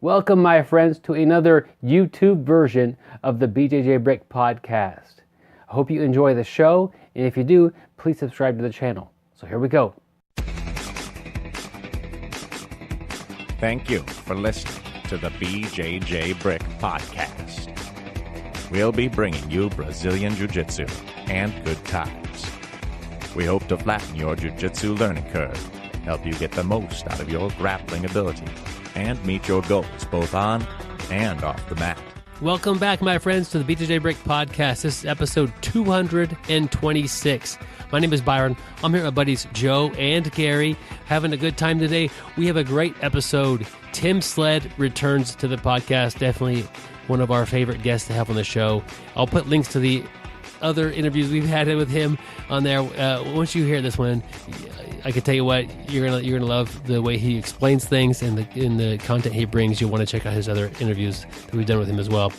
Welcome, my friends, to another YouTube version of the BJJ Brick Podcast. I hope you enjoy the show, and if you do, please subscribe to the channel. So here we go. Thank you for listening to the BJJ Brick Podcast. We'll be bringing you Brazilian Jiu-Jitsu and good times. We hope to flatten your Jiu-Jitsu learning curve, help you get the most out of your grappling ability, and meet your goals both on and off the mat. Welcome back, my friends, to the BJJ Brick Podcast. This is episode 226. My name is Byron. I'm here with my buddies Joe and Gary, having a good time today. We have a great episode. Tim Sledd returns to the podcast. Definitely one of our favorite guests to have on the show. I'll put links to the other interviews we've had with him on there. Once you hear this one, I can tell you what, you're gonna love the way he explains things and the content he brings. You'll want to check out his other interviews that we've done with him as well.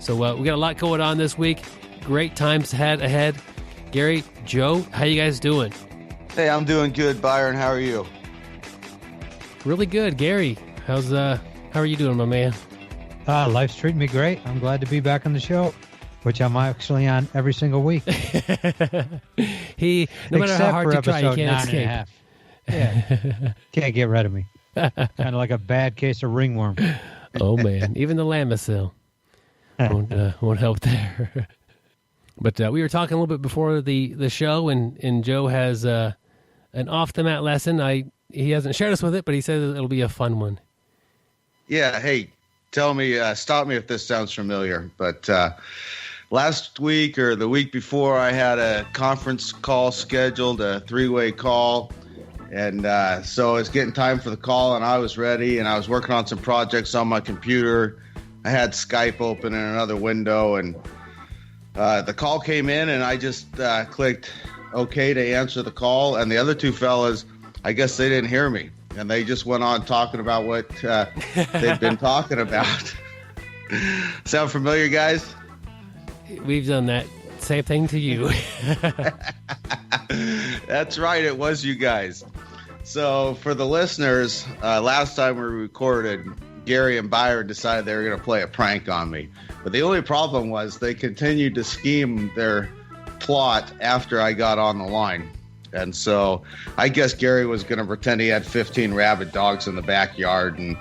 So we got a lot going on this week. Great times ahead. Gary, Joe, how you guys doing? Hey, I'm doing good, Byron. How are you? Really good. Gary, how are you doing, my man? Life's treating me great. I'm glad to be back on the show, which I'm actually on every single week. No matter how hard you try, you can't escape. Yeah, can't get rid of me. Kind of like a bad case of ringworm. Oh man, even the Lamisil won't help there. But we were talking a little bit before the show, and Joe has an off the mat lesson. He hasn't shared us with it, but he says it'll be a fun one. Yeah. Hey, tell me, stop me if this sounds familiar, but last week or the week before, I had a conference call scheduled, a three-way call. And so it's getting time for the call, and I was ready, and I was working on some projects on my computer. I had Skype open in another window, and the call came in, and I just clicked OK to answer the call. And the other two fellas, I guess they didn't hear me, and they just went on talking about what they'd been talking about. Sound familiar, guys? We've done that same thing to you. That's right. It was you guys. So for the listeners, last time we recorded, Gary and Byron decided they were going to play a prank on me. But the only problem was they continued to scheme their plot after I got on the line. And so I guess Gary was going to pretend he had 15 rabid dogs in the backyard. And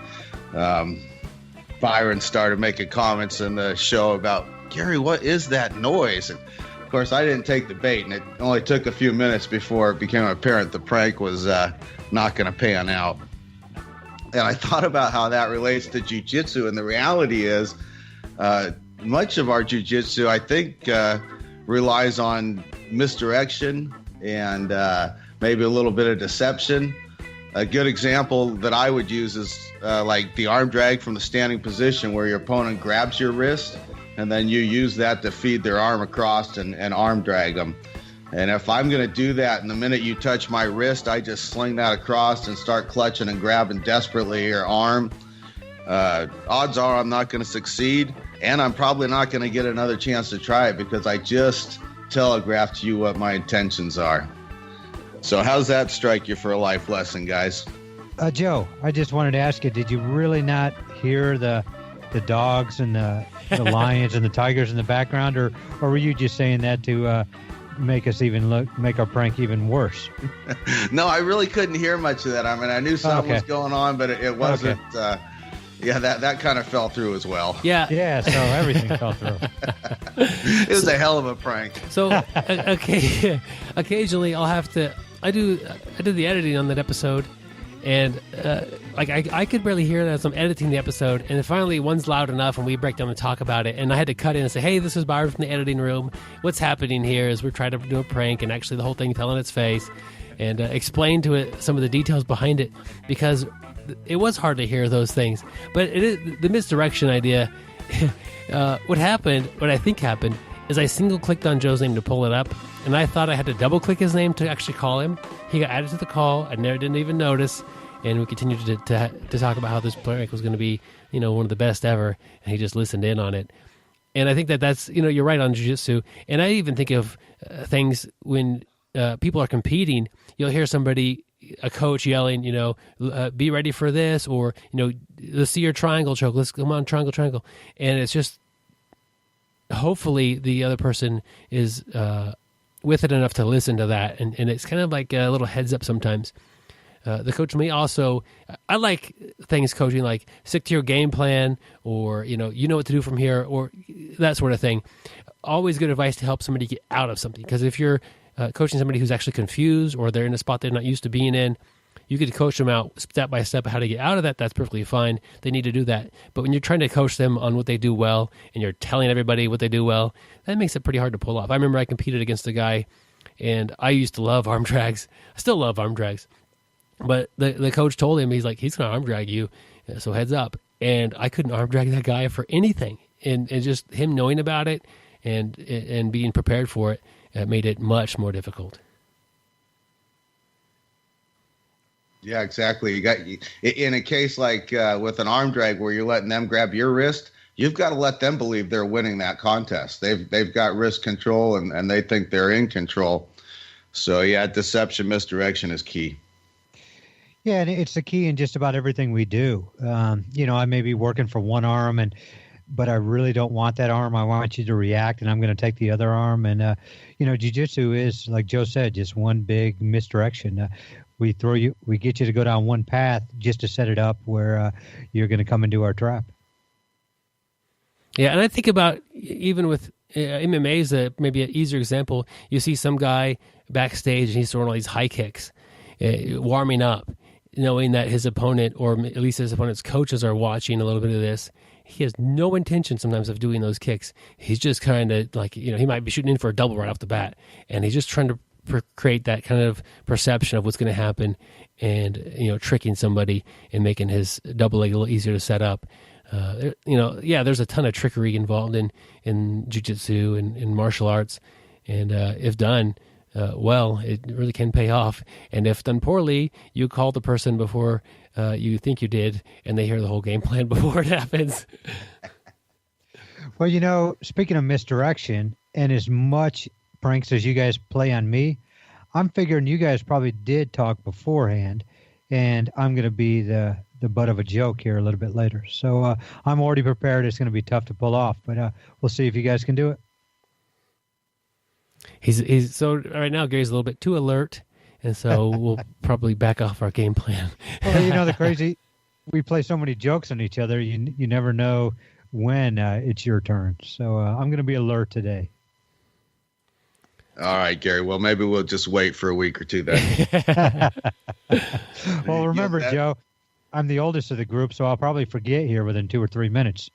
Byron started making comments in the show about, Gary, what is that noise? And of course, I didn't take the bait, and it only took a few minutes before it became apparent the prank was not going to pan out. And I thought about how that relates to jiu-jitsu, and the reality is much of our jiu-jitsu, I think, relies on misdirection and maybe a little bit of deception. A good example that I would use is like the arm drag from the standing position where your opponent grabs your wrist, and then you use that to feed their arm across and arm drag them. And if I'm going to do that, and the minute you touch my wrist, I just sling that across and start clutching and grabbing desperately your arm, odds are I'm not going to succeed, and I'm probably not going to get another chance to try it because I just telegraphed to you what my intentions are. So how's that strike you for a life lesson, guys? Joe, I just wanted to ask you, did you really not hear the dogs and the lions and the tigers in the background, or were you just saying that to make our prank even worse? No, I really couldn't hear much of that. I mean, I knew something was going on, but it wasn't. Okay. That kind of fell through as well. Yeah. So everything fell through. It was a hell of a prank. So occasionally I do the editing on that episode. And I could barely hear that as I'm editing the episode, and then finally one's loud enough, and we break down and talk about it. And I had to cut in and say, "Hey, this is Byron from the editing room. What's happening here is we're trying to do a prank, and actually the whole thing fell on its face." And explain to it some of the details behind it, because it was hard to hear those things. But it is the misdirection idea. What I think happened is I single-clicked on Joe's name to pull it up, and I thought I had to double-click his name to actually call him. He got added to the call. I didn't even notice, and we continued to talk about how this prank was going to be, one of the best ever, and he just listened in on it. And I think that's, you're right on jiu-jitsu. And I even think of things when people are competing, you'll hear somebody a coach yelling, be ready for this, or, let's see your triangle choke. Let's come on, triangle. And it's just, hopefully the other person is with it enough to listen to that. And it's kind of like a little heads up sometimes. The coach may also, I like things coaching like stick to your game plan, or, you know what to do from here, or that sort of thing. Always good advice to help somebody get out of something. Because if you're coaching somebody who's actually confused, or they're in a spot they're not used to being in, you could coach them out step by step how to get out of that. That's perfectly fine. They need to do that. But when you're trying to coach them on what they do well, and you're telling everybody what they do well, that makes it pretty hard to pull off. I remember I competed against a guy, and I used to love arm drags. I still love arm drags. But the coach told him, he's going to arm drag you, so heads up. And I couldn't arm drag that guy for anything. And just him knowing about it and being prepared for it made it much more difficult. Yeah, exactly. You got in a case like with an arm drag where you're letting them grab your wrist, you've got to let them believe they're winning that contest. They've got wrist control, and they think they're in control. So yeah, deception, misdirection is key. Yeah, and it's the key in just about everything we do. I may be working for one arm, but I really don't want that arm. I want you to react, and I'm going to take the other arm. And jiu-jitsu is, like Joe said, just one big misdirection. We get you to go down one path just to set it up where you're going to come into our trap. Yeah, and I think about even with MMA is maybe an easier example. You see some guy backstage and he's throwing all these high kicks, warming up, knowing that his opponent, or at least his opponent's coaches, are watching a little bit of this. He has no intention sometimes of doing those kicks. He's just kind of like, he might be shooting in for a double right off the bat, and he's just trying to create that kind of perception of what's going to happen, and tricking somebody and making his double leg a little easier to set up. There's a ton of trickery involved in jiu-jitsu and in martial arts, and if done well, it really can pay off. And if done poorly, you call the person before you think you did, and they hear the whole game plan before it happens. Well, speaking of misdirection, and as much pranks as you guys play on me, I'm figuring you guys probably did talk beforehand, and I'm going to be the butt of a joke here a little bit later. So I'm already prepared. It's going to be tough to pull off, but we'll see if you guys can do it. He's so right now Gary's a little bit too alert, and so we'll probably back off our game plan. Well, the crazy, we play so many jokes on each other. You never know when it's your turn. So I'm going to be alert today. All right, Gary. Well, maybe we'll just wait for a week or two then. Well, remember, Joe, I'm the oldest of the group, so I'll probably forget here within 2 or 3 minutes.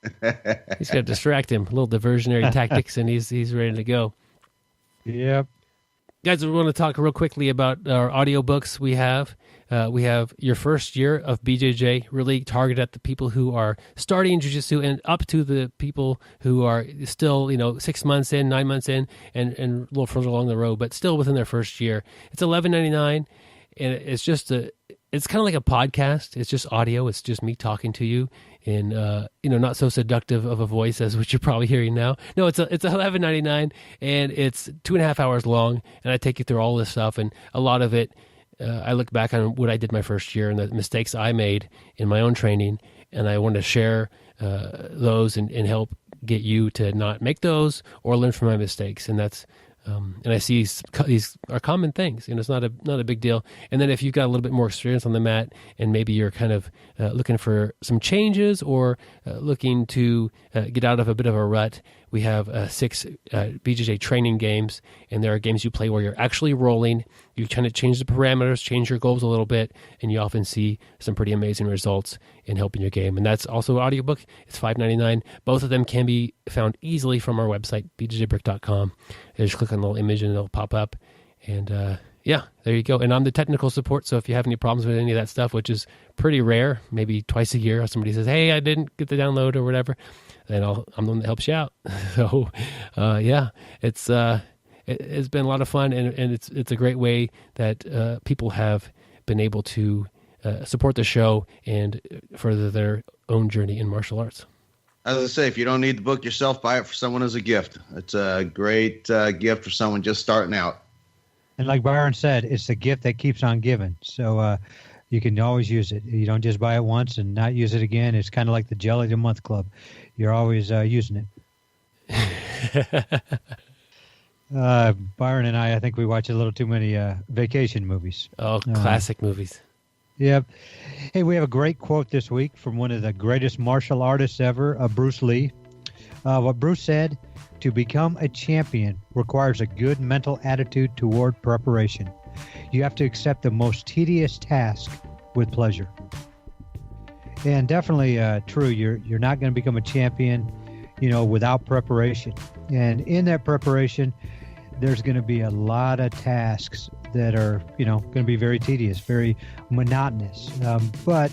He's got to distract him. A little diversionary tactics, and he's ready to go. Yep. Guys, we want to talk real quickly about our audiobooks we have. We have Your First Year of BJJ, really targeted at the people who are starting jiu-jitsu and up to the people who are still, 6 months in, 9 months in, and a little further along the road, but still within their first year. It's $11.99, and it's just it's kind of like a podcast. It's just audio. It's just me talking to you in, not so seductive of a voice as what you're probably hearing now. No, it's $11.99, and it's 2.5 hours long, and I take you through all this stuff, and a lot of it, I look back on what I did my first year and the mistakes I made in my own training, and I want to share those and help get you to not make those or learn from my mistakes. And that's and I see these are common things, and it's not a big deal. And then if you've got a little bit more experience on the mat, and maybe you're kind of looking for some changes or looking to get out of a bit of a rut, we have 6 BJJ training games, and there are games you play where you're actually rolling. You kind of change the parameters, change your goals a little bit, and you often see some pretty amazing results in helping your game. And that's also an audiobook. It's $5.99. Both of them can be found easily from our website, bjjbrick.com. Just click on the little image and it'll pop up. And there you go. And I'm the technical support, so if you have any problems with any of that stuff, which is pretty rare, maybe twice a year, somebody says, hey, I didn't get the download or whatever, then I'm the one that helps you out. So, it's been a lot of fun, and it's a great way that people have been able to support the show and further their own journey in martial arts. As I say, if you don't need the book yourself, buy it for someone as a gift. It's a great gift for someone just starting out. And like Byron said, it's the gift that keeps on giving. So you can always use it. You don't just buy it once and not use it again. It's kind of like the Jelly of the Month Club. You're always using it. Byron and I think we watch a little too many vacation movies. Oh, classic movies. Yep. Hey, we have a great quote this week from one of the greatest martial artists ever, Bruce Lee. What Bruce said, to become a champion requires a good mental attitude toward preparation. You have to accept the most tedious task with pleasure. And definitely true. You're not going to become a champion, without preparation. And in that preparation, there's going to be a lot of tasks that are, going to be very tedious, very monotonous. But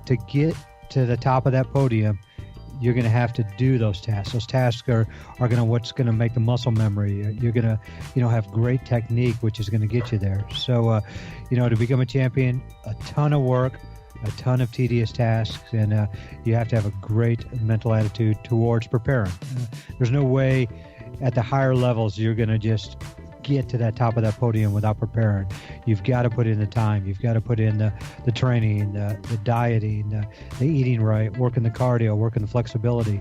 to get to the top of that podium, you're going to have to do those tasks. Those tasks are what's going to make the muscle memory. You're going to, have great technique, which is going to get you there. So, to become a champion, a ton of work, a ton of tedious tasks, and you have to have a great mental attitude towards preparing. There's no way at the higher levels you're going to just get to that top of that podium without preparing. You've got to put in the time. You've got to put in the training, the dieting, the eating right, working the cardio, working the flexibility.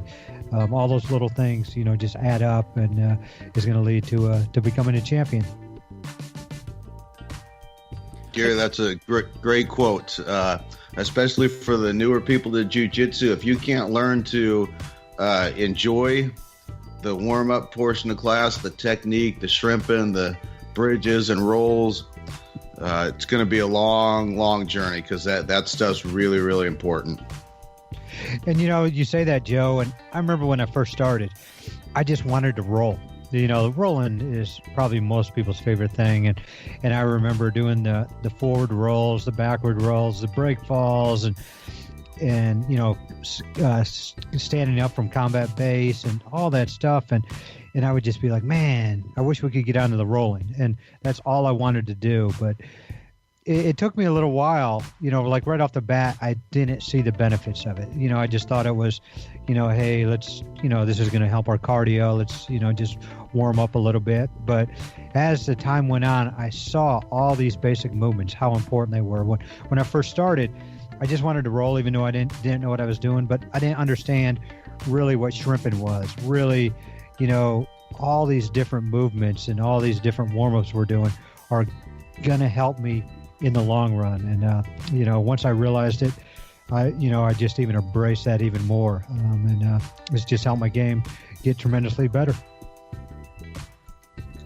All those little things, just add up and is going to lead to becoming a champion. Gary, that's a great quote, especially for the newer people to jiu-jitsu. If you can't learn to enjoy the warm-up portion of class, the technique, the shrimping, the bridges and rolls, it's going to be a long journey, because that stuff's really, really important. And, you say that, Joe, and I remember when I first started, I just wanted to roll. Rolling is probably most people's favorite thing. And I remember doing the forward rolls, the backward rolls, the break falls, and standing up from combat base and all that stuff. And I would just be like, man, I wish we could get onto the rolling. And that's all I wanted to do. But it took me a little while, like right off the bat, I didn't see the benefits of it. I just thought it was, hey, let's, this is going to help our cardio. Let's, just warm up a little bit. But as the time went on, I saw all these basic movements, how important they were. When I first started, I just wanted to roll, even though I didn't know what I was doing, but I didn't understand really what shrimping was. Really, all these different movements and all these different warm-ups we're doing are going to help me in the long run. And, once I realized it, I just even embraced that even more. And it's just helped my game get tremendously better.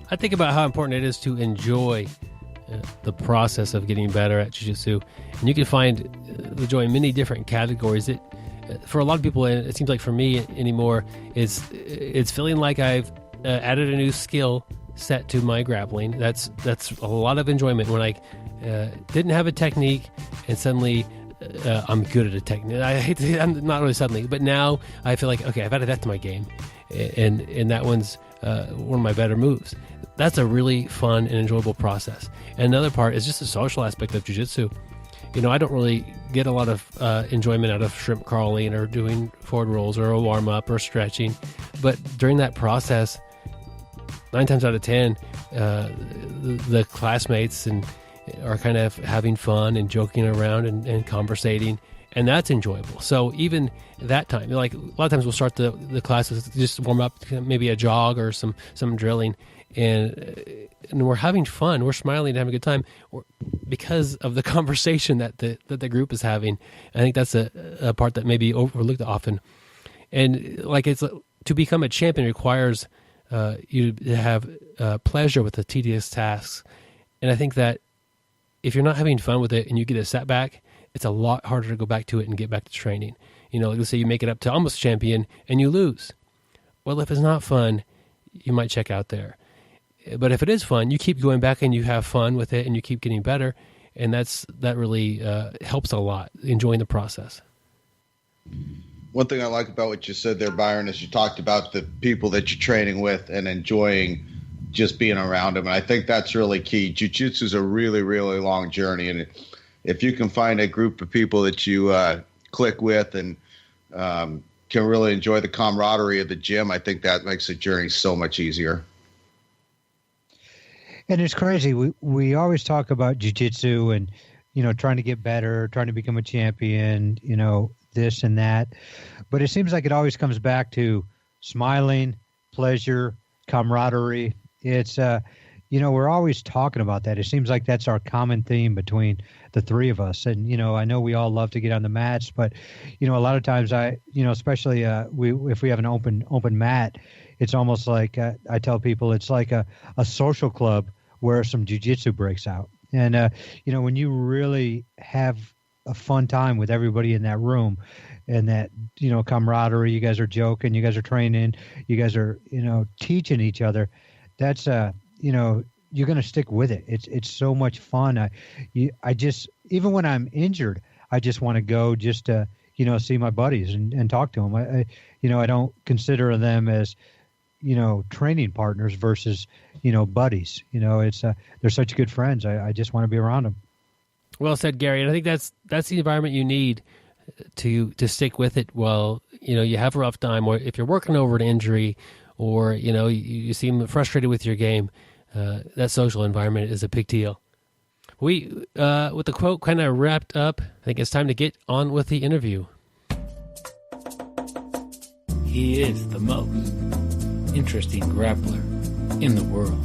I think about how important it is to enjoy the process of getting better at jiu-jitsu. And you can find the joy in many different categories. For a lot of people, and it seems like for me anymore, it's feeling like I've added a new skill set to my grappling. That's a lot of enjoyment when I didn't have a technique and suddenly I'm good at a technique. I'm not really suddenly, but now I feel like, okay, I've added that to my game, and that one's one of my better moves. That's a really fun and enjoyable process. And another part is just the social aspect of jiu-jitsu. I don't really get a lot of enjoyment out of shrimp crawling or doing forward rolls or a warm-up or stretching. But during that process, 9 times out of 10, the classmates are kind of having fun and joking around and conversating, and that's enjoyable. So even that time, like a lot of times we'll start the class with just warm up, maybe a jog or some drilling, and we're having fun, we're smiling and having a good time because of the conversation that the group is having. I think that's a part that may be overlooked often. And like to become a champion requires you to have pleasure with the tedious tasks. And I think that if you're not having fun with it and you get a setback, it's a lot harder to go back to it and get back to training. Like let's say you make it up to almost champion and you lose. Well, if it's not fun, you might check out there. But if it is fun, you keep going back and you have fun with it and you keep getting better. And that really helps a lot, enjoying the process. One thing I like about what you said there, Byron, is you talked about the people that you're training with and enjoying just being around them. And I think that's really key. Jiu-jitsu is a really, really long journey. And if you can find a group of people that you click with and can really enjoy the camaraderie of the gym, I think that makes the journey so much easier. And it's crazy. We always talk about jiu-jitsu and, trying to get better, trying to become a champion, this and that. But it seems like it always comes back to smiling, pleasure, camaraderie. It's, we're always talking about that. It seems like that's our common theme between the three of us. And, I know we all love to get on the mats, but, a lot of times especially if we have an open mat, it's almost like I tell people it's like a social club where some jiu-jitsu breaks out. And, when you really have a fun time with everybody in that room and that, camaraderie, you guys are joking, you guys are training, you guys are, teaching each other, that's, you're going to stick with it. It's so much fun. I just, even when I'm injured, I just want to go just to, see my buddies and talk to them. I don't consider them as, training partners versus, buddies. It's they're such good friends. I just want to be around them. Well said, Gary. And I think that's the environment you need to stick with it while, you have a rough time, or if you're working over an injury, or, you seem frustrated with your game. That social environment is a big deal. With the quote kind of wrapped up, I think it's time to get on with the interview. He is the most interesting grappler in the world.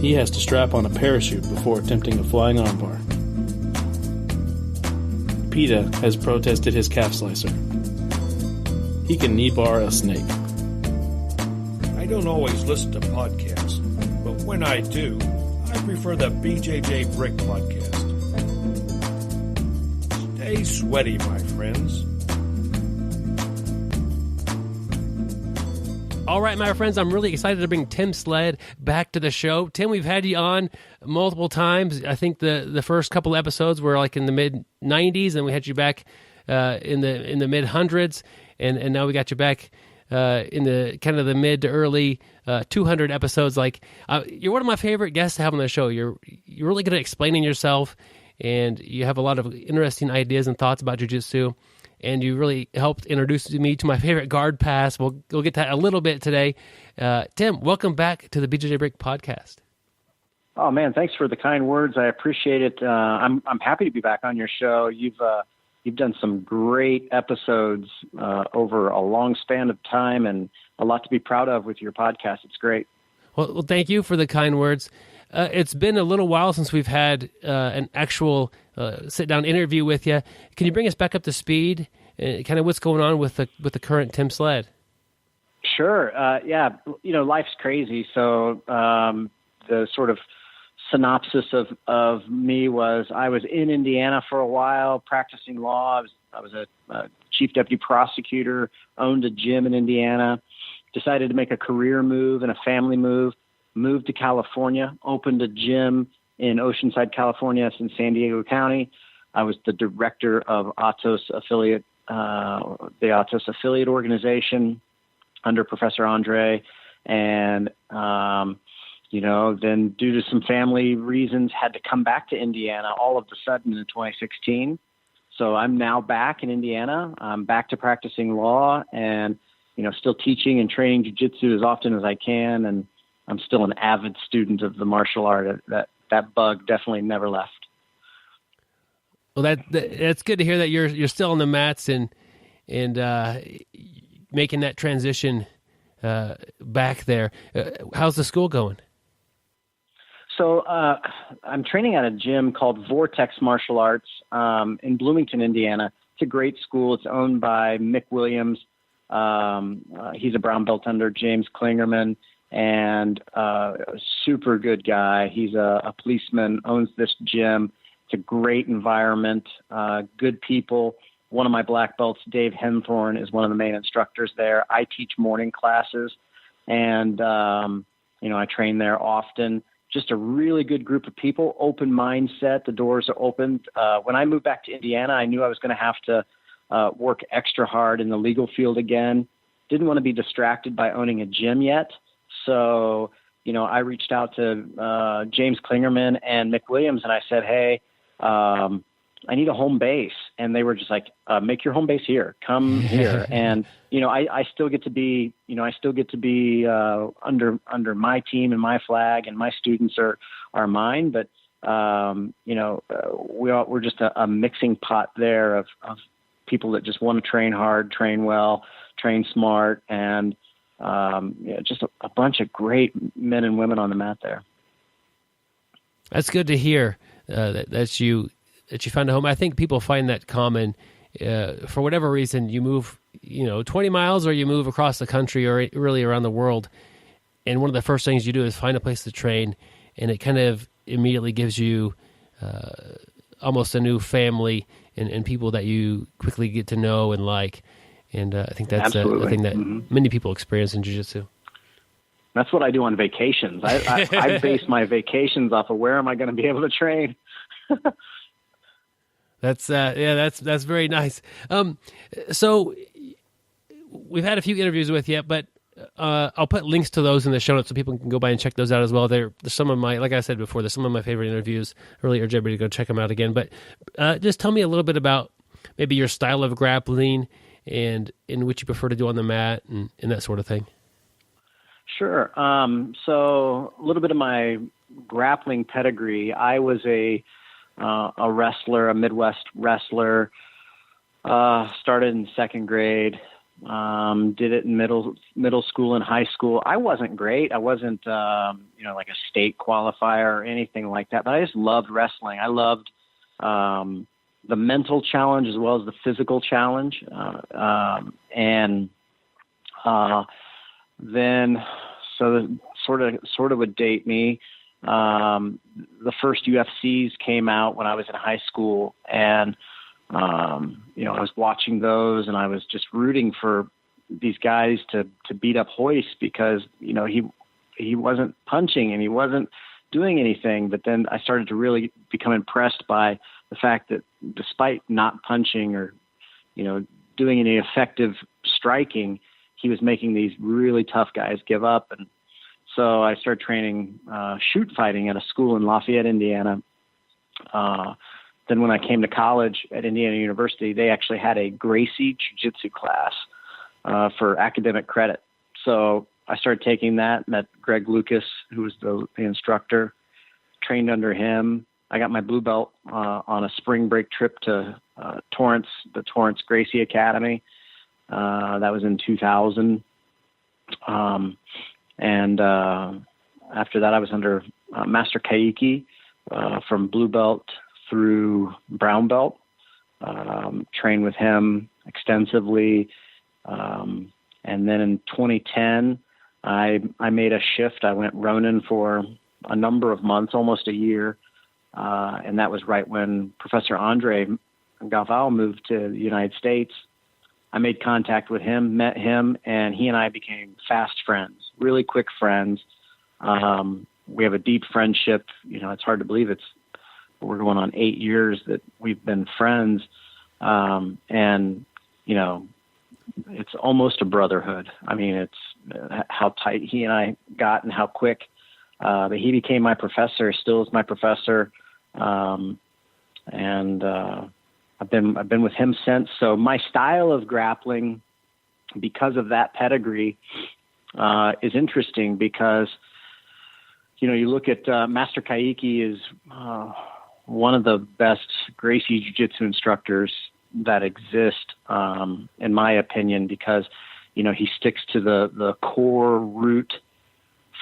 He has to strap on a parachute before attempting a flying armbar. PETA has protested his calf slicer. He can knee bar a snake. I don't always listen to podcasts, but when I do, I prefer the BJJ Brick podcast. Stay sweaty, my friends. All right, my friends, I'm really excited to bring Tim Sledd back to the show. Tim, we've had you on multiple times. I think the first couple episodes were like in the mid-90s, and we had you back in the mid-hundreds, and now we got you back in the kind of the mid to early 200 episodes. Like, you're one of my favorite guests to have on the show. You're really good at explaining yourself, and you have a lot of interesting ideas and thoughts about jiu-jitsu. And you really helped introduce me to my favorite guard pass. We'll get to that a little bit today. Tim, welcome back to the BJJ Break podcast. Oh man, thanks for the kind words. I appreciate it. I'm happy to be back on your show. You've done some great episodes over a long span of time, and a lot to be proud of with your podcast. It's great. Well, thank you for the kind words. It's been a little while since we've had an actual sit-down interview with you. Can you bring us back up to speed? Kind of what's going on with the current Tim Sledd? Sure. Yeah. Life's crazy. So the sort of synopsis of me was I was in Indiana for a while practicing law. I was a chief deputy prosecutor, owned a gym in Indiana, decided to make a career move and a family move. Moved to California, opened a gym in Oceanside, California. It's in San Diego County. I was the director of Atos affiliate, the Atos affiliate organization under Professor Andre. And, then due to some family reasons, had to come back to Indiana all of a sudden in 2016. So I'm now back in Indiana. I'm back to practicing law and, still teaching and training jiu-jitsu as often as I can. And I'm still an avid student of the martial art. That bug definitely never left. Well, that's good to hear that you're still on the mats and making that transition back there. How's the school going? So I'm training at a gym called Vortex Martial Arts in Bloomington, Indiana. It's a great school. It's owned by Mick Williams. He's a brown belt under James Klingerman. And a super good guy. He's a policeman, owns this gym. It's a great environment, good people. One of my black belts, Dave Henthorne, is one of the main instructors there. I teach morning classes, and, I train there often. Just a really good group of people, open mindset. The doors are open. When I moved back to Indiana, I knew I was going to have to work extra hard in the legal field again. Didn't want to be distracted by owning a gym yet. So, I reached out to James Klingerman and Mick Williams, and I said, hey, I need a home base. And they were just like, make your home base here, come here. And, I still get to be, under my team and my flag, and my students are mine. But, we're just a mixing pot there of people that just want to train hard, train well, train smart, and, just a bunch of great men and women on the mat there. That's good to hear, that you found a home. I think people find that common. For whatever reason, you move, 20 miles, or you move across the country, or really around the world, and one of the first things you do is find a place to train, and it kind of immediately gives you almost a new family and people that you quickly get to know and like. And I think that's a thing that many people experience in jiu-jitsu. That's what I do on vacations. I base my vacations off of where am I going to be able to train. That's very nice. So we've had a few interviews with you, but I'll put links to those in the show notes so people can go by and check those out as well. There's some of my, like I said before, there's some of my favorite interviews. I really urge everybody to go check them out again. But just tell me a little bit about maybe your style of grappling and in which you prefer to do on the mat and that sort of thing. Sure. So a little bit of my grappling pedigree. I was a wrestler, a Midwest wrestler. Started in second grade. Did it in middle school and high school. I wasn't great. I wasn't, like a state qualifier or anything like that. But I just loved wrestling. I loved the mental challenge as well as the physical challenge. Then, so sort of would date me. The first UFCs came out when I was in high school, and I was watching those, and I was just rooting for these guys to beat up Hoist because he wasn't punching and he wasn't doing anything. But then I started to really become impressed by the fact that despite not punching or doing any effective striking, he was making these really tough guys give up. And so I started training shoot fighting at a school in Lafayette, Indiana. Then when I came to college at Indiana University, they actually had a Gracie Jiu-Jitsu class for academic credit. So I started taking that, met Greg Lucas, who was the instructor, trained under him. I got my blue belt on a spring break trip to the Torrance Gracie Academy. That was in 2000. After that, I was under Master Kaiki from blue belt through brown belt. Trained with him extensively. And then in 2010, I made a shift. I went Ronin for a number of months, almost a year. And that was right when Professor Andre Galvao moved to the United States. I made contact with him, met him, and he and I became fast friends, really quick friends. We have a deep friendship. It's hard to believe we're going on 8 years that we've been friends. It's almost a brotherhood. I mean, it's how tight he and I got and how quick. But he became my professor, still is my professor. I've been with him since. So my style of grappling, because of that pedigree, is interesting because, you look at Master Kaiki is one of the best Gracie Jiu-Jitsu instructors that exist, in my opinion, because, he sticks to the core root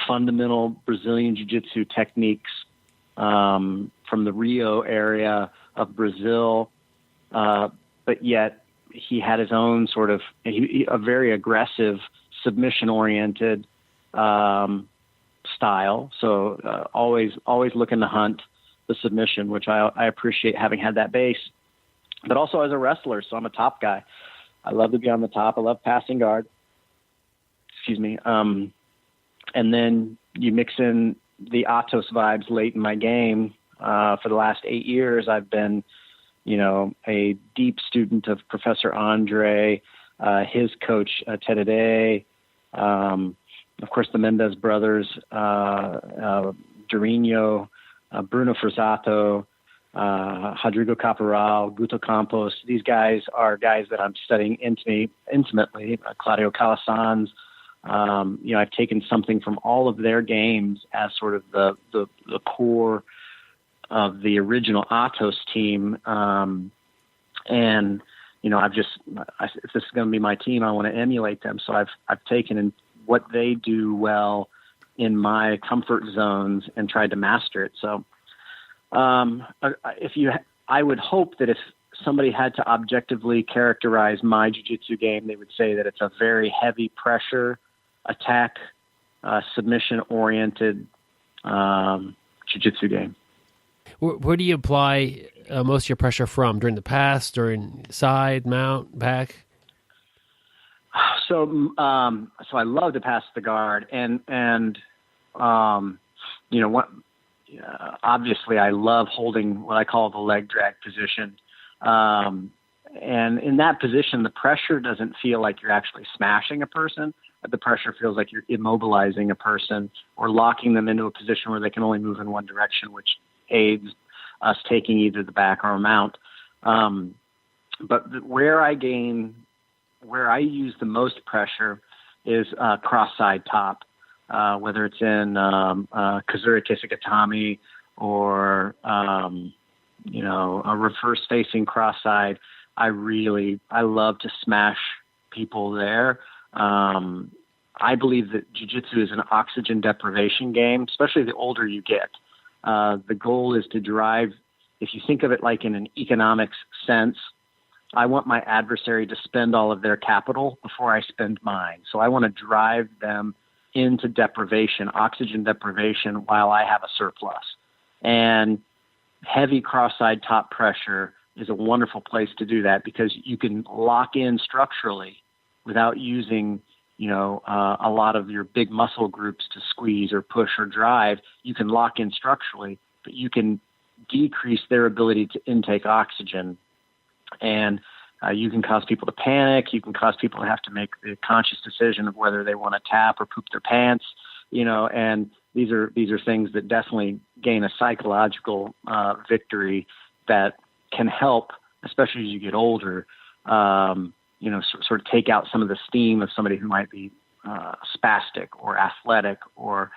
fundamental Brazilian Jiu-Jitsu techniques from the Rio area of Brazil. But yet he had his own sort of a very aggressive submission-oriented style. So always looking to hunt the submission, which I appreciate having had that base. But also as a wrestler, so I'm a top guy. I love to be on the top. I love passing guard. Excuse me. And then you mix in the Atos vibes late in my game. For the last 8 years, I've been a deep student of Professor Andre, his coach, Tedede, of course, the Mendez brothers, Durinho, Bruno Frazzato, Rodrigo Caporal, Guto Campos. These guys are guys that I'm studying intimately. Claudio Calasanz. I've taken something from all of their games as sort of the core of the original Atos team. And if this is going to be my team, I want to emulate them. So I've taken in what they do well in my comfort zones and tried to master it. So, I would hope that if somebody had to objectively characterize my jiu-jitsu game, they would say that it's a very heavy pressure attack, submission-oriented jiu-jitsu game. Where do you apply most of your pressure from? During the pass, during side, mount, back? So I love to pass the guard, and obviously I love holding what I call the leg drag position. And in that position, the pressure doesn't feel like you're actually smashing a person. The pressure feels like you're immobilizing a person or locking them into a position where they can only move in one direction, which aids us taking either the back or a mount. But where I use the most pressure is cross-side top, whether it's in Kazuri Kisagatami or, a reverse-facing cross-side. I love to smash people there. I believe that jiu-jitsu is an oxygen deprivation game, especially the older you get. The goal is to drive, if you think of it like in an economics sense, I want my adversary to spend all of their capital before I spend mine. So I want to drive them into deprivation, oxygen deprivation, while I have a surplus. And heavy cross-side top pressure is a wonderful place to do that because you can lock in structurally without using, a lot of your big muscle groups to squeeze or push or drive. You can lock in structurally, but you can decrease their ability to intake oxygen. And you can cause people to panic. You can cause people to have to make the conscious decision of whether they want to tap or poop their pants, and these are things that definitely gain a psychological victory that can help, especially as you get older, sort of take out some of the steam of somebody who might be spastic or athletic or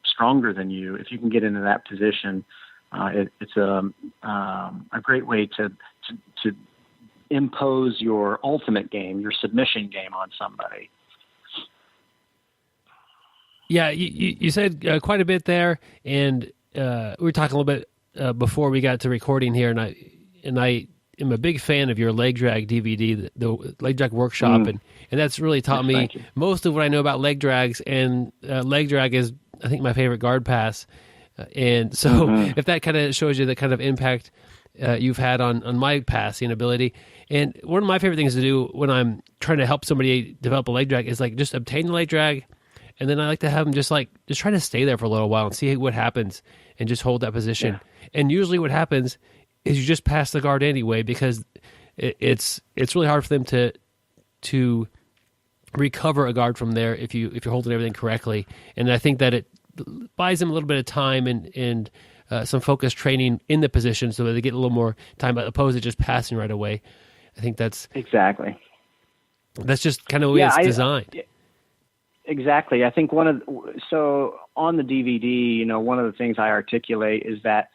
stronger than you. If you can get into that position, it's a great way to impose your ultimate game, your submission game on somebody. Yeah, you said quite a bit there, and we were talking a little bit before we got to recording here, and I am a big fan of your leg drag DVD, the leg drag workshop, and that's really taught me most of what I know about leg drags. And leg drag is, I think, my favorite guard pass. And so, if that kind of shows you the kind of impact you've had on my passing ability. And one of my favorite things to do when I'm trying to help somebody develop a leg drag is like just obtain the leg drag, and then I like to have them just try to stay there for a little while and see what happens, and just hold that position. Yeah. And usually, what happens is you just pass the guard anyway, because it's really hard for them to recover a guard from there if you're holding everything correctly. And I think that it buys them a little bit of time and some focused training in the position so that they get a little more time, as opposed to just passing right away. I think that's just kind of the way it's designed. Exactly. I think so on the DVD, one of the things I articulate is that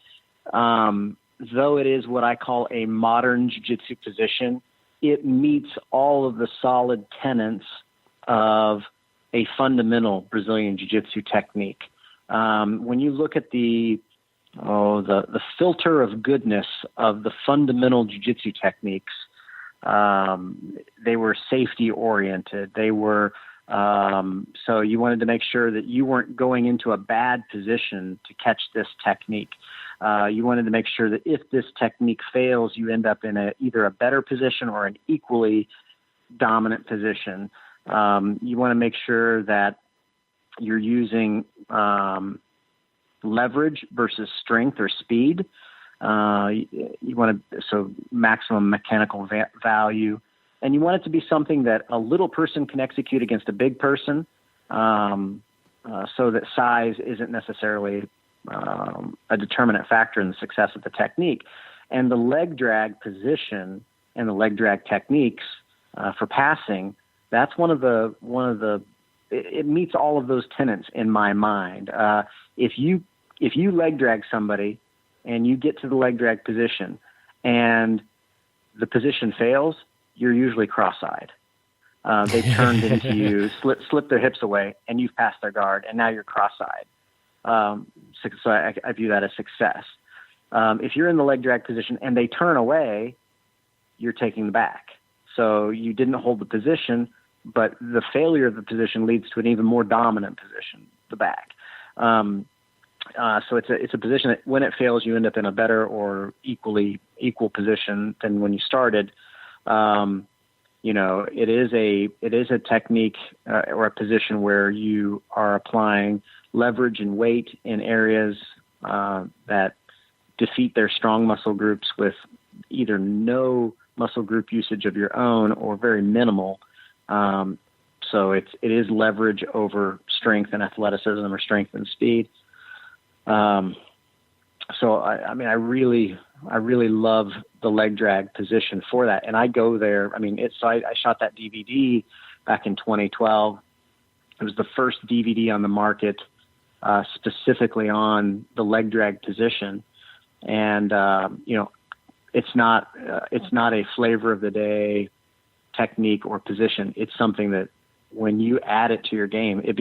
though it is what I call a modern jiu-jitsu position, it meets all of the solid tenets of a fundamental Brazilian jiu-jitsu technique. When you look at the filter of goodness of the fundamental jiu-jitsu techniques, they were safety oriented. They were, so you wanted to make sure that you weren't going into a bad position to catch this technique. You wanted to make sure that if this technique fails, you end up in either a better position or an equally dominant position. You want to make sure that you're using leverage versus strength or speed. You want so maximum mechanical value, and you want it to be something that a little person can execute against a big person, so that size isn't necessarily a determinant factor in the success of the technique. And the leg drag position and the leg drag techniques for passing, that's one of the it meets all of those tenets in my mind. If you leg drag somebody and you get to the leg drag position and the position fails, you're usually cross-eyed. They've turned into you, slip their hips away, and you've passed their guard, and now you're cross-eyed. So I view that as success. If you're in the leg drag position and they turn away, you're taking the back. So you didn't hold the position, but the failure of the position leads to an even more dominant position, the back. So it's a position that when it fails, you end up in a better or equal position than when you started. It is a technique or a position where you are applying leverage and weight in areas that defeat their strong muscle groups with either no muscle group usage of your own or very minimal. So it is leverage over strength and athleticism or strength and speed. So I really love the leg drag position for that. And I go there. I shot that DVD back in 2012. It was the first DVD on the market, specifically on the leg drag position. And, it's not a flavor of the day technique or position. It's something that when you add it to your game, it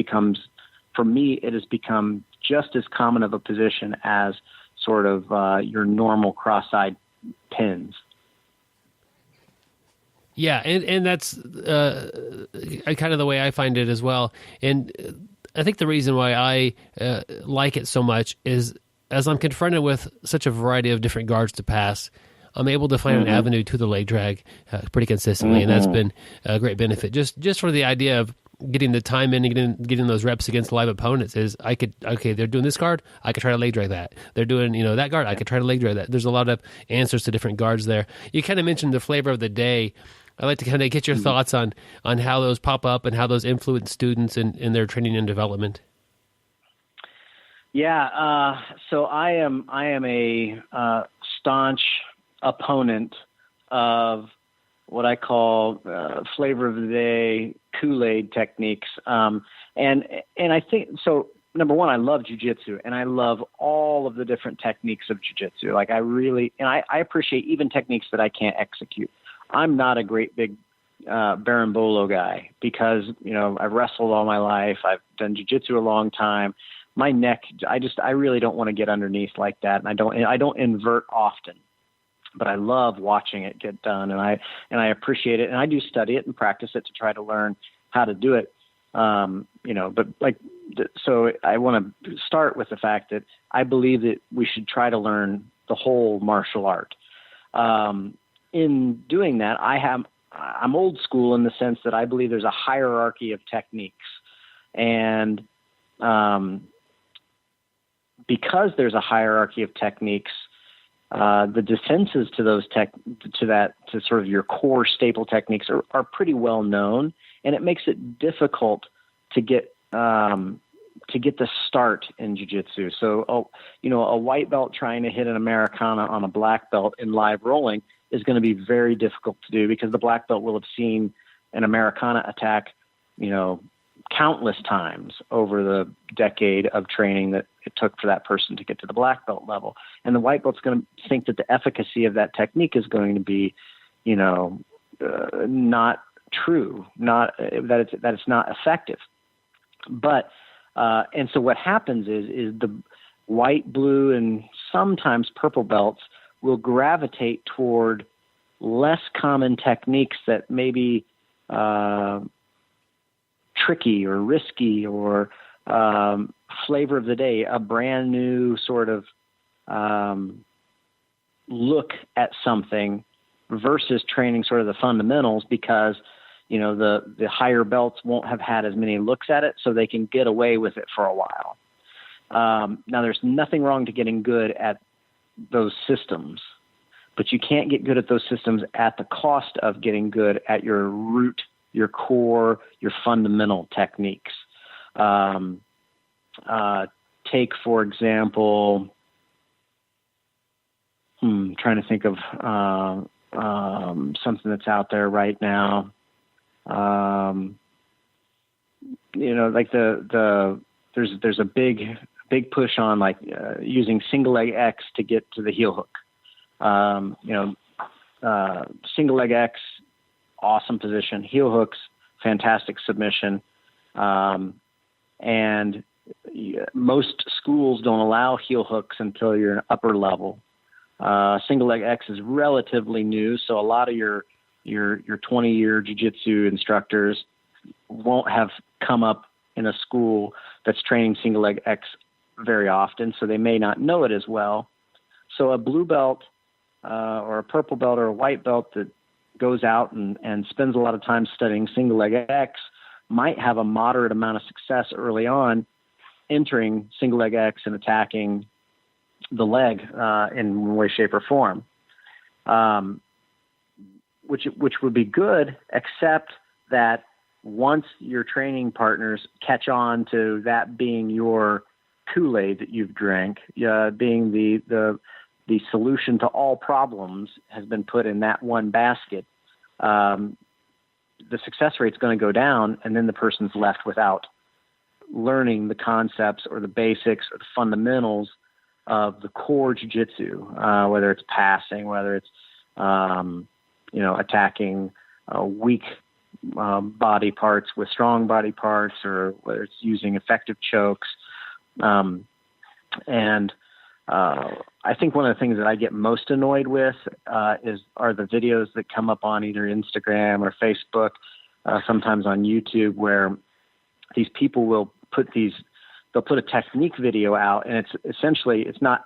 has become just as common of a position as sort of your normal cross-eyed pins. Yeah, and that's kind of the way I find it as well. And I think the reason why I like it so much is as I'm confronted with such a variety of different guards to pass, I'm able to find an avenue to the leg drag pretty consistently, and that's been a great benefit. Just for the idea of getting the time in and getting those reps against live opponents is they're doing this guard, I could try to leg drag that. They're doing, that guard, I could try to leg drag that. There's a lot of answers to different guards there. You kind of mentioned the flavor of the day. I'd like to kind of get your thoughts on how those pop up and how those influence students in their training and development. Yeah, so I am a staunch opponent of what I call flavor of the day Kool-Aid techniques, and I think so. Number one, I love jiu-jitsu, and I love all of the different techniques of jiu-jitsu. Like I appreciate even techniques that I can't execute. I'm not a great big Berimbolo guy because I've wrestled all my life. I've done jiu-jitsu a long time. My neck, I really don't want to get underneath like that, and I don't invert often. But I love watching it get done, and I appreciate it, and I do study it and practice it to try to learn how to do it. So I want to start with the fact that I believe that we should try to learn the whole martial art. In doing that, I'm old school in the sense that I believe there's a hierarchy of techniques, and because there's a hierarchy of techniques, the defenses to those to sort of your core staple techniques are pretty well known, and it makes it difficult to get the start in jiu-jitsu. So, a white belt trying to hit an Americana on a black belt in live rolling is going to be very difficult to do because the black belt will have seen an Americana attack, countless times over the decade of training that it took for that person to get to the black belt level. And the white belt's going to think that the efficacy of that technique is going to be, not true, not that it's not effective. But, and so what happens is the white, blue, and sometimes purple belts will gravitate toward less common techniques that maybe, tricky or risky or flavor of the day, a brand new sort of look at something versus training sort of the fundamentals because, the higher belts won't have had as many looks at it, so they can get away with it for a while. Now, there's nothing wrong to getting good at those systems, but you can't get good at those systems at the cost of getting good at your root, your core, your fundamental techniques. take, for example, trying to think of something that's out there right now. Like there's a big push on like using single leg X to get to the heel hook. Single leg X, awesome position. Heel hooks, fantastic submission. And most schools don't allow heel hooks until you're an upper level. Single leg X is relatively new, so a lot of your 20-year jiu-jitsu instructors won't have come up in a school that's training single leg X very often, so they may not know it as well. So a blue belt or a purple belt or a white belt that goes out and spends a lot of time studying single leg X might have a moderate amount of success early on entering single leg X and attacking the leg in one way, shape, or form, which would be good, except that once your training partners catch on to that being your Kool-Aid that you've drank, being the solution to all problems has been put in that one basket, the success rate's going to go down, and then the person's left without learning the concepts or the basics or the fundamentals of the core jiu-jitsu, whether it's passing, whether it's attacking weak body parts with strong body parts, or whether it's using effective chokes. I think one of the things that I get most annoyed with are the videos that come up on either Instagram or Facebook, sometimes on YouTube, where these people will they'll put a technique video out, and it's not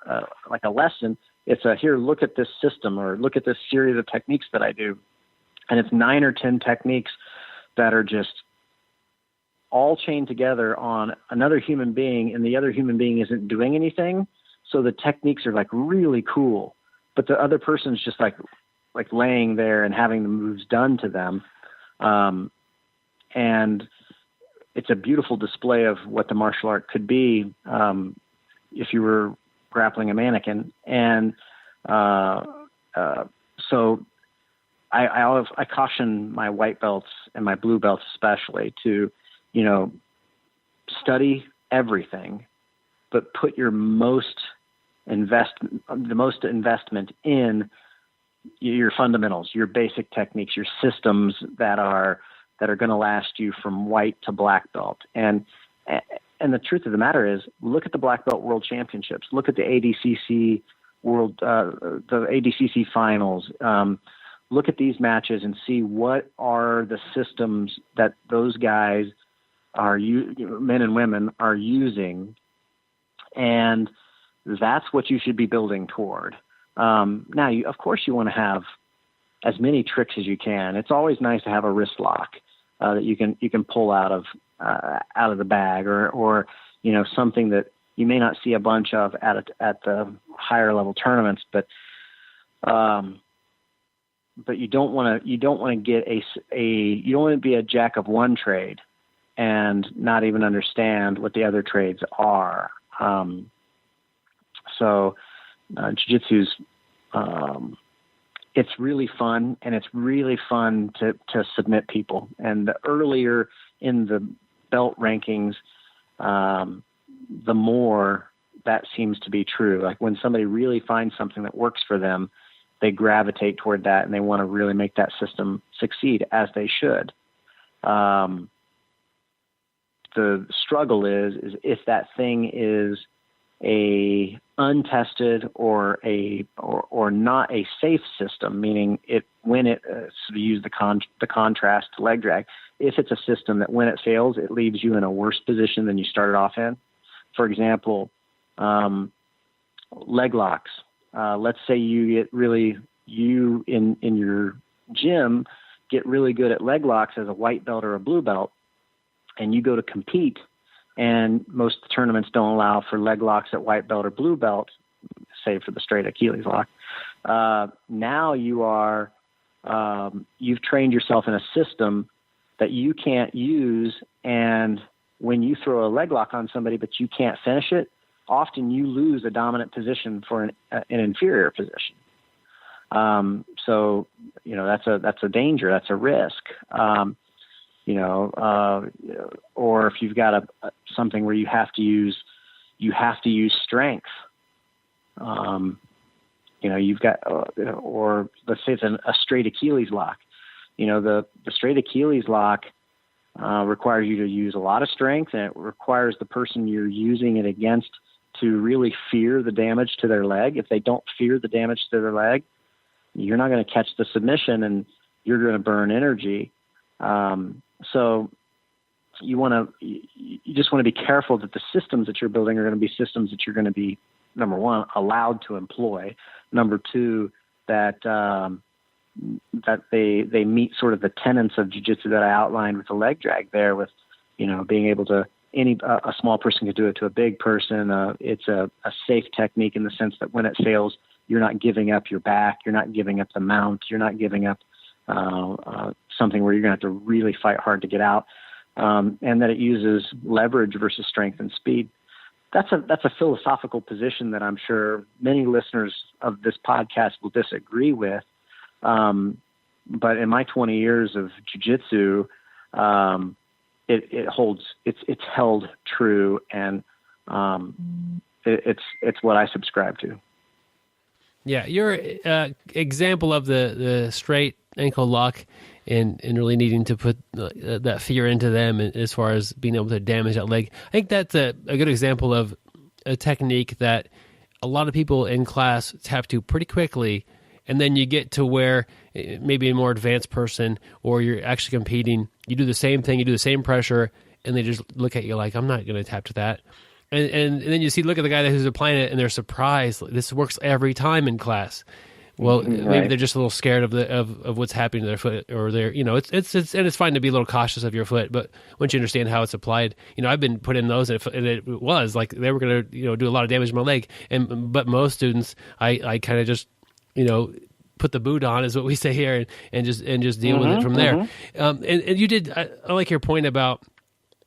like a lesson. It's here, look at this system, or look at this series of techniques that I do. And it's 9 or 10 techniques that are just all chained together on another human being, and the other human being isn't doing anything. So the techniques are like really cool, but the other person's just like laying there and having the moves done to them. And it's a beautiful display of what the martial art could be if you were grappling a mannequin. And so I caution my white belts and my blue belts especially to, study everything, but put your most investment in your fundamentals, your basic techniques, your systems that are going to last you from white to black belt. And the truth of the matter is, look at the black belt world championships, look at the ADCC the ADCC finals. Look at these matches and see what are the systems that those guys men and women are using. And that's what you should be building toward. Now, of course, you want to have as many tricks as you can. It's always nice to have a wrist lock that you can pull out of the bag, or something that you may not see a bunch of at the higher level tournaments, but you don't want to get you don't want to be a jack of one trade and not even understand what the other trades are. So jiu-jitsu's, it's really fun, and it's really fun to submit people. And the earlier in the belt rankings, the more that seems to be true. Like when somebody really finds something that works for them, they gravitate toward that, and they want to really make that system succeed, as they should. The struggle is if that thing is a untested or not a safe system, meaning when it to use the contrast to leg drag, if it's a system that when it fails, it leaves you in a worse position than you started off in. For example, leg locks. Let's say you in your gym get really good at leg locks as a white belt or a blue belt, and you go to compete, and most tournaments don't allow for leg locks at white belt or blue belt, save for the straight Achilles lock. Now you've trained yourself in a system that you can't use, and when you throw a leg lock on somebody but you can't finish it, often you lose a dominant position for an inferior position. So, that's a danger. That's a risk. Or if you've got something where you have to use strength. You've got, or let's say it's a straight Achilles lock. The straight Achilles lock requires you to use a lot of strength, and it requires the person you're using it against to really fear the damage to their leg. If they don't fear the damage to their leg, you're not going to catch the submission, and you're going to burn energy. So you just want to be careful that the systems that you're building are going to be systems that you're going to be, number one, allowed to employ. Number two, that they meet sort of the tenets of jiu-jitsu that I outlined with the leg drag there, with, being able to, a small person could do it to a big person. It's a safe technique in the sense that when it fails, you're not giving up your back, you're not giving up the mount, you're not giving up something where you're going to have to really fight hard to get out, and that it uses leverage versus strength and speed. That's a philosophical position that I'm sure many listeners of this podcast will disagree with. But in my 20 years of jiu-jitsu, it's held true, and it's what I subscribe to. Yeah, your example of the straight ankle lock and really needing to put that fear into them as far as being able to damage that leg. I think that's a good example of a technique that a lot of people in class tap to pretty quickly, and then you get to where maybe a more advanced person, or you're actually competing, you do the same thing, you do the same pressure, and they just look at you like, I'm not going to tap to that. And then you look at the guy who's applying it, and they're surprised. This works every time in class. Well, maybe they're just a little scared of what's happening to their foot, or it's fine to be a little cautious of your foot, but once you understand how it's applied, I've been put in those, and it was like they were going to do a lot of damage to my leg, but most students, I kind of just put the boot on, is what we say here, and just deal with it from there. And you did. I like your point about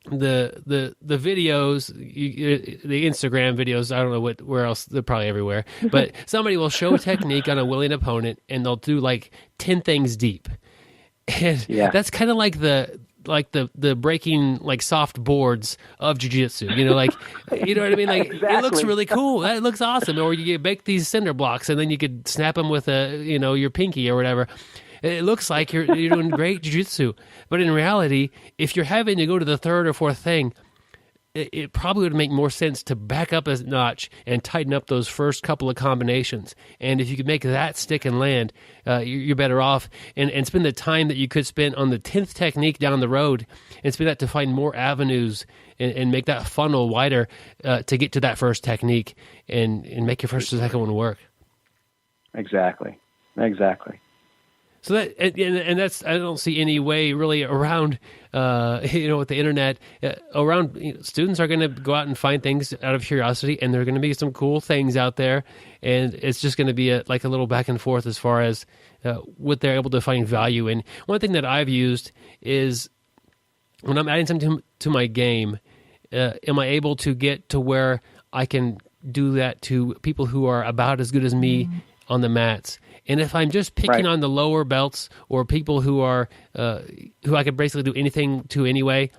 the videos, the Instagram videos. I don't know where else, they're probably everywhere, but somebody will show a technique on a willing opponent, and they'll do like 10 things deep, and that's kind of like the breaking like soft boards of jiu-jitsu, you know what I mean? Like, exactly. It looks really cool. That looks awesome. Or you bake these cinder blocks, and then you could snap them with your pinky or whatever. It looks like you're doing great jiu-jitsu. But in reality, if you're having to go to the third or fourth thing, it probably would make more sense to back up a notch and tighten up those first couple of combinations. And if you could make that stick and land, you're better off. And spend the time that you could spend on the 10th technique down the road, and spend that to find more avenues and make that funnel wider to get to that first technique and make your first and second one work. Exactly. So that, and that's, I don't see any way really around, with the internet, students are going to go out and find things out of curiosity, and there are going to be some cool things out there, and it's just going to be a little back and forth as far as what they're able to find value in. One thing that I've used is when I'm adding something to my game, am I able to get to where I can do that to people who are about as good as me on the mats? And if I'm just picking on the lower belts, or people who are who I could basically do anything to anyway,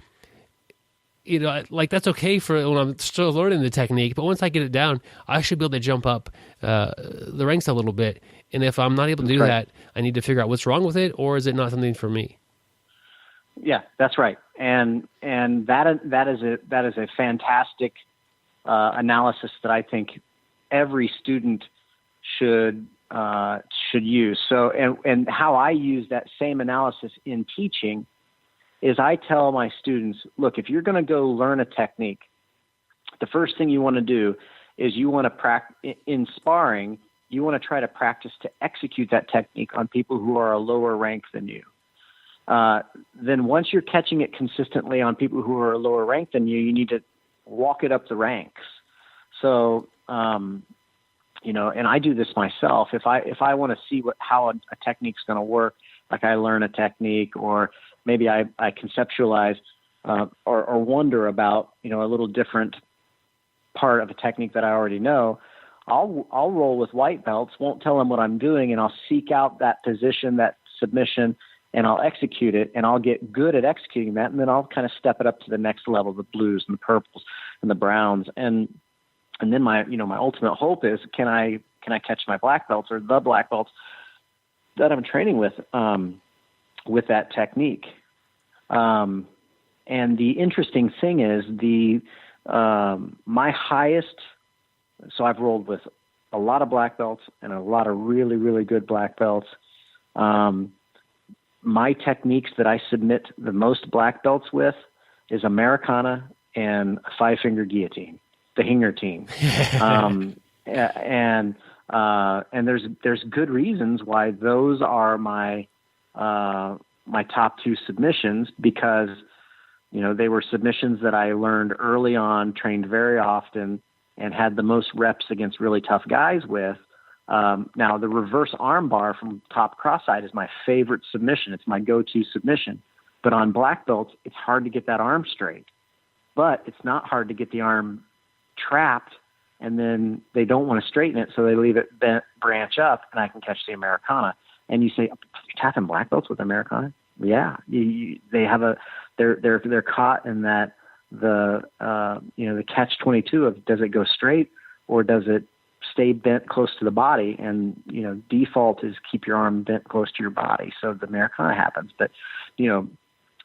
that's okay for when I'm still learning the technique. But once I get it down, I should be able to jump up the ranks a little bit. And if I'm not able to do that, I need to figure out what's wrong with it, or is it not something for me? Yeah, that's right. And that is a fantastic analysis that I think every student should use. So, and how I use that same analysis in teaching is I tell my students, look, if you're going to go learn a technique, the first thing you want to do is you want to practice in sparring. You want to try to practice to execute that technique on people who are a lower rank than you. Then once you're catching it consistently on people who are a lower rank than you, you need to walk it up the ranks. So, and I do this myself. If I want to see how a technique's going to work, like I learn a technique, or maybe I conceptualize or wonder about a little different part of a technique that I already know, I'll roll with white belts, won't tell them what I'm doing, and I'll seek out that position, that submission, and I'll execute it, and I'll get good at executing that, and then I'll kind of step it up to the next level, the blues and the purples and the browns, and then my ultimate hope is can I catch my black belts or the black belts that I'm training with that technique. And the interesting thing is my highest. So I've rolled with a lot of black belts and a lot of really, really good black belts. My techniques that I submit the most black belts with is Americana and a 5-finger guillotine, the Hingertine. And there's good reasons why those are my top 2 submissions, because, they were submissions that I learned early on, trained very often, and had the most reps against really tough guys with. Now, the reverse arm bar from top cross-side is my favorite submission. It's my go-to submission. But on black belts, it's hard to get that arm straight. But it's not hard to get the arm trapped, and then they don't want to straighten it, so they leave it bent, branch up, and I can catch the Americana. And you say, you're tapping black belts with Americana? Yeah. They're caught in that the catch-22 of does it go straight or does it stay bent close to the body? And default is keep your arm bent close to your body, so the Americana happens. But the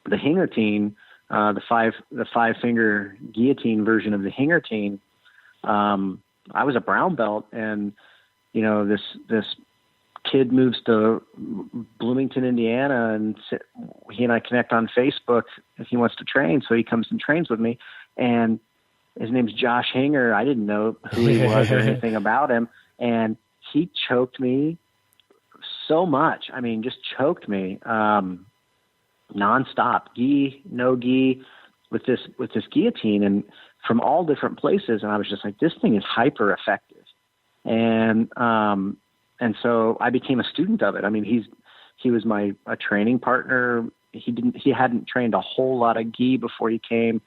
Hingertine, the 5-finger guillotine version of the Hingertine, I was a brown belt, and this kid moves to Bloomington, Indiana, and he and I connect on Facebook if he wants to train. So he comes and trains with me, and his name's Josh Hinger. I didn't know who he was or anything about him. And he choked me so much. I mean, just choked me, nonstop, no gi with this guillotine, and from all different places. And I was just like, this thing is hyper effective. And so I became a student of it. I mean, he was a training partner. He hadn't trained a whole lot of gi before he came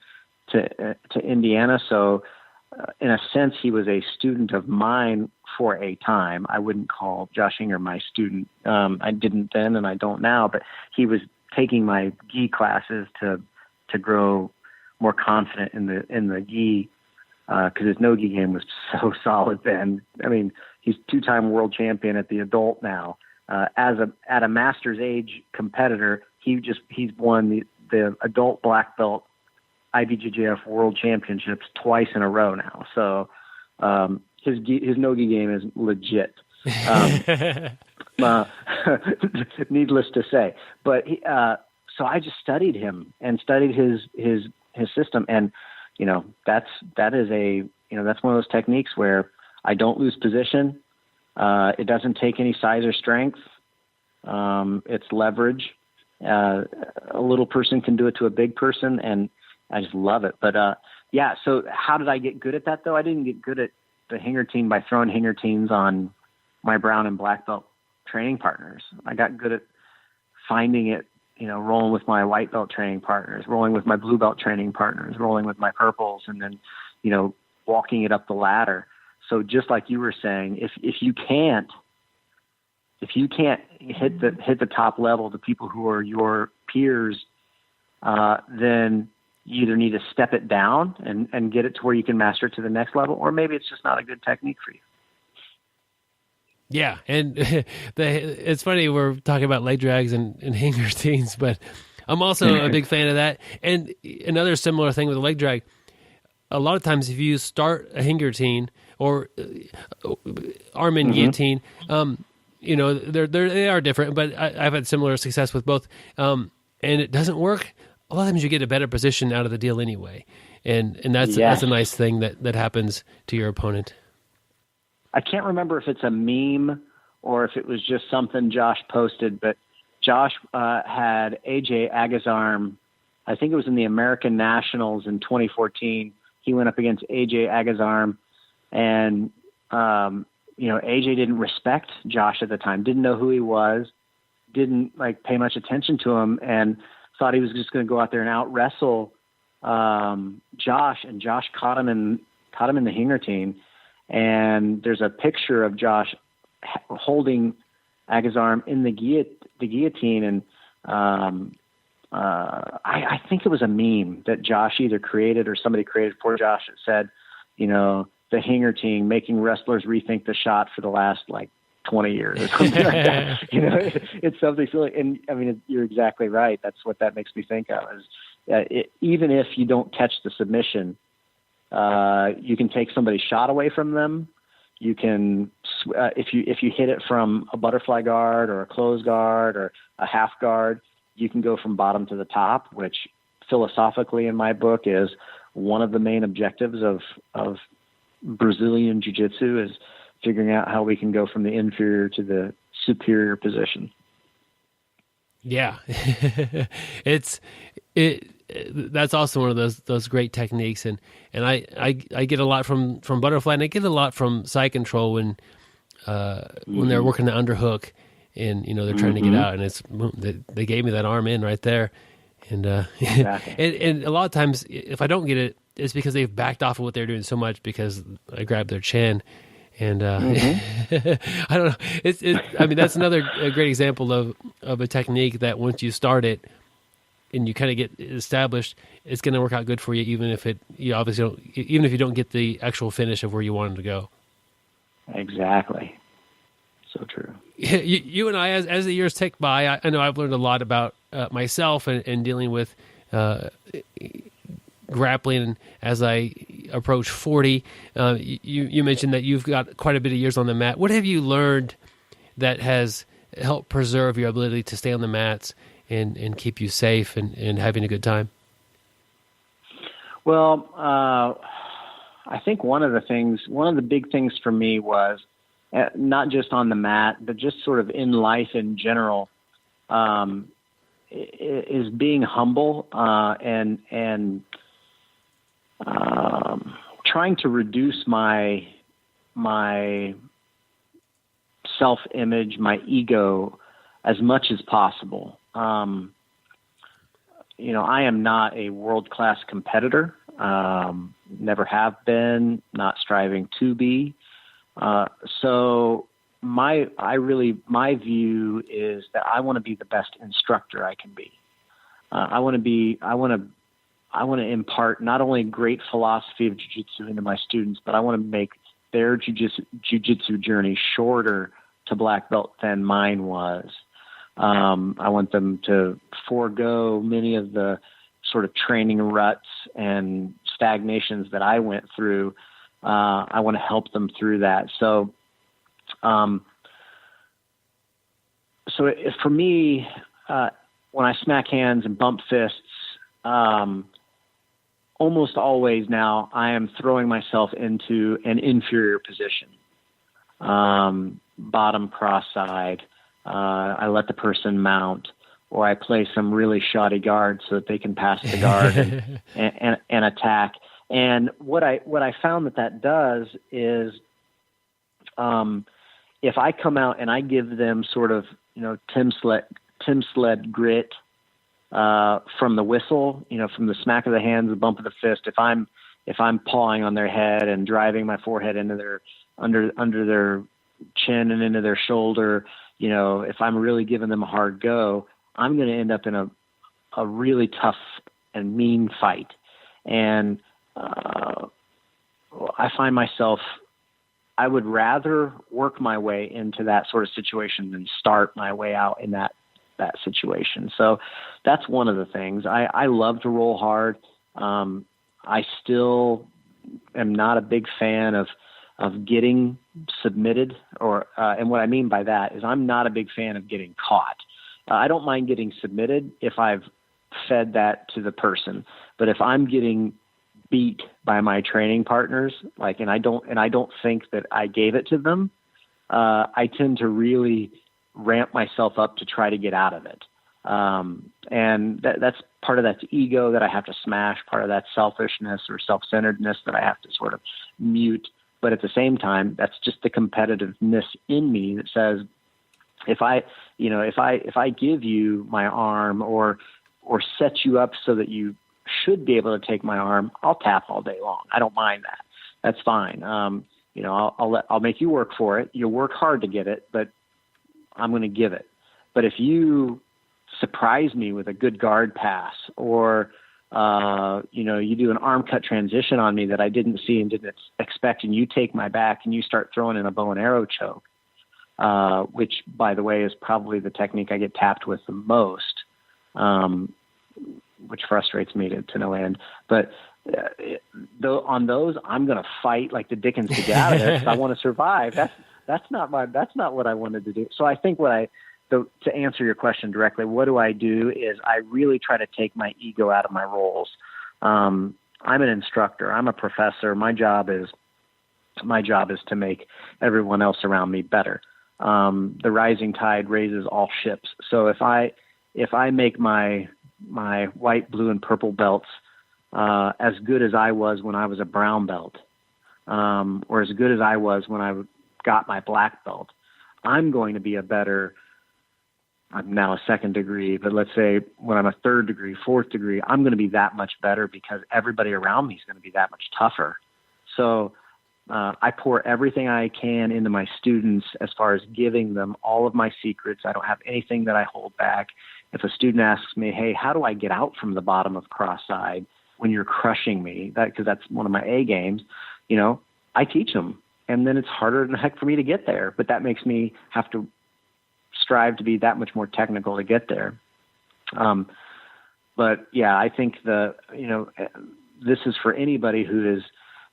to Indiana. So in a sense, he was a student of mine for a time. I wouldn't call Josh Hinger my student. I didn't then, and I don't now, but he was taking my gi classes to grow more confident in the gi, because his no-gi game was so solid then. I mean, he's 2-time world champion at the adult now. At a master's age competitor, he's won the adult black belt IBJJF World Championships twice in a row now. So his no-gi game is legit. Needless to say, but so I just studied him and studied his system, and that's one of those techniques where I don't lose position. It doesn't take any size or strength. It's leverage. A little person can do it to a big person, and I just love it. But so how did I get good at that, though? I didn't get good at the Hingertine by throwing Hingertines on my brown and black belt training partners. I got good at finding it, rolling with my white belt training partners, rolling with my blue belt training partners, rolling with my purples, and then, walking it up the ladder. So just like you were saying, if you can't hit the top level, the people who are your peers, then you either need to step it down and get it to where you can master it to the next level, or maybe it's just not a good technique for you. Yeah, and it's funny we're talking about leg drags and Hingertines, but I'm also a big fan of that. And another similar thing with a leg drag, a lot of times if you start a Hingertine or arm in guillotine, they are different, but I've had similar success with both, and it doesn't work. A lot of times you get a better position out of the deal anyway, and that's a nice thing that happens to your opponent. I can't remember if it's a meme or if it was just something Josh posted, but Josh had AJ Agazarm. I think it was in the American Nationals in 2014. He went up against AJ Agazarm, and AJ didn't respect Josh at the time, didn't know who he was, didn't pay much attention to him, and thought he was just going to go out there and out wrestle Josh. And Josh caught him in in the Hingertine, and there's a picture of Josh holding Agazarm in the guillotine, and I think it was a meme that Josh either created or somebody created for Josh that said, the Hingertine making wrestlers rethink the shot for the last 20 years or something like that. It's something silly. And I mean, you're exactly right. That's what that makes me think of is even if you don't catch the submission, you can take somebody's shot away from them. You can, if you hit it from a butterfly guard or a close guard or a half guard, you can go from bottom to the top, which philosophically in my book is one of the main objectives of Brazilian Jiu-Jitsu is figuring out how we can go from the inferior to the superior position. Yeah. That's also one of those great techniques. And I get a lot from butterfly, and I get a lot from side control when they're working the underhook and, they're trying to get out, and they gave me that arm in right there. And, exactly. and a lot of times if I don't get it, it's because they've backed off of what they're doing so much because I grabbed their chin. And I don't know. I mean, that's another great example of a technique that once you start it and you kind of get established, it's going to work out good for you, even if even if you don't get the actual finish of where you wanted to go. Exactly. So true. You and I, as the years tick by, I know I've learned a lot about myself and dealing with grappling as I approach 40. You mentioned that you've got quite a bit of years on the mat. What have you learned that has helped preserve your ability to stay on the mats and keep you safe and having a good time? Well, I think one of the big things for me was not just on the mat, but just sort of in life in general, is being humble and trying to reduce my self-image, my ego, as much as possible. I am not a world-class competitor. Never have been, not striving to be. So my view is that I want to be the best instructor I can be. I want to impart not only great philosophy of jiu-jitsu into my students, but I want to make their jiu-jitsu journey shorter to black belt than mine was. I want them to forego many of the sort of training ruts and stagnations that I went through. I want to help them through that. So for me, when I smack hands and bump fists, almost always now I am throwing myself into an inferior position. Bottom cross side. I let the person mount, or I play some really shoddy guard so that they can pass the guard and attack. And what I found that does is, if I come out and I give them sort of, Tim Sledd grit, from the whistle, from the smack of the hands, the bump of the fist, if I'm pawing on their head and driving my forehead into their, under their chin and into their shoulder, if I'm really giving them a hard go, I'm going to end up in a really tough and mean fight. And, I find myself, I would rather work my way into that sort of situation than start my way out in that situation. So that's one of the things. I love to roll hard. I still am not a big fan of getting submitted, and what I mean by that is I'm not a big fan of getting caught. I don't mind getting submitted if I've fed that to the person, but if I'm getting beat by my training partners, and I don't think that I gave it to them, I tend to really ramp myself up to try to get out of it. And that's part of that's ego that I have to smash, part of that selfishness or self-centeredness that I have to sort of mute. But at the same time, that's just the competitiveness in me that says, if I give you my arm or set you up so that you should be able to take my arm, I'll tap all day long. I don't mind that. that's fine. I'll make you work for it. You'll work hard to get it, but I'm going to give it. But if you surprise me with a good guard pass, or you do an arm cut transition on me that I didn't see and didn't expect, and you take my back and you start throwing in a bow and arrow choke, which, by the way, is probably the technique I get tapped with the most, which frustrates me to no end. But on those, I'm going to fight like the dickens to get out of there because I want to survive. That's not what I wanted to do. So I think to answer your question directly, what do I do is I really try to take my ego out of my roles. I'm an instructor. I'm a professor. My job is to make everyone else around me better. The rising tide raises all ships. So if I make my white, blue, and purple belts as good as I was when I was a brown belt, or as good as I was when I got my black belt, I'm going to be I'm now a second degree, but let's say when I'm a third degree, fourth degree, I'm going to be that much better because everybody around me is going to be that much tougher. So I pour everything I can into my students as far as giving them all of my secrets. I don't have anything that I hold back. If a student asks me, hey, how do I get out from the bottom of cross-side when you're crushing me? Because that's one of my A games, I teach them. And then it's harder than heck for me to get there. But that makes me have to strive to be that much more technical to get there. But yeah, I think this is for anybody who is,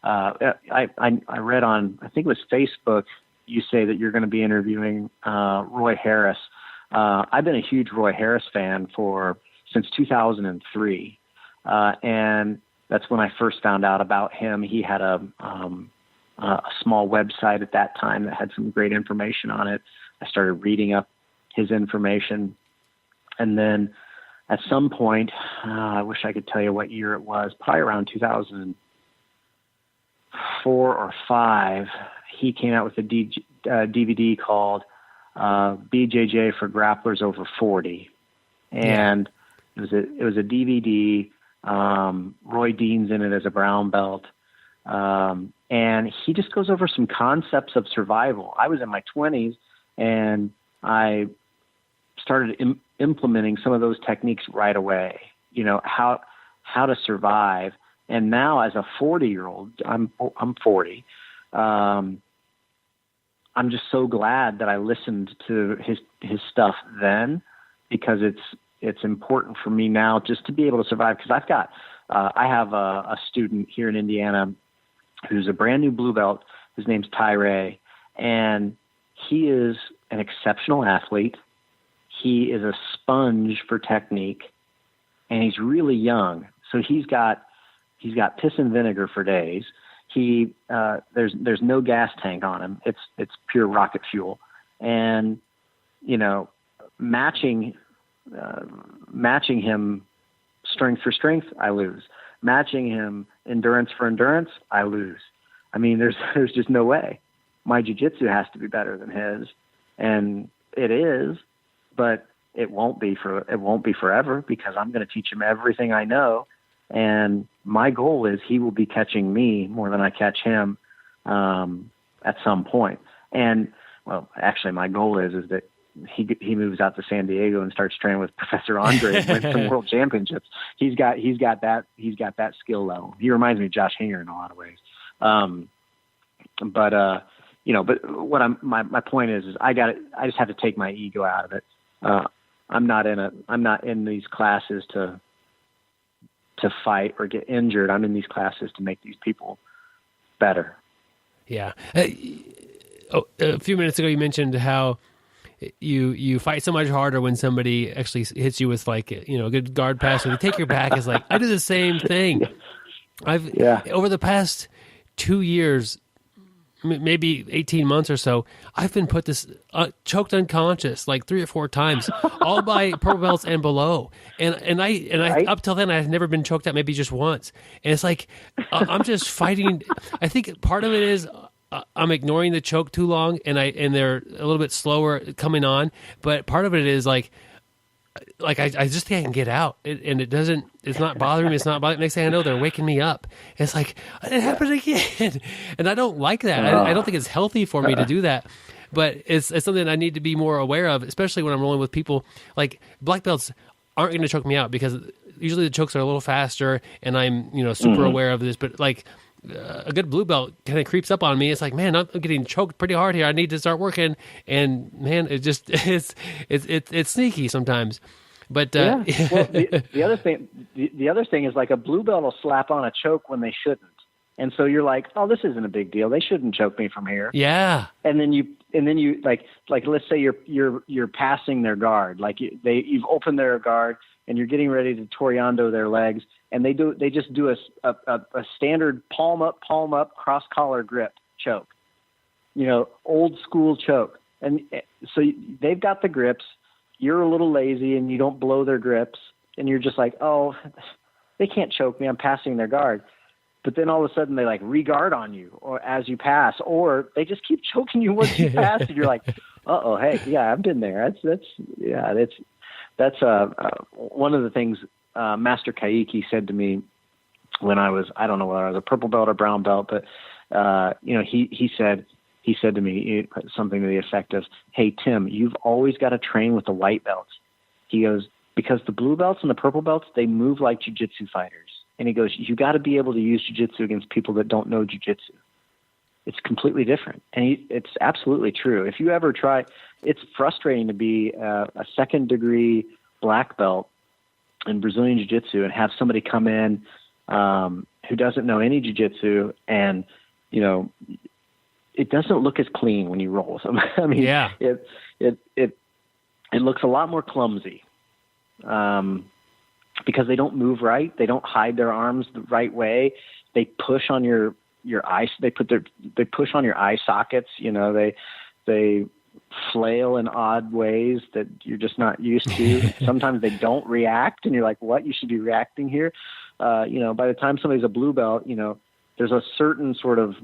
I read on, I think it was Facebook, you say that you're going to be interviewing Roy Harris. I've been a huge Roy Harris fan since 2003. And that's when I first found out about him. He had a small website at that time that had some great information on it. I started reading up his information. And then at some point, I wish I could tell you what year it was, probably around 2004 or 5, he came out with a DVD called BJJ for Grapplers Over 40. And it was a DVD. Roy Dean's in it as a brown belt. And he just goes over some concepts of survival. I was in my 20s, and I started implementing some of those techniques right away, how to survive. And now as a 40-year-old, I'm 40. I'm just so glad that I listened to his stuff then, because it's important for me now just to be able to survive. Because I have a student here in Indiana who's a brand new blue belt. His name's Tyree, and he is an exceptional athlete. He is a sponge for technique, and he's really young. So he's got piss and vinegar for days. There's no gas tank on him. It's pure rocket fuel, and matching him strength for strength, I lose. Matching him endurance for endurance, I lose. I mean, there's just no way. My jiu-jitsu has to be better than his, and it is, but it won't be forever, because I'm going to teach him everything I know. And my goal is he will be catching me more than I catch him at some point. And well, actually, my goal is that he moves out to San Diego and starts training with Professor Andre and wins some world championships. He's got that skill level. He reminds me of Josh Hinger in a lot of ways. But what my point is I just have to take my ego out of it. I'm not in these classes to fight or get injured. I'm in these classes to make these people better. Yeah. A few minutes ago, you mentioned how you fight so much harder when somebody actually hits you with a good guard pass, or they take your back. Is like, I do the same thing. Over the past 2 years, maybe 18 months or so, I've been put this choked unconscious like 3 or 4 times, all by purple belts and below. And I up till then, I've never been choked out, maybe just once. And it's like, I'm just fighting. I think part of it is I'm ignoring the choke too long, and they're a little bit slower coming on. But part of it is like, like I just think I can get out, and it's not bothering me. It's not bothering me. Next thing I know, they're waking me up. It's like, it happened again. And I don't like that. I don't think it's healthy for me to do that. But it's something I need to be more aware of, especially when I'm rolling with people. Like, black belts aren't going to choke me out because usually the chokes are a little faster, and I'm, super aware of this. But like a good blue belt kind of creeps up on me. It's like, man, I'm getting choked pretty hard here. I need to start working. And man, it's sneaky sometimes. But Well, the other thing is, like, a blue belt will slap on a choke when they shouldn't. And so you're like, oh, this isn't a big deal. They shouldn't choke me from here. Yeah. And then you like let's say you're passing their guard. Like, you've opened their guard and you're getting ready to Toriando their legs, and they just do a standard palm up cross collar grip choke. Old school choke. And so they've got the grips. You're a little lazy and you don't blow their grips, and you're just like, oh, they can't choke me. I'm passing their guard. But then all of a sudden they like re-guard on you, or as you pass, or they just keep choking you once you pass, and you're like, uh-oh, hey, yeah, I've been there. That's one of the things Master Kaiki said to me when I don't know whether I was a purple belt or brown belt, but he said to me something to the effect of, hey, Tim, you've always got to train with the white belts. He goes, because the blue belts and the purple belts, they move like jiu-jitsu fighters. And he goes, you got to be able to use jiu-jitsu against people that don't know jiu-jitsu. It's completely different. And it's absolutely true. If you ever try, it's frustrating to be a second-degree black belt in Brazilian jiu-jitsu and have somebody come in who doesn't know any jiu-jitsu, and, it doesn't look as clean when you roll with them. I mean, yeah. It looks a lot more clumsy. Because they don't move right. They don't hide their arms the right way. They push on your eye. They push on your eye sockets. They flail in odd ways that you're just not used to. Sometimes they don't react, and you're like, what? You should be reacting here. By the time somebody's a blue belt, there's a certain sort of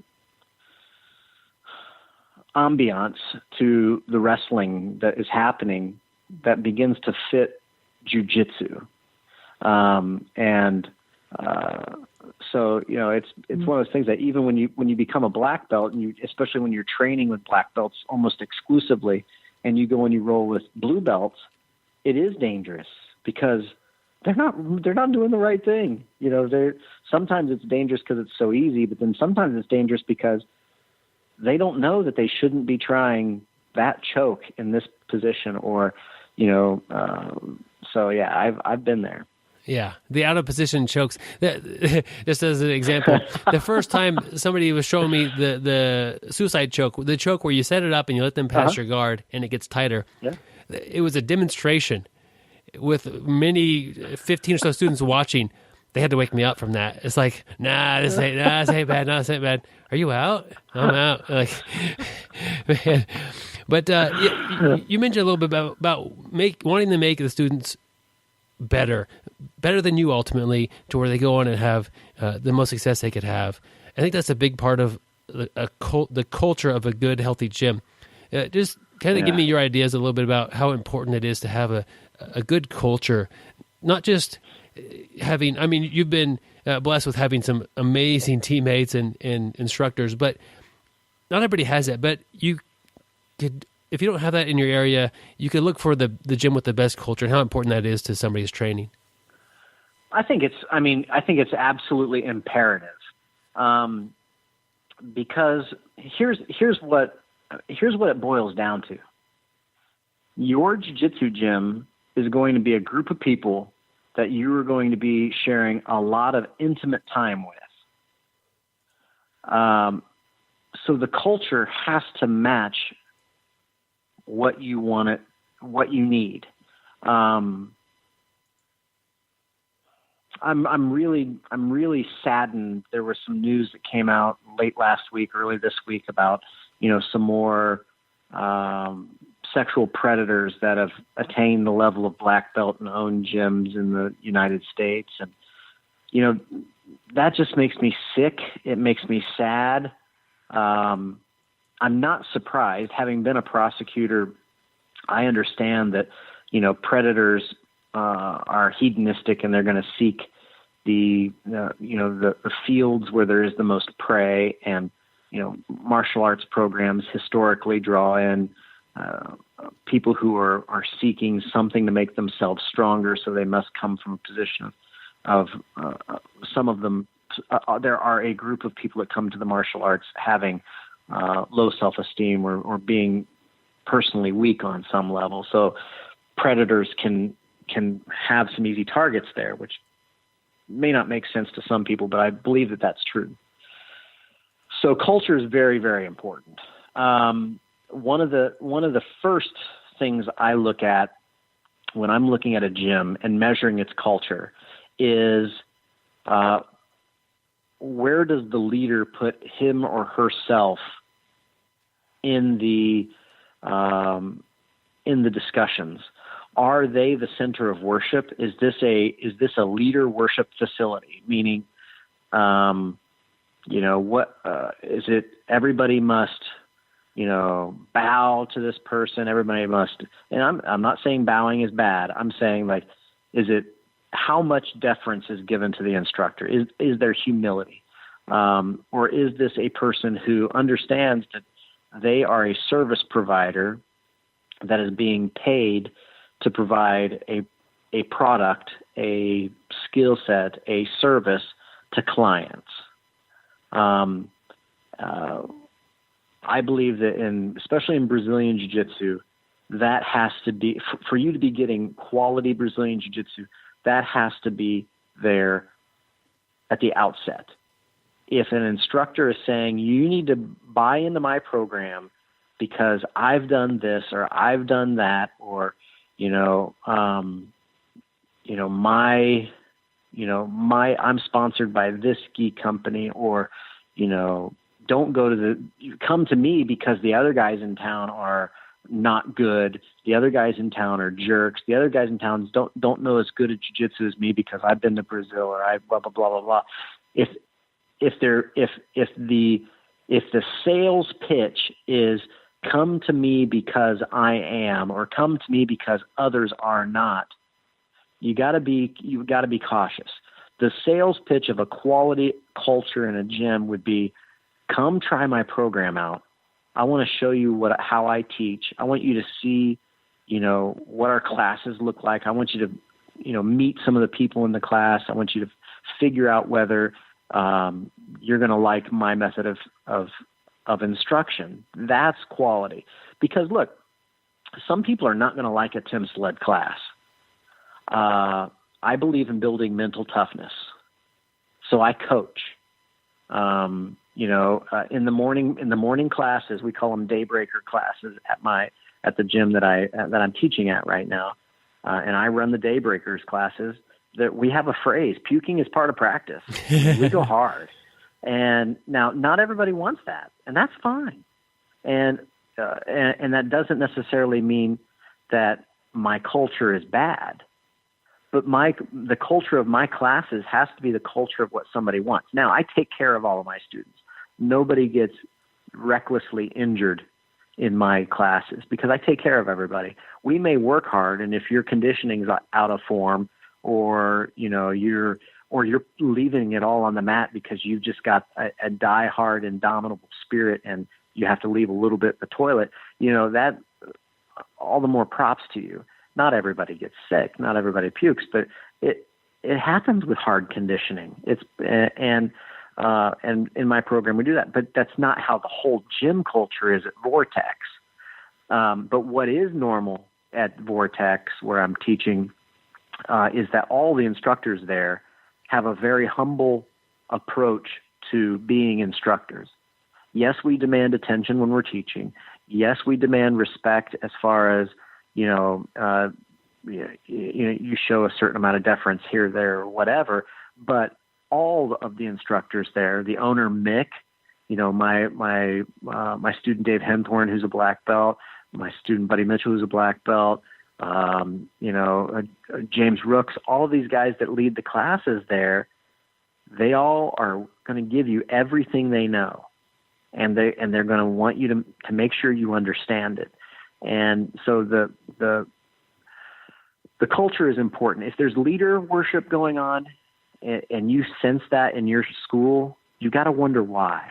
ambiance to the wrestling that is happening that begins to fit jiu-jitsu. So it's one of those things that even when you become a black belt, and especially when you're training with black belts almost exclusively, and you go and you roll with blue belts, it is dangerous because they're not doing the right thing. Sometimes it's dangerous because it's so easy, but then sometimes it's dangerous because they don't know that they shouldn't be trying that choke in this position, or so yeah, I've been there. Yeah, the out of position chokes. Just as an example, the first time somebody was showing me the suicide choke, the choke where you set it up and you let them pass your guard and it gets tighter. Yeah. It was a demonstration with many 15 or so students watching. They had to wake me up from that. It's like, this ain't bad. Nah, this ain't bad. Are you out? I'm out. Like, man. But you mentioned a little bit about wanting to make the students better than you ultimately, to where they go on and have the most success they could have. I think that's a big part of the culture of a good, healthy gym. Just kind of give me your ideas a little bit about how important it is to have a good culture, not just having, you've been blessed with having some amazing teammates and instructors, but not everybody has that. But you could, if you don't have that in your area, you could look for the gym with the best culture and how important that is to somebody's training. I think it's absolutely imperative. Because here's what it boils down to. Your jiu-jitsu gym is going to be a group of people that you are going to be sharing a lot of intimate time with. So the culture has to match what you want what you need. I'm really saddened. There was some news that came out late last week, early this week about, some more sexual predators that have attained the level of black belt and own gyms in the United States. And, that just makes me sick. It makes me sad. I'm not surprised. Having been a prosecutor, I understand that, predators are hedonistic and they're going to seek the fields where there is the most prey, and martial arts programs historically draw in people who are seeking something to make themselves stronger, so they must come from a position of some of them. There are a group of people that come to the martial arts having low self-esteem or being personally weak on some level. So predators can have some easy targets there, which may not make sense to some people, but I believe that that's true. So culture is very, very important. One of the first things I look at when I'm looking at a gym and measuring its culture is where does the leader put him or herself in the discussions? Are they the center of worship? Is this a leader worship facility? Meaning, what is it? Everybody must, bow to this person. Everybody must, and I'm not saying bowing is bad. I'm saying, like, is it how much deference is given to the instructor? Is there humility, or is this a person who understands that they are a service provider that is being paid to provide a product, a skill set, a service to clients? I believe that especially in Brazilian Jiu-Jitsu, that has to be, for you to be getting quality Brazilian Jiu-Jitsu, that has to be there at the outset. If an instructor is saying, you need to buy into my program because I've done this or I've done that, or, I'm sponsored by this ski company, or, don't come to me because the other guys in town are not good. The other guys in town are jerks. The other guys in town don't know as good at jiu-jitsu as me because I've been to Brazil, or I blah, blah, blah, blah, blah. If the sales pitch is come to me because I am, or come to me because others are not, you've got to be cautious. The sales pitch of a quality culture in a gym would be, come try my program out. I want to show you how I teach. I want you to see, what our classes look like. I want you to, meet some of the people in the class. I want you to figure out whether you're going to like my method of instruction. That's quality. Because look, some people are not going to like a Tim Sledd class. I believe in building mental toughness. So I coach. In the morning classes, we call them daybreaker classes at the gym that I'm teaching at right now. And I run the daybreakers classes. That we have a phrase, puking is part of practice. We go hard. And now not everybody wants that, and that's fine. And that doesn't necessarily mean that my culture is bad. But the culture of my classes has to be the culture of what somebody wants. Now, I take care of all of my students. Nobody gets recklessly injured in my classes because I take care of everybody. We may work hard, and if your conditioning is out of form, or you're leaving it all on the mat because you've just got a die-hard, indomitable spirit, and you have to leave a little bit in the toilet, that all the more props to you. Not everybody gets sick, not everybody pukes, but it happens with hard conditioning. And in my program we do that, but that's not how the whole gym culture is at Vortex. But what is normal at Vortex, where I'm teaching, is that all the instructors there have a very humble approach to being instructors. Yes, we demand attention when we're teaching. Yes, we demand respect as far as, you show a certain amount of deference here, there, or whatever. But all of the instructors there, the owner Mick, my student Dave Henthorn, who's a black belt, my student Buddy Mitchell, who's a black belt, James Rooks, all of these guys that lead the classes there, they all are going to give you everything they know, and they're going to want you to make sure you understand it. And so the culture is important. If there's leader worship going on and you sense that in your school, you got to wonder why.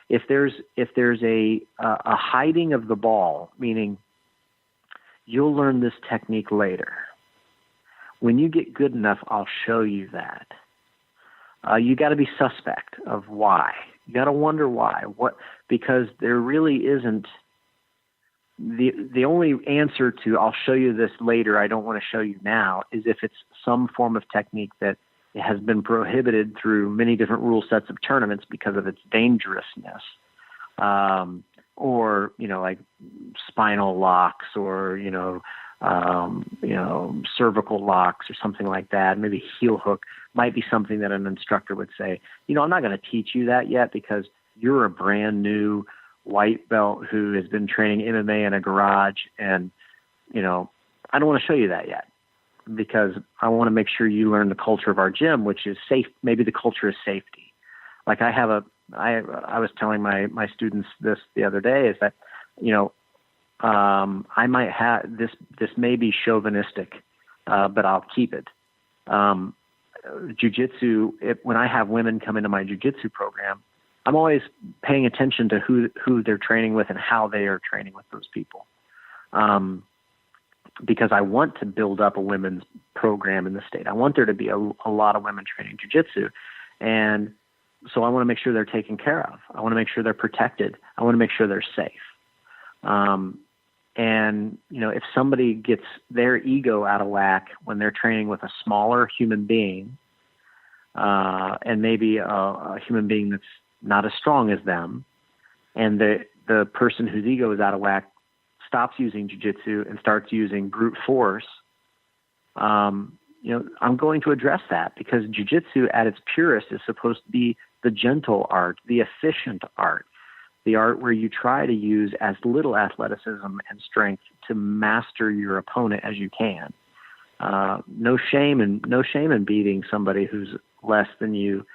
If there's a hiding of the ball, meaning you'll learn this technique later. When you get good enough, I'll show you that. You got to be suspect of why. You got to wonder why. Because there really isn't the only answer to I'll show you this later, I don't want to show you now, is if it's some form of technique that has been prohibited through many different rule sets of tournaments because of its dangerousness. Or, like spinal locks or, cervical locks or something like that. Maybe heel hook might be something that an instructor would say, I'm not going to teach you that yet because you're a brand new white belt who has been training MMA in a garage. And, I don't want to show you that yet because I want to make sure you learn the culture of our gym, which is safe. Maybe the culture is safety. Like I was telling my students this the other day is that, I might have this may be chauvinistic, but I'll keep it. Jiu-jitsu, when I have women come into my jiu-jitsu program, I'm always paying attention to who they're training with and how they are training with those people. Because I want to build up a women's program in the state. I want there to be a lot of women training jiu-jitsu. And so I want to make sure they're taken care of. I want to make sure they're protected. I want to make sure they're safe. And, if somebody gets their ego out of whack when they're training with a smaller human being, and maybe a human being that's not as strong as them, and the person whose ego is out of whack stops using jiu-jitsu and starts using brute force, I'm going to address that because jiu-jitsu at its purest is supposed to be the gentle art, the efficient art, the art where you try to use as little athleticism and strength to master your opponent as you can. No shame in beating somebody who's less than you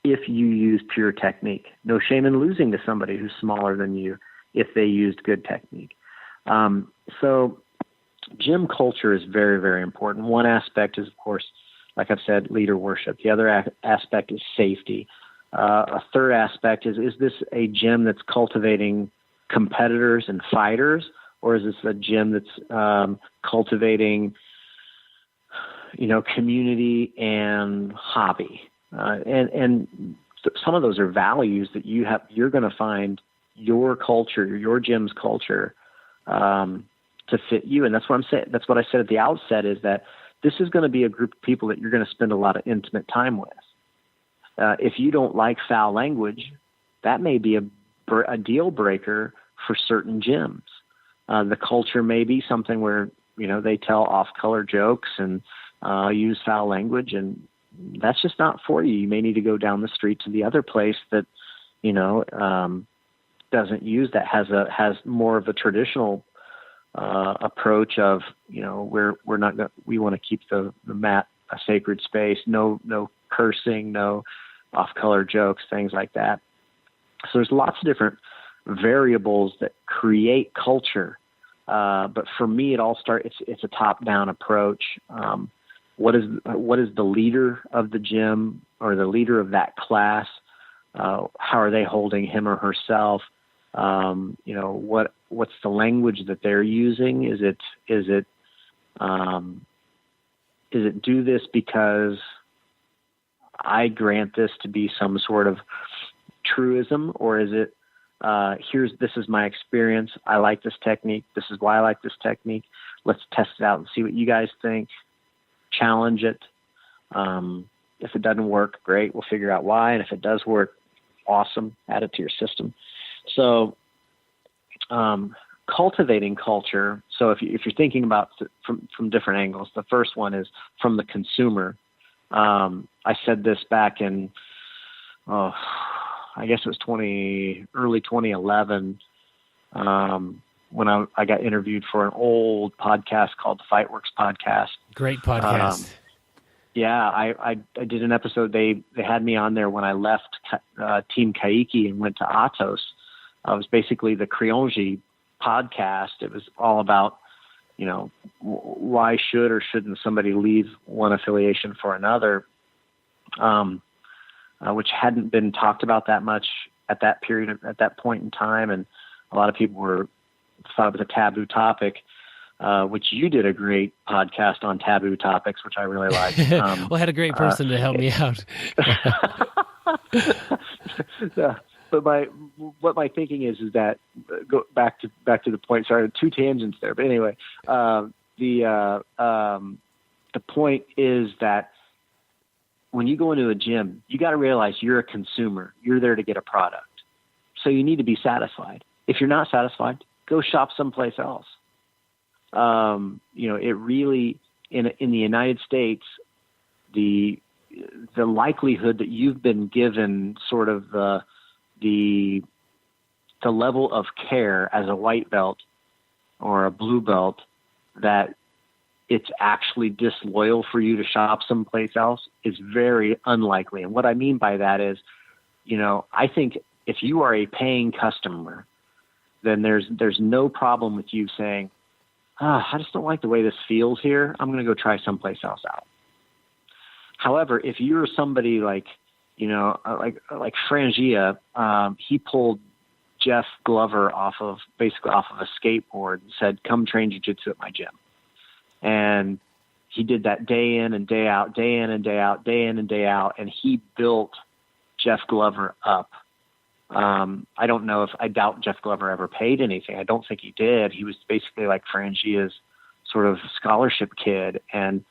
if you use pure technique. No shame in losing to somebody who's smaller than you if they used good technique. So gym culture is very, very important. One aspect is, of course, like I've said, leader worship. The other aspect is safety. A third aspect is this a gym that's cultivating competitors and fighters, or is this a gym that's cultivating, community and hobby? And some of those are values that you're going to find your culture, your gym's culture, to fit you. And that's what I'm saying. That's what I said at the outset, is that this is going to be a group of people that you're going to spend a lot of intimate time with. If you don't like foul language, that may be a deal breaker for certain gyms. The culture may be something where, they tell off-color jokes and use foul language, and that's just not for you. You may need to go down the street to the other place that, doesn't use that, has more of a traditional approach of, we want to keep the mat a sacred space, no cursing, no off-color jokes, things like that. So there's lots of different variables that create culture. But for me, it all it's a top-down approach. What is the leader of the gym or the leader of that class? How are they holding him or herself? What's the language that they're using? Is it do this because I grant this to be some sort of truism, or is it this is my experience. I like this technique. This is why I like this technique. Let's test it out and see what you guys think. Challenge it. If it doesn't work, great. We'll figure out why. And if it does work, awesome. Add it to your system. So, cultivating culture. So if you're thinking about from different angles, the first one is from the consumer. I said this back in, I guess it was early 2011, when I got interviewed for an old podcast called the Fightworks Podcast. Great podcast. Yeah, I did an episode. They had me on there when I left Team Kaiki and went to Atos. It was basically the Creonji podcast. It was all about, why should or shouldn't somebody leave one affiliation for another, which hadn't been talked about that much at that point in time. And a lot of people thought it was a taboo topic, which you did a great podcast on taboo topics, which I really liked. Well, I had a great person to help me out. But what my thinking is that go back to the point. Sorry, 2 tangents there. But anyway, the point is that when you go into a gym, you got to realize you're a consumer. You're there to get a product, so you need to be satisfied. If you're not satisfied, go shop someplace else. It really in the United States, the likelihood that you've been given sort of the level of care as a white belt or a blue belt that it's actually disloyal for you to shop someplace else is very unlikely. And what I mean by that is, I think if you are a paying customer, then there's no problem with you saying, I just don't like the way this feels here. I'm going to go try someplace else out. However, if you're somebody like Frangia, he pulled Jeff Glover off of a skateboard and said, "Come train jiu-jitsu at my gym." And he did that day in and day out, day in and day out, day in and day out, and he built Jeff Glover up. I don't know I doubt Jeff Glover ever paid anything. I don't think he did. He was basically like Frangia's sort of scholarship kid, and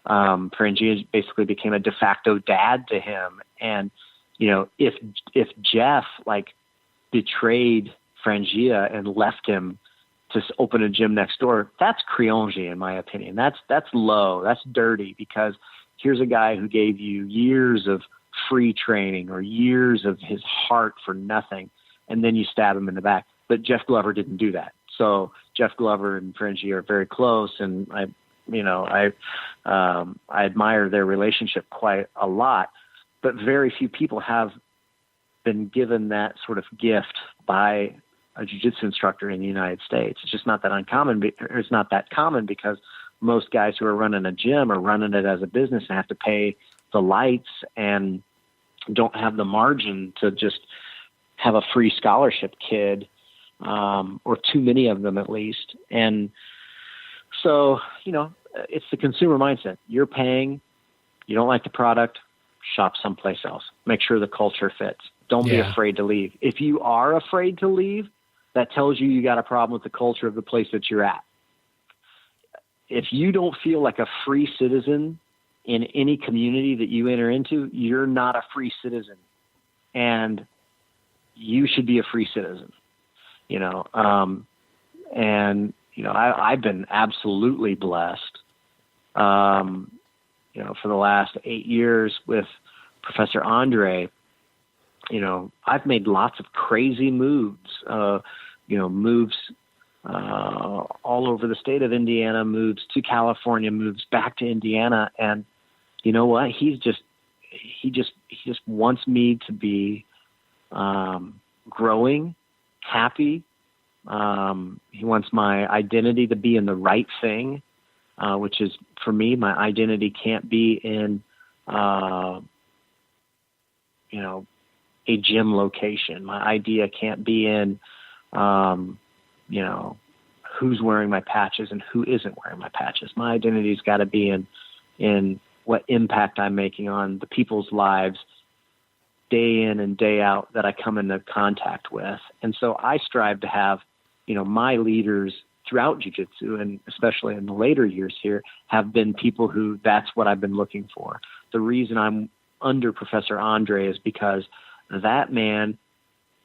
Frangia basically became a de facto dad to him. And, if Jeff betrayed Frangia and left him to open a gym next door, that's criange, in my opinion. That's low. That's dirty, because here's a guy who gave you years of free training or years of his heart for nothing, and then you stab him in the back. But Jeff Glover didn't do that. So Jeff Glover and Frangia are very close, and I admire their relationship quite a lot. But very few people have been given that sort of gift by a jiu-jitsu instructor in the United States. It's just not that uncommon. It's not that common because most guys who are running a gym are running it as a business and have to pay the lights and don't have the margin to just have a free scholarship kid, or too many of them at least. And so, it's the consumer mindset. You're paying, you don't like the product, shop someplace else. Make sure the culture fits. Don't be afraid to leave. If you are afraid to leave, that tells you got a problem with the culture of the place that you're at. If you don't feel like a free citizen in any community that you enter into, you're not a free citizen, and you should be a free citizen, I've been absolutely blessed, for the last 8 years with Professor Andre. I've made lots of crazy moves, moves all over the state of Indiana, moves to California, moves back to Indiana. And you know what? He just wants me to be growing, happy. He wants my identity to be in the right thing, which is, for me, my identity can't be in, a gym location. My idea can't be in, who's wearing my patches and who isn't wearing my patches. My identity's got to be in what impact I'm making on the people's lives day in and day out that I come into contact with. And so I strive to have, my leaders throughout jiu-jitsu, and especially in the later years here, have been people who that's what I've been looking for. The reason I'm under Professor Andre is because that man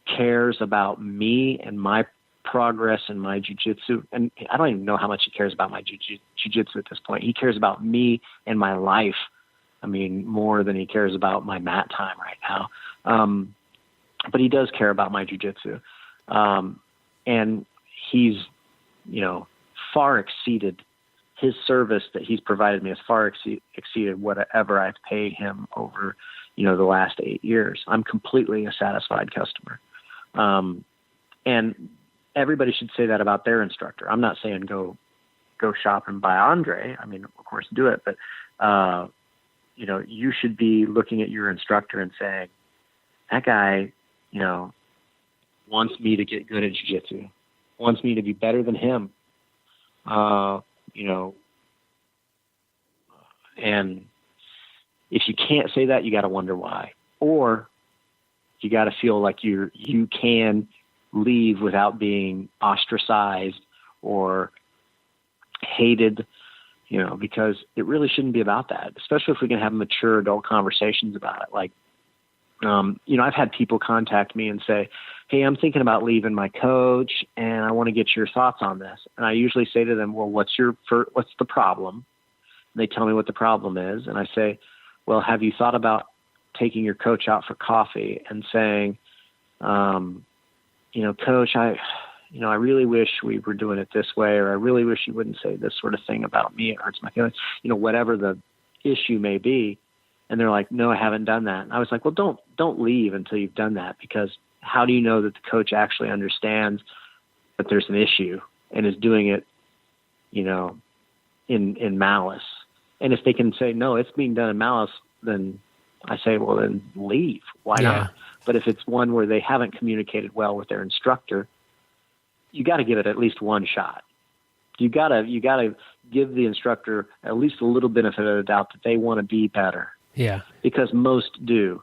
cares about me and my progress in my jiu-jitsu. And I don't even know how much he cares about my jiu-jitsu at this point. He cares about me and my life. I mean, more than he cares about my mat time right now. But he does care about my jiu-jitsu. And he's, far exceeded his service that he's provided me, has far exceeded whatever I've paid him over, the last 8 years. I'm completely a satisfied customer. And everybody should say that about their instructor. I'm not saying go go shop and buy Andre. I mean, of course, do it, but you should be looking at your instructor and saying, that guy, wants me to get good at jiu-jitsu, wants me to be better than him. And if you can't say that, you got to wonder why, or you got to feel like you can leave without being ostracized or hated, because it really shouldn't be about that, especially if we can have mature adult conversations about it. Like, I've had people contact me and say, hey, I'm thinking about leaving my coach and I want to get your thoughts on this. And I usually say to them, well, what's the problem? And they tell me what the problem is. And I say, well, have you thought about taking your coach out for coffee and saying, coach, I really wish we were doing it this way, or I really wish you wouldn't say this sort of thing about me. It hurts my feelings, whatever the issue may be. And they're like, no, I haven't done that. And I was like, well, don't leave until you've done that, because how do you know that the coach actually understands that there's an issue and is doing it, in malice? And if they can say, no, it's being done in malice, then I say, well, then leave. Why not? But if it's one where they haven't communicated well with their instructor, you got to give it at least one shot. You got to give the instructor at least a little benefit of the doubt that they want to be better. Yeah. Because most do.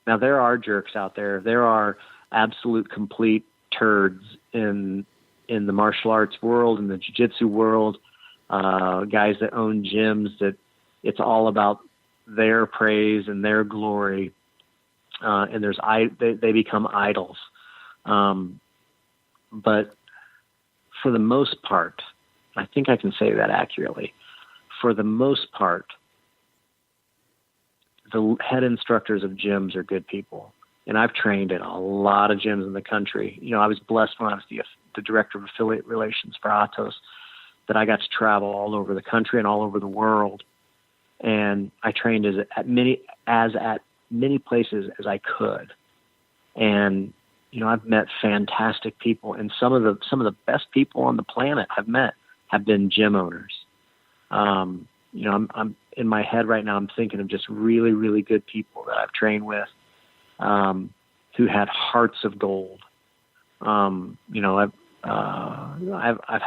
Now, there are jerks out there. There are absolute complete turds in the martial arts world, in the jiu-jitsu world, guys that own gyms that it's all about their praise and their glory, and they become idols. But for the most part, I think I can say that accurately, for the most part, the head instructors of gyms are good people. And I've trained at a lot of gyms in the country. I was blessed when I was the director of affiliate relations for Atos, that I got to travel all over the country and all over the world. And I trained at many places as I could. And, I've met fantastic people, and some of the best people on the planet I've met have been gym owners. I'm in my head right now, I'm thinking of just really, really good people that I've trained with, who had hearts of gold. I've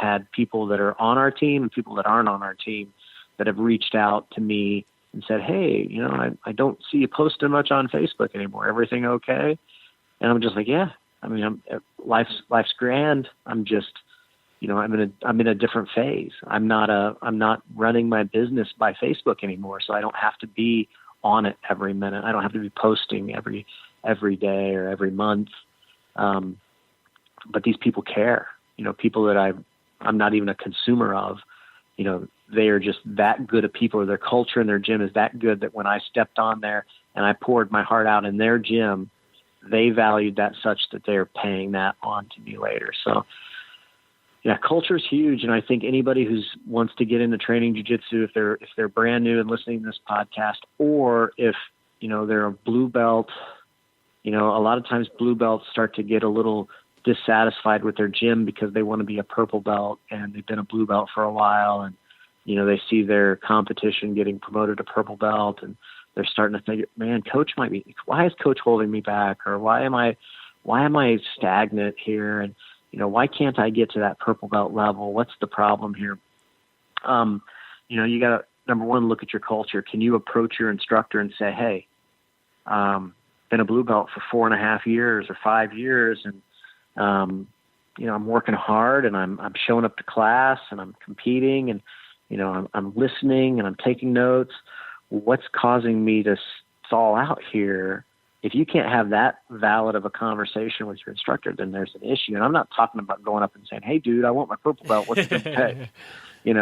had people that are on our team and people that aren't on our team that have reached out to me and said, hey, I don't see you posting much on Facebook anymore. Everything okay? And I'm just like, yeah, life's grand. I'm just, I'm in a different phase. I'm not running my business by Facebook anymore. So I don't have to be on it every minute. I don't have to be posting every day or every month. But these people care, people that I'm not even a consumer of, they are just that good of people, or their culture in their gym is that good that when I stepped on there and I poured my heart out in their gym, they valued that such that they're paying that on to me later. So yeah, culture is huge. And I think anybody who wants to get into training jiu-jitsu, if they're brand new and listening to this podcast, or if, they're a blue belt, a lot of times blue belts start to get a little dissatisfied with their gym because they want to be a purple belt and they've been a blue belt for a while. And, they see their competition getting promoted to purple belt, and they're starting to think, man, why is coach holding me back? Or why am I stagnant here? And, why can't I get to that purple belt level? What's the problem here? You got to, number one, look at your culture. Can you approach your instructor and say, hey, been a blue belt for 4.5 years or 5 years. And, I'm working hard and I'm showing up to class and I'm competing and, I'm listening and I'm taking notes. What's causing me to stall out here? If you can't have that valid of a conversation with your instructor, then there's an issue. And I'm not talking about going up and saying, hey, dude, I want my purple belt. What's it going to pay?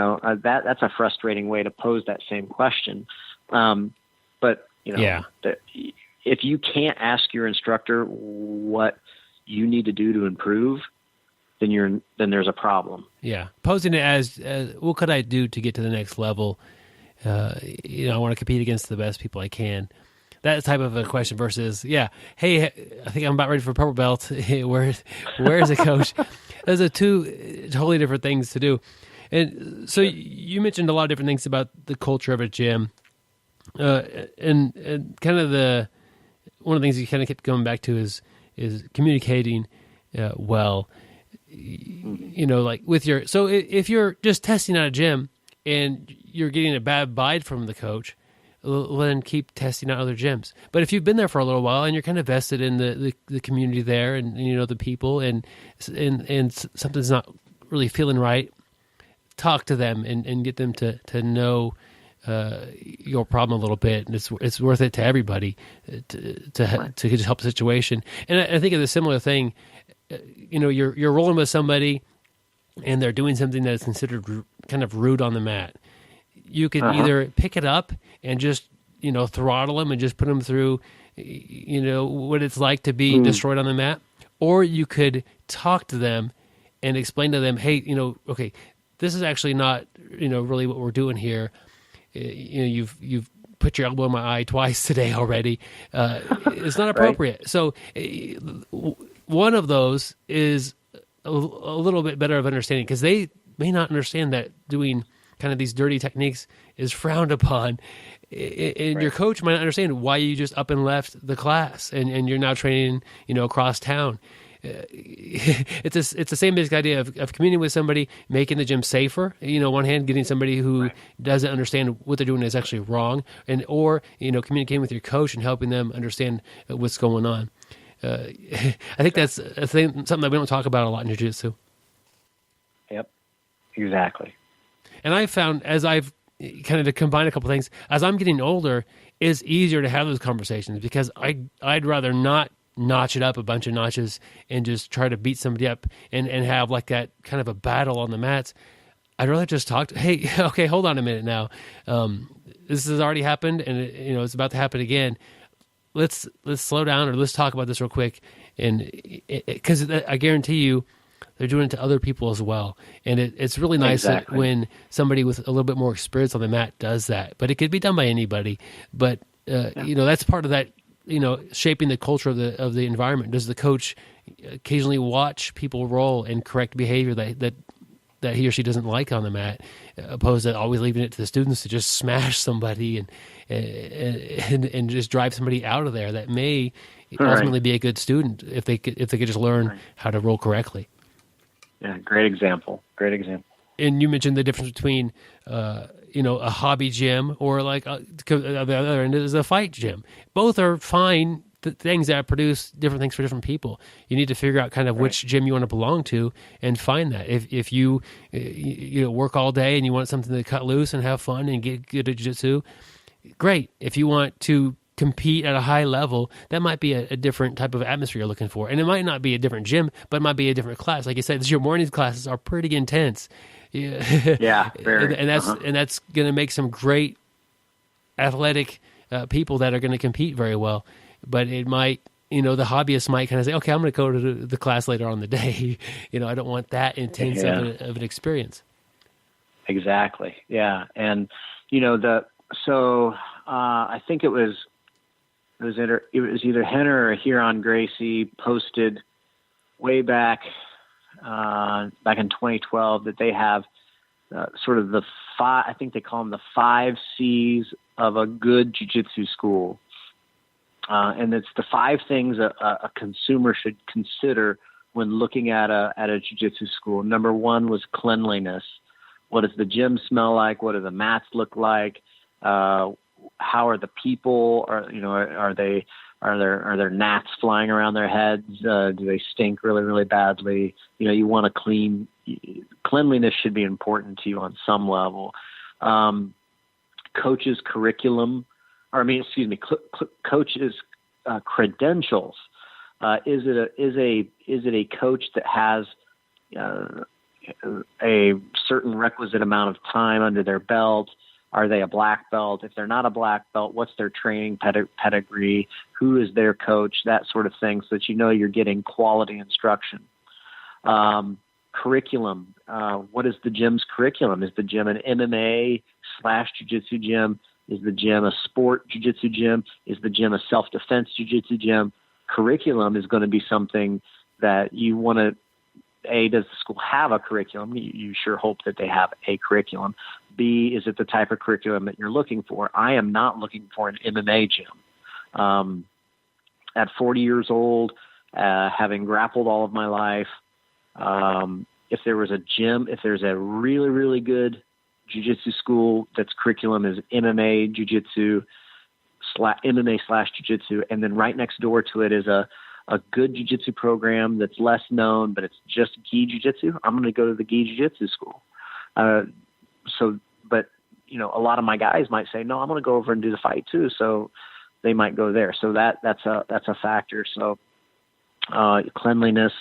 That's a frustrating way to pose that same question. But if you can't ask your instructor what you need to do to improve, then there's a problem. Yeah. Posing it as what could I do to get to the next level? I want to compete against the best people I can. That type of a question versus, hey, I think I'm about ready for a purple belt. Where's the coach? Those are two totally different things to do. And so you mentioned a lot of different things about the culture of a gym, and kind of one of the things you kind of kept going back to is communicating well. Like if you're just testing out a gym and you're getting a bad vibe from the coach, then keep testing out other gyms. But if you've been there for a little while and you're kind of vested in the community there and the people and something's not really feeling right, talk to them and get them to know your problem a little bit, and it's worth it to everybody to just help the situation. And I think of the similar thing. You're rolling with somebody, and they're doing something that is considered kind of rude on the mat. You could either pick it up and just throttle them and just put them through what it's like to be destroyed on the mat, or you could talk to them and explain to them, hey, okay, this is actually not really what we're doing here. You've put your elbow in my eye twice today already. It's not appropriate. Right. So one of those is a little bit better of understanding, because they may not understand that doing kind of these dirty techniques is frowned upon. And your coach might not understand why you just up and left the class and you're now training, across town. It's the same basic idea of communicating with somebody, making the gym safer. One hand, getting somebody who doesn't understand what they're doing is actually wrong, or communicating with your coach and helping them understand what's going on. I think that's something that we don't talk about a lot in jiu-jitsu. Yep, exactly. And I found, as I've kind of to combine a couple things, as I'm getting older, it's easier to have those conversations, because I'd rather not notch it up a bunch of notches and just try to beat somebody up and have like that kind of a battle on the mats. I'd rather just talk to, hey, okay, hold on a minute now. This has already happened, and it's about to happen again. Let's slow down, or let's talk about this real quick. And because I guarantee you, they're doing it to other people as well. And it's really nice when somebody with a little bit more experience on the mat does that. But it could be done by anybody. But that's part of that. Shaping the culture of the environment. Does the coach occasionally watch people roll and correct behavior that he or she doesn't like on the mat, opposed to always leaving it to the students to just smash somebody and just drive somebody out of there that may ultimately be a good student if they could just learn how to roll correctly. Yeah, great example. And you mentioned the difference between a hobby gym or like the other end is a fight gym. Both are fine things that produce different things for different people. You need to figure out kind of which gym you want to belong to and find that. If you work all day and you want something to cut loose and have fun and get good at jiu-jitsu, great. If you want to compete at a high level, that might be a different type of atmosphere you're looking for. And it might not be a different gym, but it might be a different class. Like you said, your morning classes are pretty intense. Yeah, very. and that's going to make some great athletic people that are going to compete very well. But it might, the hobbyist might kind of say, okay, I'm going to go to the class later on in the day. I don't want that intense of an experience. Exactly. Yeah. And, I think it was either Henner or Huron Gracie posted way back in 2012 that they have sort of I think they call them the 5 C's of a good jiu-jitsu school. And it's the 5 things a consumer should consider when looking at a jiu-jitsu school. Number 1 was cleanliness. What does the gym smell like? What do the mats look like? How are the people? Are there gnats flying around their heads? Do they stink really, really badly? You want to clean. Cleanliness should be important to you on some level. Coach's curriculum, coach's credentials. Is it a coach that has a certain requisite amount of time under their belt? Are they a black belt? If they're not a black belt, what's their training pedigree? Who is their coach? That sort of thing, so that you're getting quality instruction. Curriculum. What is the gym's curriculum? Is the gym an MMA / jiu-jitsu gym? Is the gym a sport jiu-jitsu gym? Is the gym a self-defense jiu-jitsu gym? Curriculum is going to be something that you want to A, does the school have a curriculum? You sure hope that they have a curriculum. B, is it the type of curriculum that you're looking for? I am not looking for an MMA gym. At 40 years old, having grappled all of my life, if there was a gym, if there's a really, really good jiu-jitsu school that's curriculum is MMA, jiu-jitsu, MMA / jiu-jitsu, and then right next door to it is a good jiu-jitsu program that's less known, but it's just gi jiu-jitsu, I'm going to go to the gi jiu-jitsu school. But a lot of my guys might say, no, I'm going to go over and do the fight too. So they might go there. So that's a factor. So cleanliness,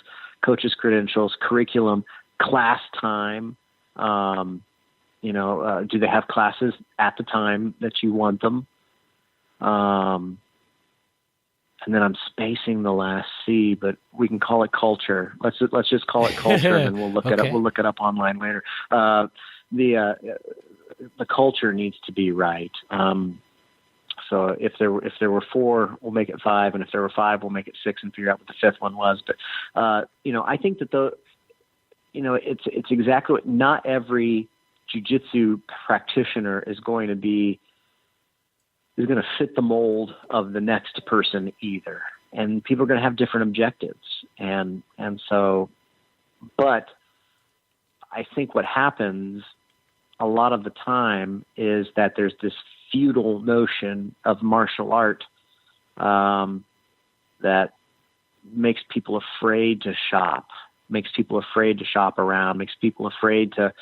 coach's credentials, curriculum, class time. Do they have classes at the time that you want them? And then I'm spacing the last C, but we can call it culture. Let's just call it culture, and then we'll look it up. We'll look it up online later. The culture needs to be right. So if there were 4, we'll make it 5, and if there were 5, we'll make it 6 and figure out what the 5th one was. But I think that it's exactly what, not every jiu-jitsu practitioner is going to fit the mold of the next person either. And people are going to have different objectives. And so, but I think what happens a lot of the time is that there's this feudal notion of martial art that makes people afraid to shop, makes people afraid to shop around, makes people afraid to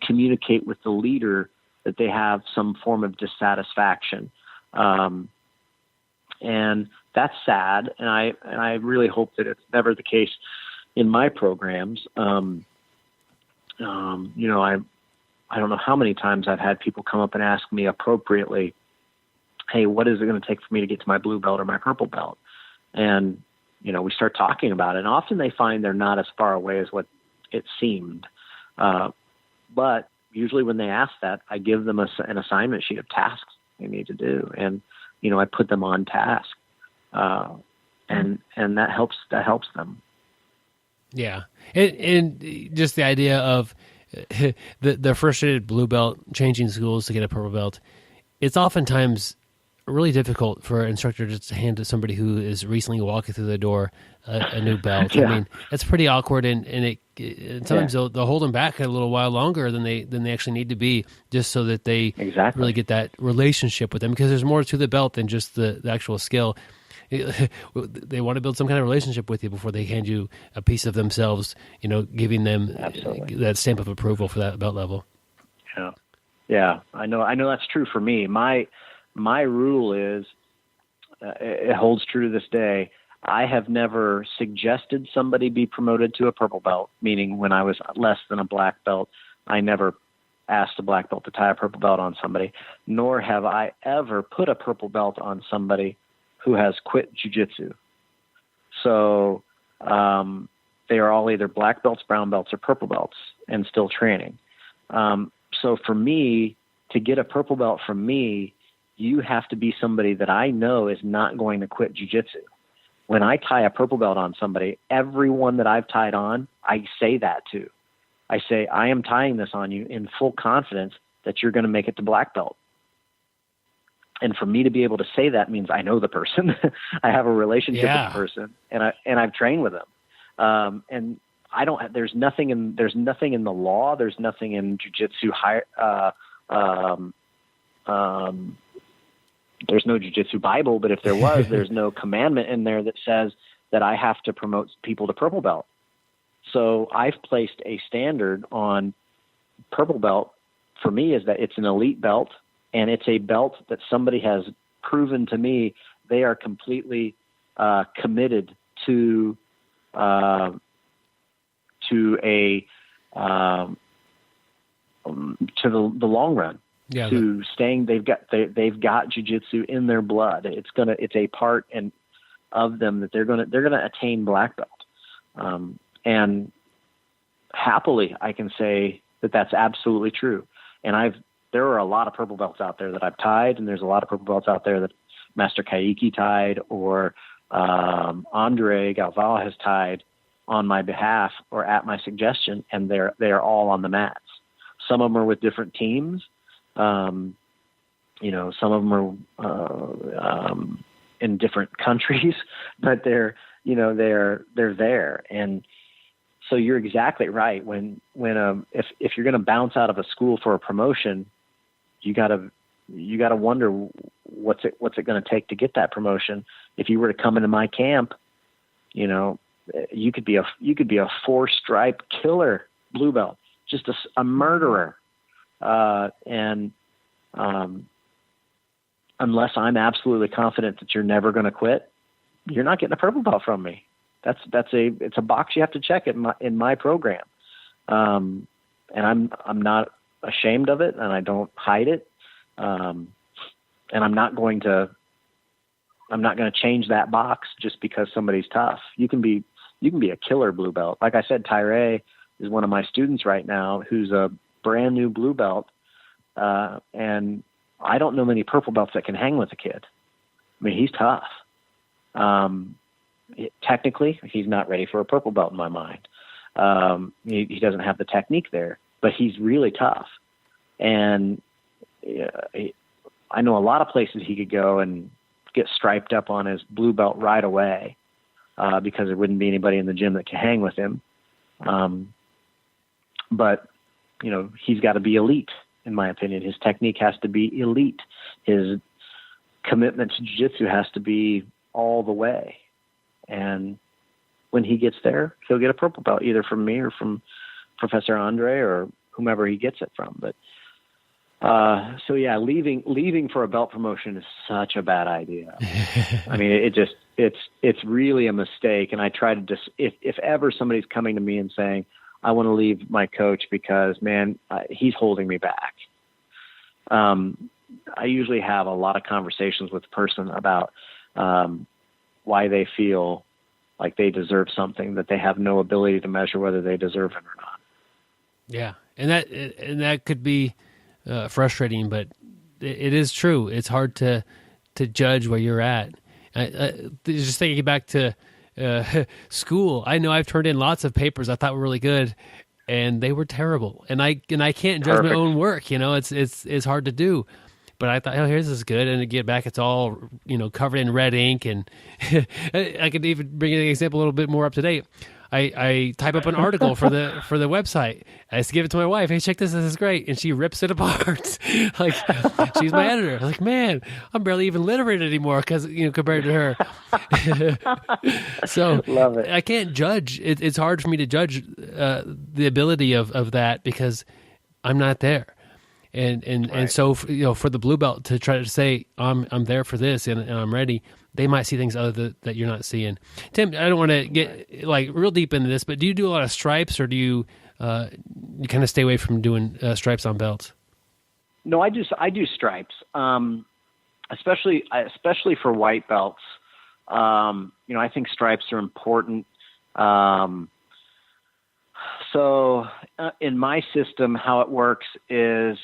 communicate with the leader that they have some form of dissatisfaction. And that's sad. And I really hope that it's never the case in my programs. I don't know how many times I've had people come up and ask me appropriately, hey, what is it going to take for me to get to my blue belt or my purple belt? And, we start talking about it, and often they find they're not as far away as what it seemed. But usually when they ask that, I give them an assignment sheet of tasks they need to do. And, I put them on task. And that helps them. Yeah. And just the idea of the frustrated blue belt changing schools to get a purple belt, it's oftentimes really difficult for an instructor just to hand to somebody who is recently walking through the door a new belt. Yeah. I mean, it's pretty awkward, and sometimes they'll hold them back a little while longer than they actually need to be, just so that they really get that relationship with them, because there's more to the belt than just the actual skill. They want to build some kind of relationship with you before they hand you a piece of themselves, giving them that stamp of approval for that belt level. Yeah. I know that's true for me. My rule is, it holds true to this day. I have never suggested somebody be promoted to a purple belt, meaning when I was less than a black belt, I never asked a black belt to tie a purple belt on somebody, nor have I ever put a purple belt on somebody who has quit jiu-jitsu. So they are all either black belts, brown belts, or purple belts and still training. So for me, to get a purple belt from me, you have to be somebody that I know is not going to quit jiu-jitsu. When I tie a purple belt on somebody, everyone that I've tied on, I say that to. I say, I am tying this on you in full confidence that you're going to make it to black belt. And for me to be able to say that means I know the person. I have a relationship with the person, and I've trained with them. And I don't. There's nothing in the law. There's nothing in jiu-jitsu. There's no jiu-jitsu Bible, but if there was, there's no commandment in there that says that I have to promote people to purple belt. So I've placed a standard on purple belt. For me, is that it's an elite belt, and it's a belt that somebody has proven to me they are completely committed to the long run. To staying, they've got jiu-jitsu in their blood. It's a part of them that they're gonna attain black belt. And happily, I can say that that's absolutely true. And there are a lot of purple belts out there that I've tied, and there's a lot of purple belts out there that Master Kaiki tied, or Andre Galvao has tied, on my behalf or at my suggestion, and they are all on the mats. Some of them are with different teams. Some of them are in different countries, but they're there. And so you're exactly right. If you're going to bounce out of a school for a promotion, you gotta wonder what's it going to take to get that promotion. If you were to come into my camp, you could be a 4-stripe killer blue belt, just a murderer. And unless I'm absolutely confident that you're never going to quit, you're not getting a purple belt from me. It's a box you have to check in my program. And I'm not ashamed of it, and I don't hide it. And I'm not going to change that box just because somebody's tough. You can be a killer blue belt. Like I said, Tyree is one of my students right now who's a brand new blue belt. And I don't know many purple belts that can hang with a kid. I mean, he's tough. Technically, he's not ready for a purple belt in my mind. He doesn't have the technique there, but he's really tough. And I know a lot of places he could go and get striped up on his blue belt right away, because there wouldn't be anybody in the gym that can hang with him. But he's got to be elite, in my opinion. His technique has to be elite. His commitment to jiu-jitsu has to be all the way. And when he gets there, he'll get a purple belt, either from me or from Professor Andre or whomever he gets it from. But so yeah, leaving for a belt promotion is such a bad idea. I mean, it's really a mistake. And I try to if ever somebody's coming to me and saying, I want to leave my coach because, man, he's holding me back. I usually have a lot of conversations with the person about why they feel like they deserve something that they have no ability to measure whether they deserve it or not. Yeah, and that could be frustrating, but it is true. It's hard to judge where you're at. Just thinking back to school, I know I've turned in lots of papers I thought were really good, and they were terrible. And I can't judge my own work. It's hard to do. But I thought, here's this is good, and to get back, it's all covered in red ink, and I could even bring an example a little bit more up to date. I type up an article for the website. I just give it to my wife. Hey, check this. This is great, and she rips it apart. Like, she's my editor. I'm like, man, I'm barely even literate anymore because compared to her. So love it. I can't judge. It's hard for me to judge the ability of that because I'm not there. And so for the blue belt to try to say I'm there for this and I'm ready, they might see things other that you're not seeing. Tim, I don't want to get like real deep into this, but do you do a lot of stripes, or do you kind of stay away from doing stripes on belts? No, I do stripes, especially for white belts. I think stripes are important. So in my system, how it works is,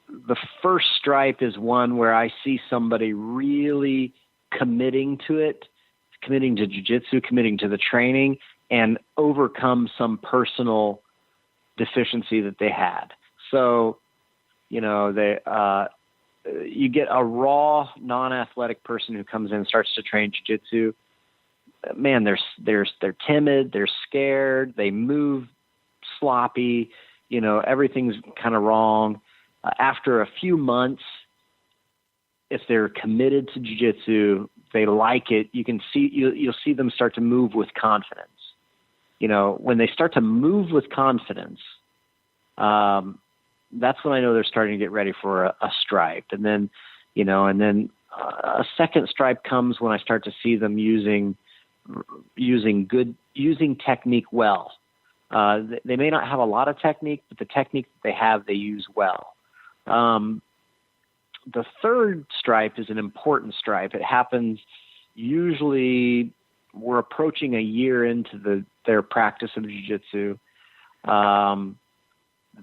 the first stripe is one where I see somebody really committing to it, committing to jiu-jitsu, committing to the training, and overcome some personal deficiency that they had. So, you get a raw, non-athletic person who comes in and starts to train jiu-jitsu. Man, they're timid, they're scared, they move sloppy, everything's kind of wrong. After a few months, if they're committed to jiu-jitsu, they like it. You can see you'll see them start to move with confidence. When they start to move with confidence, that's when I know they're starting to get ready for a stripe. And then, a second stripe comes when I start to see them using technique well. They may not have a lot of technique, but the technique that they have, they use well. The third stripe is an important stripe. It happens usually we're approaching a year into their practice of jiu-jitsu.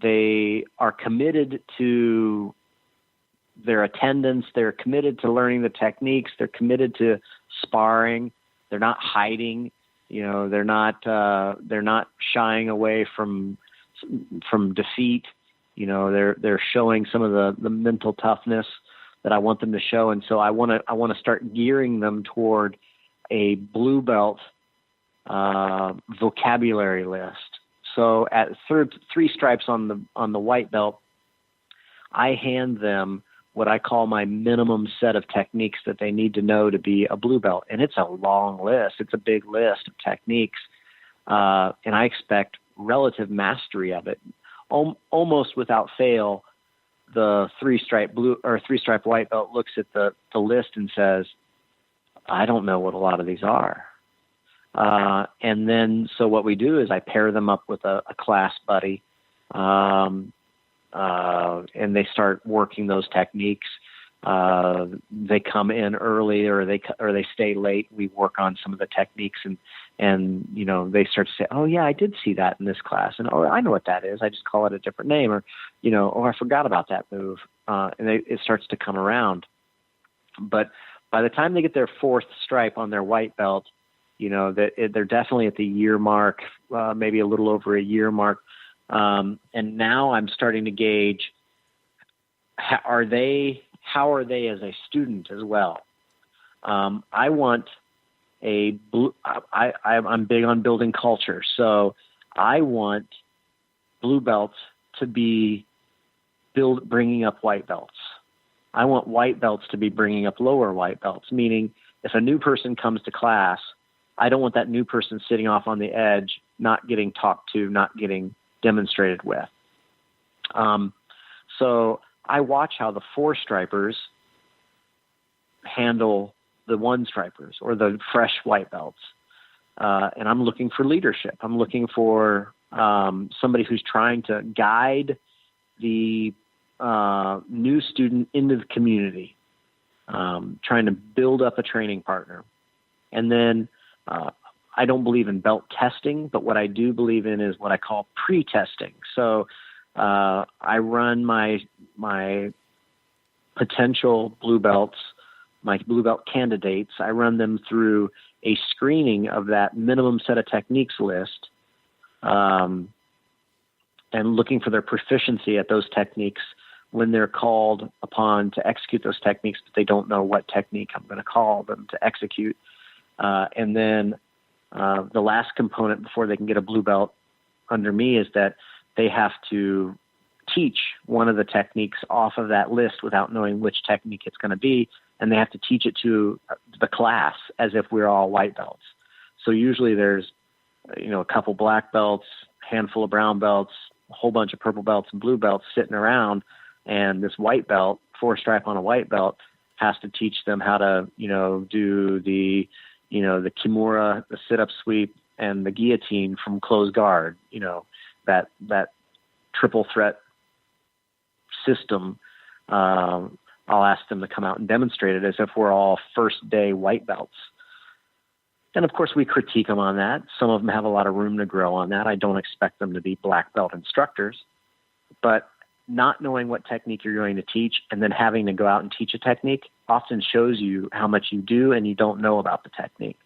They are committed to their attendance. They're committed to learning the techniques. They're committed to sparring. They're not hiding. They're not shying away from defeat. They're showing some of the mental toughness that I want them to show. And so I want to start gearing them toward a blue belt vocabulary list. So at 3 stripes on the white belt, I hand them what I call my minimum set of techniques that they need to know to be a blue belt. And it's a long list. It's a big list of techniques. And I expect relative mastery of it. Almost without fail, the 3-stripe blue or 3-stripe white belt looks at the list and says, I don't know what a lot of these are. And then, so what we do is I pair them up with a class buddy, and they start working those techniques. They come in early or they stay late. We work on some of the techniques and they start to say, oh yeah, I did see that in this class. And, oh, I know what that is. I just call it a different name, or, oh, I forgot about that move. And it starts to come around. But by the time they get their 4th stripe on their white belt, they're definitely at the year mark, maybe a little over a year mark. And now I'm starting to gauge, how are they as a student as well? I want I'm big on building culture. So I want blue belts to be bringing up white belts. I want white belts to be bringing up lower white belts, meaning if a new person comes to class, I don't want that new person sitting off on the edge, not getting talked to, not getting demonstrated with. So I watch how the 4-stripers handle the 1-stripers or the fresh white belts. And I'm looking for leadership. I'm looking for somebody who's trying to guide the new student into the community, trying to build up a training partner. And then I don't believe in belt testing, but what I do believe in is what I call pre-testing. So I run my potential blue belts, my blue belt candidates. I run them through a screening of that minimum set of techniques list, and looking for their proficiency at those techniques when they're called upon to execute those techniques, but they don't know what technique I'm going to call them to execute. And then the last component before they can get a blue belt under me is that they have to teach one of the techniques off of that list without knowing which technique it's going to be, and they have to teach it to the class as if we're all white belts. So usually there's, a couple black belts, handful of brown belts, a whole bunch of purple belts and blue belts sitting around, and this white belt, 4-stripe on a white belt, has to teach them how to, do the kimura, the sit-up sweep, and the guillotine from closed guard, that triple threat system. I'll ask them to come out and demonstrate it as if we're all first day white belts. And of course we critique them on that. Some of them have a lot of room to grow on that. I don't expect them to be black belt instructors, but not knowing what technique you're going to teach and then having to go out and teach a technique often shows you how much you do and you don't know about the technique.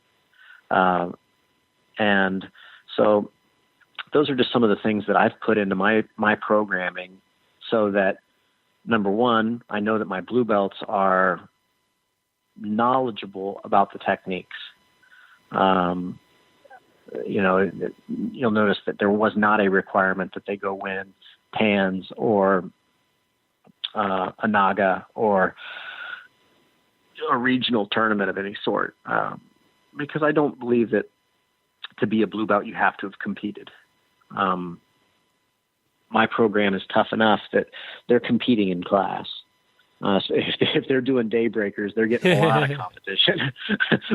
And so those are just some of the things that I've put into my programming so that, number one, I know that my blue belts are knowledgeable about the techniques. You'll notice that there was not a requirement that they go win PANS or a NAGA or a regional tournament of any sort, because I don't believe that to be a blue belt you have to have competed. My program is tough enough that they're competing in class. So if they're doing daybreakers, they're getting a lot of competition.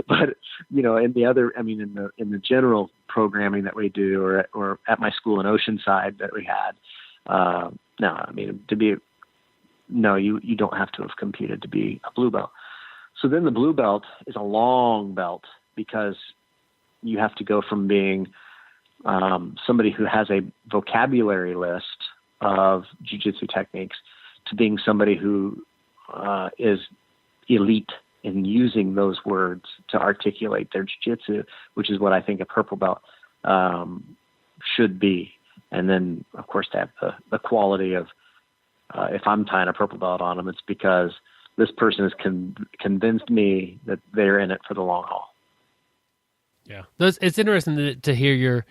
But in the general programming that we do, or at my school in Oceanside that we had, you don't have to have competed to be a blue belt. So then the blue belt is a long belt because you have to go from being somebody who has a vocabulary list of jiu-jitsu techniques to being somebody who is elite in using those words to articulate their jiu-jitsu, which is what I think a purple belt should be. And then, of course, to have the quality of, if I'm tying a purple belt on them, it's because this person has convinced me that they're in it for the long haul. Yeah, it's interesting to hear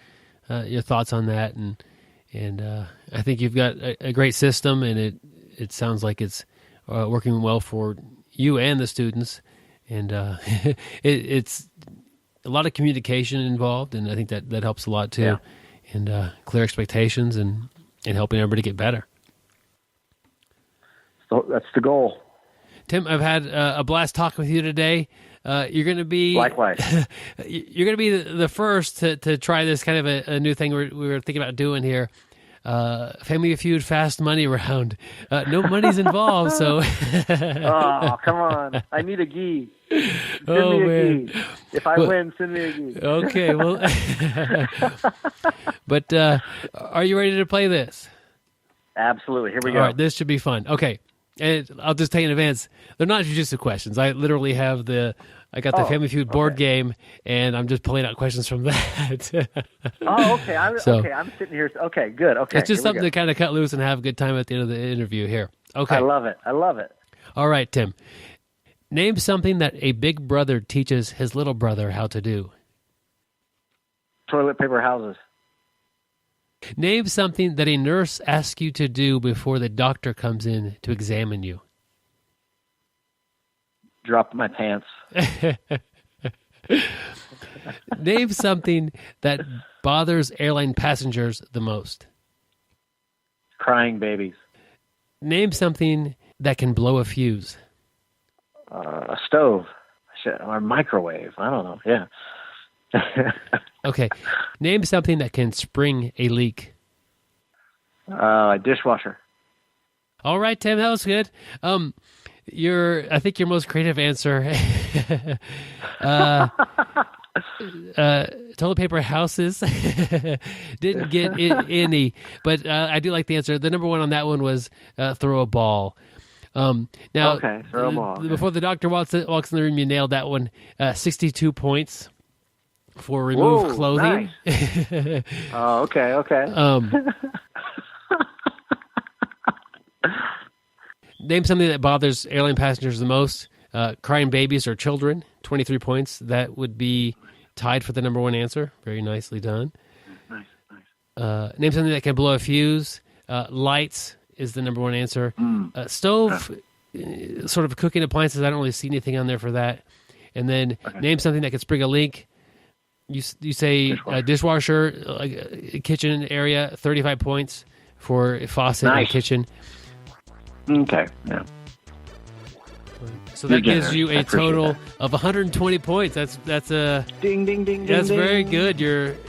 your thoughts on that, and I think you've got a great system, and it sounds like it's working well for you and the students, and it's a lot of communication involved, and I think that helps a lot too, Yeah. and clear expectations and helping everybody get better. So that's the goal. Tim, I've had a blast talking with you today. You're going to be Likewise. You're going to be the first to try this kind of a new thing we were thinking about doing here. Family Feud Fast Money Round. No money's involved, so. Oh, come on! I need a gi. Send Oh, me a man. gi. If I win, send me a gi. Okay, well, but are you ready to play this? Absolutely. Here we go. All right, this should be fun. Okay, and I'll just tell you in advance, they're not jiu-jitsu questions. I literally have the Family Feud board game, and I'm just pulling out questions from that. Oh, okay. I'm sitting here. Okay, good. Okay, It's just here we something to kind of cut loose and have a good time at the end of the interview here. Okay. I love it. All right, Tim. Name something that a big brother teaches his little brother how to do. Toilet paper houses. Name something that a nurse asks you to do before the doctor comes in to examine you. Drop my pants. Name something that bothers airline passengers the most. Crying babies. Name something that can blow a fuse. A stove. Or a microwave. I don't know. Yeah. Okay. Name something that can spring a leak. A dishwasher. All right, Tim, that was good. I think your most creative answer, toilet paper houses. Didn't get any, but I do like the answer. The number one on that one was throw a ball. Now, okay, throw a ball. Before the doctor walks in the room, you nailed that one. 62 points for remove clothing. Nice. Oh, okay. Name something that bothers airline passengers the most. Crying babies or children, 23 points. That would be tied for the number one answer. Very nicely done. Nice. Name something that can blow a fuse. Lights is the number one answer. Stove, sort of cooking appliances. I don't really see anything on there for that. And then name something that can spring a leak. You say dishwasher, like a kitchen area, 35 points for a faucet in the kitchen. Okay, yeah. So that gives you a total of 120 points. That's a ding ding ding. That's ding, very ding. good.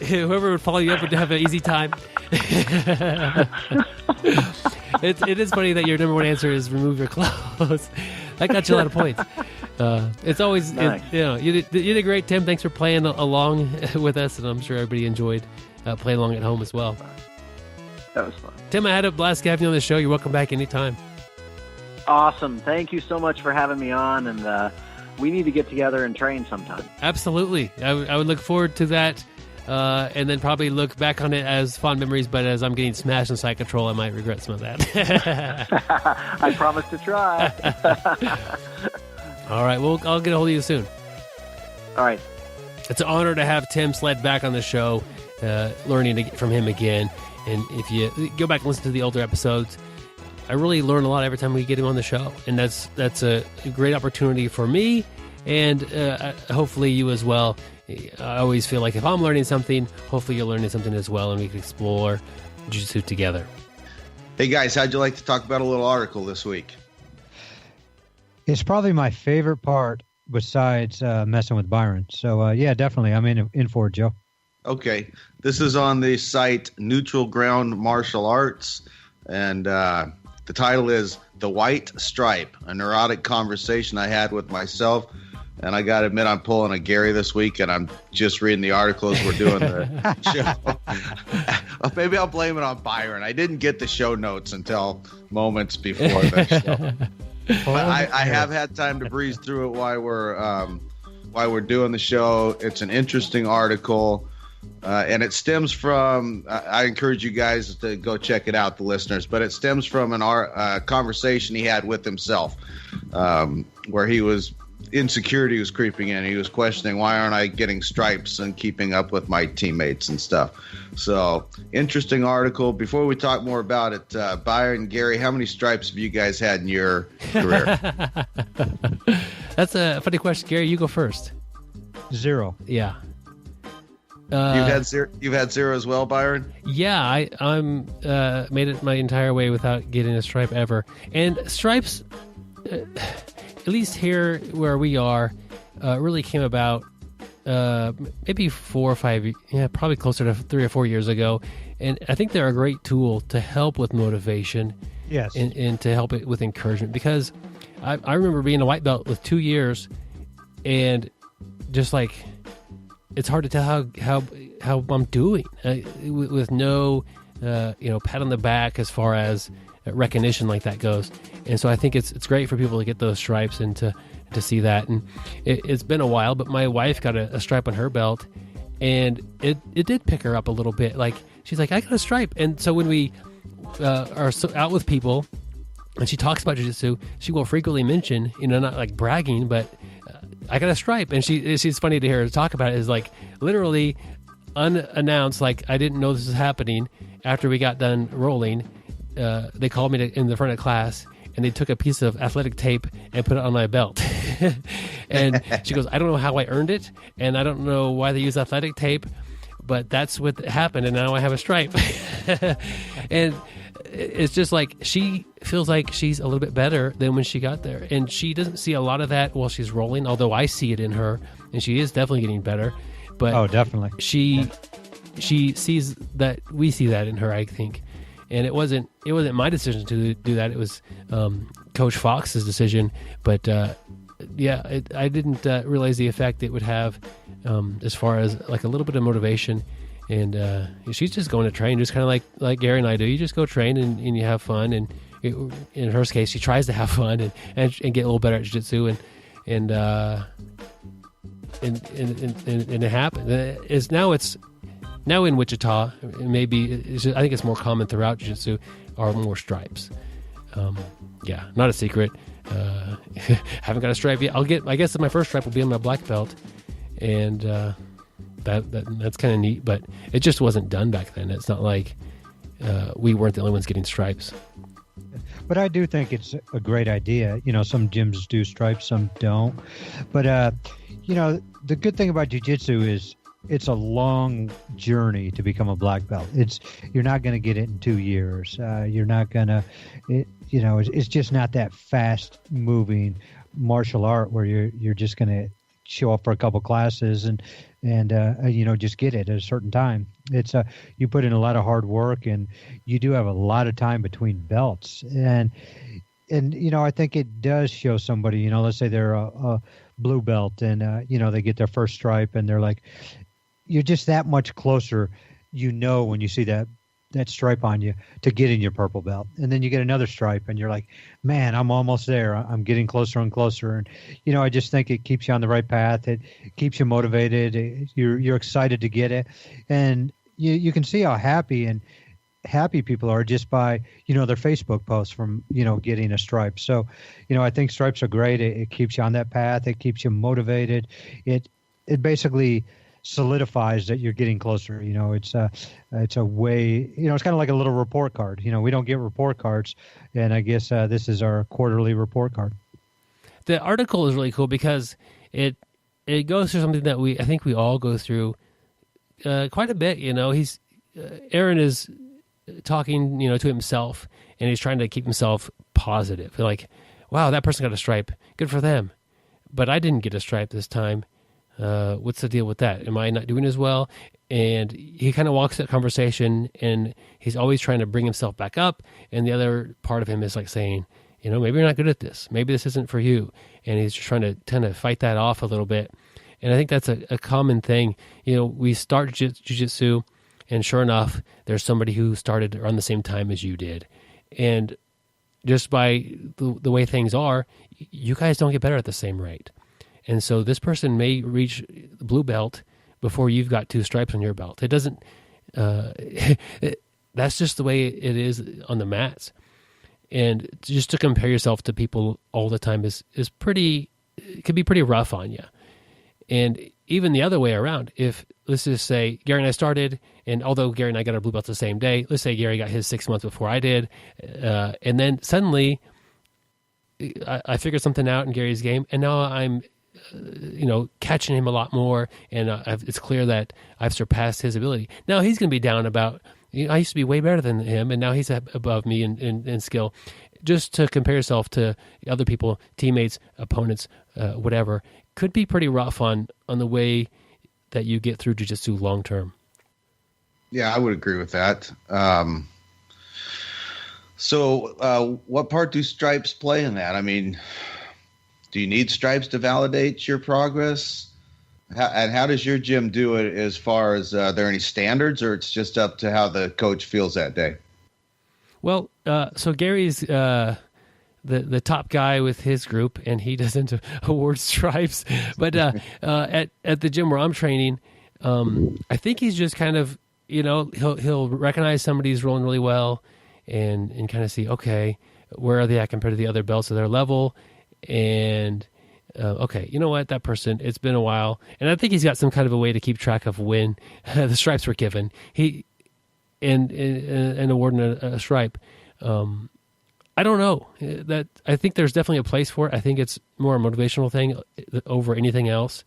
Whoever would follow you up would have an easy time. It is funny that your number one answer is remove your clothes. That got you a lot of points. It's always nice. You did great, Tim. Thanks for playing along with us, and I'm sure everybody enjoyed playing along at home as well. That was fun. Tim, I had a blast having you on the show. You're welcome back anytime. Awesome. Thank you so much for having me on, and we need to get together and train sometime. Absolutely. I would look forward to that, and then probably look back on it as fond memories, but as I'm getting smashed in side control, I might regret some of that. I promise to try. All right. Well, I'll get a hold of you soon. All right. It's an honor to have Tim Sledd back on the show, learning from him again. And if you go back and listen to the older episodes, I really learn a lot every time we get him on the show. And that's a great opportunity for me, and hopefully you as well. I always feel like if I'm learning something, hopefully you're learning something as well, and we can explore jiu-jitsu together. Hey, guys, how'd you like to talk about a little article this week? It's probably my favorite part besides messing with Byron. So, yeah, definitely. I'm in for it, Joe. Okay. This is on the site Neutral Ground Martial Arts, and the title is The White Stripe, a neurotic conversation I had with myself. And I got to admit, I'm pulling a Gary this week, and I'm just reading the article as we're doing the show. Maybe I'll blame it on Byron. I didn't get the show notes until moments before the show. But I have had time to breeze through it while we're doing the show. It's an interesting article, and it stems from. I encourage you guys to go check it out, the listeners. But it stems from an conversation he had with himself, where he was insecurity was creeping in. He was questioning, why aren't I getting stripes and keeping up with my teammates and stuff. So interesting article. Before we talk more about it, Byron, Gary, how many stripes have you guys had in your career? That's a funny question. Gary, you go first. 0. Yeah. You've had zero as well, Byron? Yeah, I'm made it my entire way without getting a stripe ever. And stripes, at least here where we are, really came about maybe 4 or 5, probably closer to 3 or 4 years ago. And I think they're a great tool to help with motivation. Yes. And to help it with encouragement. Because I remember being a white belt with 2 years, and just like, it's hard to tell how I'm doing with no pat on the back as far as recognition like that goes. And so I think it's great for people to get those stripes and to see that. And it's been a while, but my wife got a stripe on her belt, and it did pick her up a little bit. Like, she's like, I got a stripe. And so when we are out with people and she talks about jiu-jitsu, she will frequently mention, not like bragging, but I got a stripe. And she's funny to hear her talk about it, is like literally unannounced. Like, I didn't know this was happening. After we got done rolling, they called me in the front of class, and they took a piece of athletic tape and put it on my belt. And she goes, I don't know how I earned it, and I don't know why they use athletic tape, but that's what happened, and now I have a stripe. And it's just like, she feels like she's a little bit better than when she got there. And she doesn't see a lot of that while she's rolling, although I see it in her, and she is definitely getting better. But oh, definitely. She sees that, we see that in her, I think. And it wasn't my decision to do that. It was Coach Fox's decision. But I didn't realize the effect it would have as far as like a little bit of motivation. And she's just going to train, just kind of like Gary and I do. You just go train and you have fun. And in her case, she tries to have fun and get a little better at jiu-jitsu. And it happened. Now in Wichita, maybe I think it's more common throughout jiu-jitsu, are more stripes. Not a secret. Haven't got a stripe yet. I guess my first stripe will be on my black belt, and that's kind of neat. But it just wasn't done back then. It's not like we weren't the only ones getting stripes. But I do think it's a great idea. Some gyms do stripes, some don't. But the good thing about jiu-jitsu is it's a long journey to become a black belt. You're not going to get it in 2 years. You're not going to, it's just not that fast moving martial art where you're just going to show up for a couple classes and just get it at a certain time. It's you put in a lot of hard work, and you do have a lot of time between belts. And I think it does show somebody, let's say they're a blue belt and, they get their first stripe and they're like, you're just that much closer, when you see that stripe on you, to getting your purple belt. And then you get another stripe and you're like, man, I'm almost there. I'm getting closer and closer. And, I just think it keeps you on the right path. It keeps you motivated. You're excited to get it. And you can see how happy people are just by, their Facebook posts from, getting a stripe. So, I think stripes are great. It keeps you on that path. It keeps you motivated. It basically solidifies that you're getting closer. It's a way, it's kind of like a little report card. We don't get report cards, and I guess this is our quarterly report card. The article is really cool because it goes through something that I think we all go through quite a bit. Aaron is talking, to himself, and he's trying to keep himself positive. Like, wow, that person got a stripe. Good for them. But I didn't get a stripe this time. What's the deal with that? Am I not doing as well? And he kind of walks that conversation, and he's always trying to bring himself back up. And the other part of him is like saying, maybe you're not good at this. Maybe this isn't for you. And he's just trying to kind of fight that off a little bit. And I think that's a common thing. We start jiu-jitsu, and sure enough, there's somebody who started around the same time as you did. And just by the way things are, you guys don't get better at the same rate. And so this person may reach blue belt before you've got 2 stripes on your belt. It doesn't, that's just the way it is on the mats. And just to compare yourself to people all the time is pretty, it can be pretty rough on you. And even the other way around, if let's just say Gary and I started, and although Gary and I got our blue belts the same day, let's say Gary got his 6 months before I did, and then suddenly I figured something out in Gary's game, and now I'm, catching him a lot more, and it's clear that I've surpassed his ability. Now he's going to be down about, I used to be way better than him, and now he's above me in skill. Just to compare yourself to other people, teammates, opponents, whatever, could be pretty rough on the way that you get through jiu-jitsu long term. Yeah, I would agree with that. So what part do stripes play in that? I mean, do you need stripes to validate your progress? And how does your gym do it as far as are there any standards, or it's just up to how the coach feels that day? Well, so Gary's the top guy with his group, and he doesn't award stripes. But at the gym where I'm training, I think he's just kind of, he'll recognize somebody's rolling really well, and kind of see, okay, where are they at compared to the other belts of their level, and okay, you know what, that person, it's been a while, and I think he's got some kind of a way to keep track of when the stripes were given. He and awarding a stripe. I don't know. That I think there's definitely a place for it. I think it's more a motivational thing over anything else.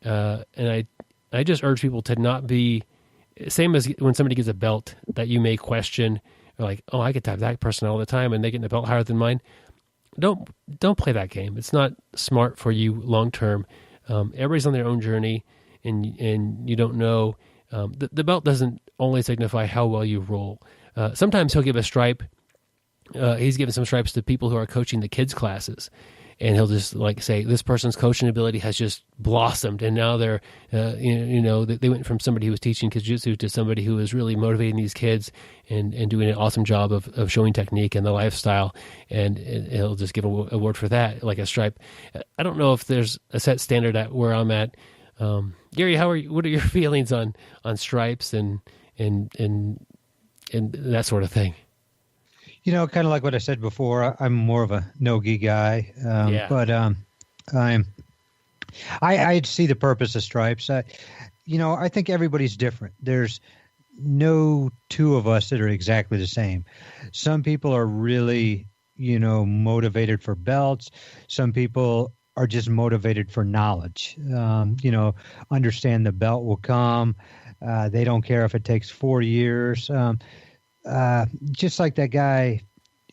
And I just urge people to not be same as when somebody gets a belt that you may question, like, oh, I get to have that person all the time and they get a belt higher than mine. Don't play that game. It's not smart for you long term. Everybody's on their own journey, and you don't know. The belt doesn't only signify how well you roll. Sometimes he'll give a stripe. He's given some stripes to people who are coaching the kids' classes, and he'll just like say, this person's coaching ability has just blossomed, and now they're, they went from somebody who was teaching jiu-jitsu to somebody who is really motivating these kids and doing an awesome job of showing technique and the lifestyle, and he'll just give an award for that, like a stripe. I don't know if there's a set standard at where I'm at. Gary, what are your feelings on stripes and that sort of thing? Kind of like what I said before, I'm more of a no-gi guy, but I see the purpose of stripes. I think everybody's different. There's no two of us that are exactly the same. Some people are really, motivated for belts. Some people are just motivated for knowledge. Understand the belt will come. They don't care if it takes 4 years. Just like that guy,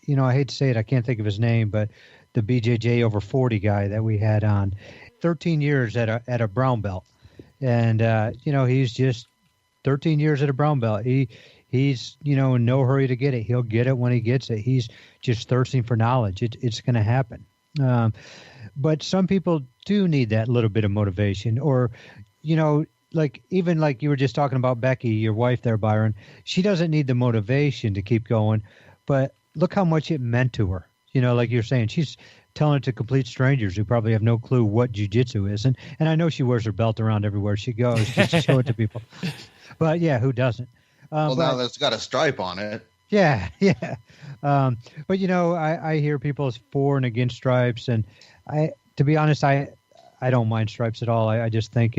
I hate to say it, I can't think of his name, but the BJJ over 40 guy that we had on, 13 years at a brown belt, and he's just 13 years at a brown belt. He's in no hurry to get it. He'll get it when he gets it. He's just thirsting for knowledge. It's going to happen. But some people do need that little bit of motivation, or like you were just talking about Becky, your wife there, Byron. She doesn't need the motivation to keep going, but look how much it meant to her. Like you're saying, she's telling it to complete strangers who probably have no clue what jiu-jitsu is. And I know she wears her belt around everywhere she goes just to show it to people. But yeah, who doesn't? Now that's got a stripe on it. Yeah, yeah. But I hear people for and against stripes, and to be honest, I don't mind stripes at all. I just think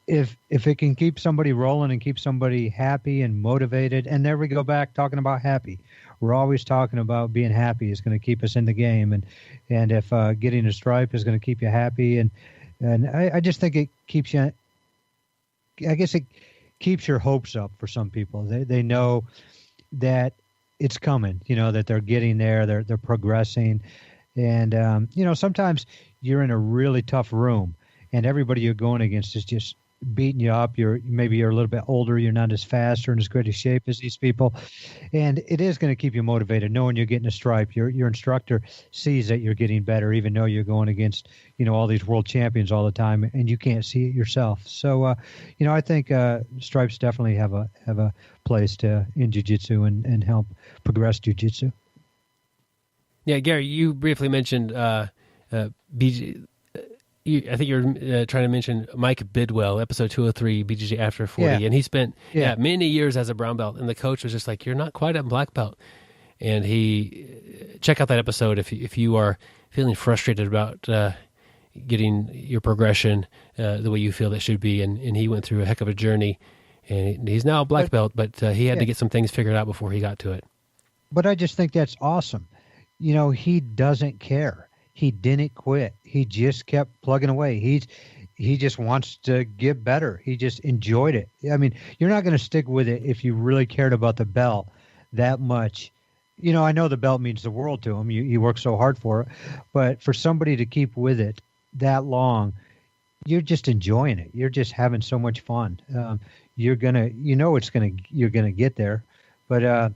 if it can keep somebody rolling and keep somebody happy and motivated, and there we go back talking about happy. We're always talking about being happy is going to keep us in the game, and if getting a stripe is going to keep you happy, and I just think it keeps you. I guess it keeps your hopes up for some people. They know that it's coming. That they're getting there. They're progressing, and sometimes you're in a really tough room, and everybody you're going against is just beating you up. Maybe you're a little bit older. You're not as fast or in as great a shape as these people, and it is going to keep you motivated. Knowing you're getting a stripe, your instructor sees that you're getting better, even though you're going against all these world champions all the time, and you can't see it yourself. So I think stripes definitely have a place in jiu-jitsu and help progress jiu-jitsu. Yeah, Gary, you briefly mentioned BJ. I think you're trying to mention Mike Bidwell, episode 203, BJJ After 40. Yeah. And he spent many years as a brown belt. And the coach was just like, you're not quite a black belt. And check out that episode if you are feeling frustrated about getting your progression the way you feel it should be. And he went through a heck of a journey. And he's now a black belt, but he had to get some things figured out before he got to it. But I just think that's awesome. He doesn't care. He didn't quit. He just kept plugging away. He just wants to get better. He just enjoyed it. I mean, you're not going to stick with it if you really cared about the belt that much. I know the belt means the world to him. He worked so hard for it. But for somebody to keep with it that long, you're just enjoying it. You're just having so much fun. You're gonna get there. But I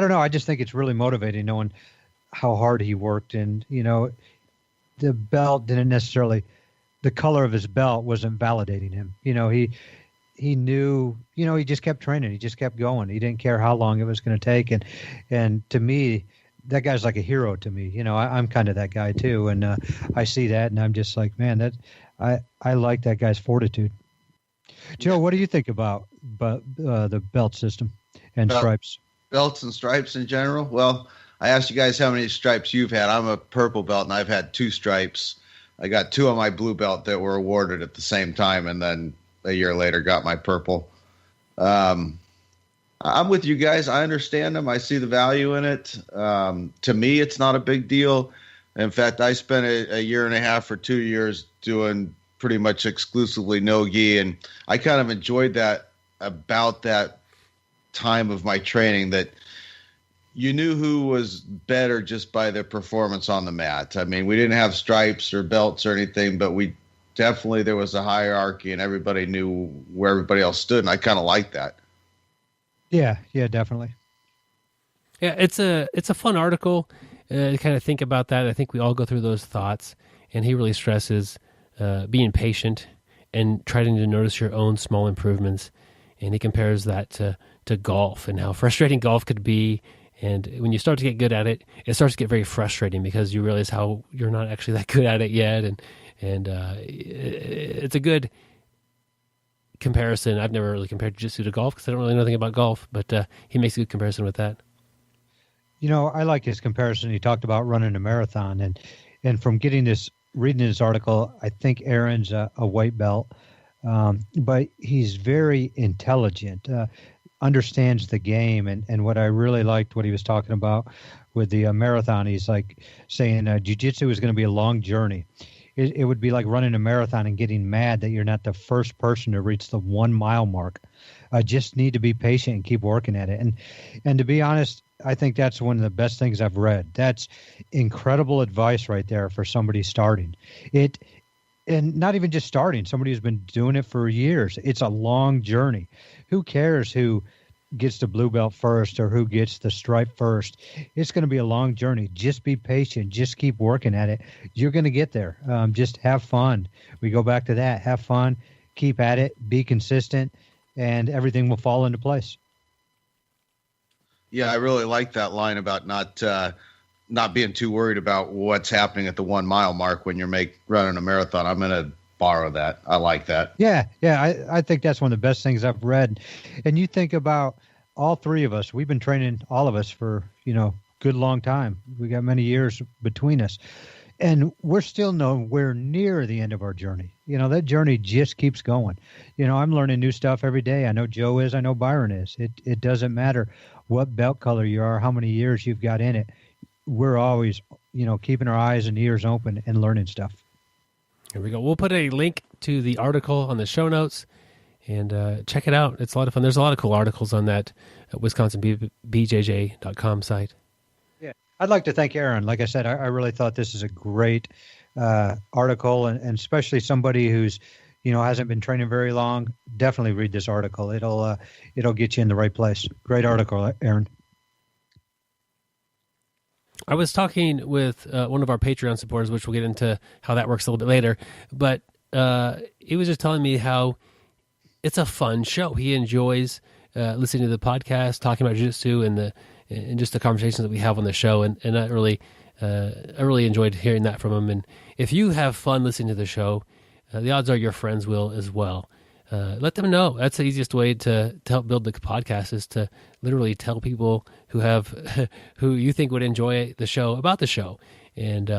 don't know. I just think it's really motivating knowing how hard he worked. And, the belt didn't necessarily, the color of his belt wasn't validating him. He knew, he just kept training. He just kept going. He didn't care how long it was going to take. And to me, that guy's like a hero to me. I'm kind of that guy too. And I see that and I'm just like, man, I like that guy's fortitude. Joe, what do you think about the belt system and stripes? Belts and stripes in general? Well, I asked you guys how many stripes you've had. I'm a purple belt, and I've had 2 stripes. I got 2 on my blue belt that were awarded at the same time, and then a year later got my purple. I'm with you guys. I understand them. I see the value in it. To me, it's not a big deal. In fact, I spent a year and a half or 2 years doing pretty much exclusively no-gi, and I kind of enjoyed that about that time of my training, that you knew who was better just by their performance on the mat. I mean, we didn't have stripes or belts or anything, but there was a hierarchy and everybody knew where everybody else stood. And I kind of liked that. Yeah, definitely. Yeah, it's a fun article to kind of think about that. I think we all go through those thoughts, and he really stresses being patient and trying to notice your own small improvements. And he compares that to golf and how frustrating golf could be. And when you start to get good at it, it starts to get very frustrating because you realize how you're not actually that good at it yet. And it's a good comparison. I've never really compared jiu-jitsu to golf because I don't really know anything about golf, but he makes a good comparison with that. I like his comparison. He talked about running a marathon, and from reading this article, I think Aaron's a white belt, but he's very intelligent. Understands the game, and what I really liked what he was talking about with the marathon, he's like saying jiu-jitsu is going to be a long journey. It would be like running a marathon and getting mad that you're not the first person to reach the 1 mile mark. Just need to be patient and keep working at it. And to be honest, I think that's one of the best things I've read. That's incredible advice right there for somebody starting it. And not even just starting, somebody who's been doing it for years. It's a long journey. Who cares who gets the blue belt first or who gets the stripe first? It's going to be a long journey. Just be patient. Just keep working at it. You're going to get there. Just have fun. We go back to that. Have fun. Keep at it. Be consistent, and everything will fall into place. Yeah, I really like that line about not being too worried about what's happening at the 1 mile mark when you're running a marathon. I'm going to borrow that. I like that. Yeah. I think that's one of the best things I've read. And you think about all 3 of us. We've been training, all of us, for good long time. We got many years between us, and we're still nowhere near the end of our journey. That journey just keeps going. I'm learning new stuff every day. I know Joe is. I know Byron is. It doesn't matter what belt color you are, how many years you've got in it. We're always, keeping our eyes and ears open and learning stuff. Here we go. We'll put a link to the article on the show notes, and check it out. It's a lot of fun. There's a lot of cool articles on that WisconsinBJJ.com site. Yeah, I'd like to thank Aaron. Like I said, I really thought this is a great article, and especially somebody who's, hasn't been training very long. Definitely read this article. It'll get you in the right place. Great article, Aaron. I was talking with one of our Patreon supporters, which we'll get into how that works a little bit later, but he was just telling me how it's a fun show. He enjoys listening to the podcast, talking about jiu-jitsu, and just the conversations that we have on the show. And I really enjoyed hearing that from him. And if you have fun listening to the show, the odds are your friends will as well. Let them know. That's the easiest way to help build the podcast, is to literally tell people who who you think would enjoy the show about the show. And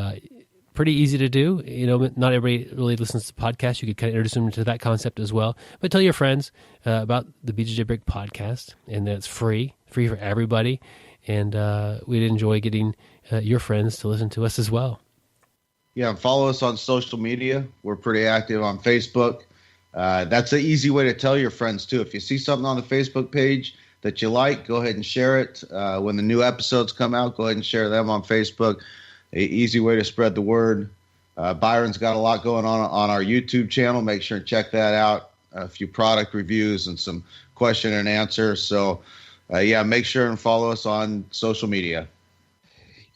pretty easy to do. Not everybody really listens to podcasts. You could kind of introduce them to that concept as well. But tell your friends about the BJJ Brick podcast, and that it's free for everybody. And we'd enjoy getting your friends to listen to us as well. Yeah, follow us on social media. We're pretty active on Facebook. That's an easy way to tell your friends, too. If you see something on the Facebook page that you like, go ahead and share it. When the new episodes come out, go ahead and share them on Facebook. An easy way to spread the word. Byron's got a lot going on our YouTube channel. Make sure and check that out. A few product reviews and some question and answer. So, make sure and follow us on social media.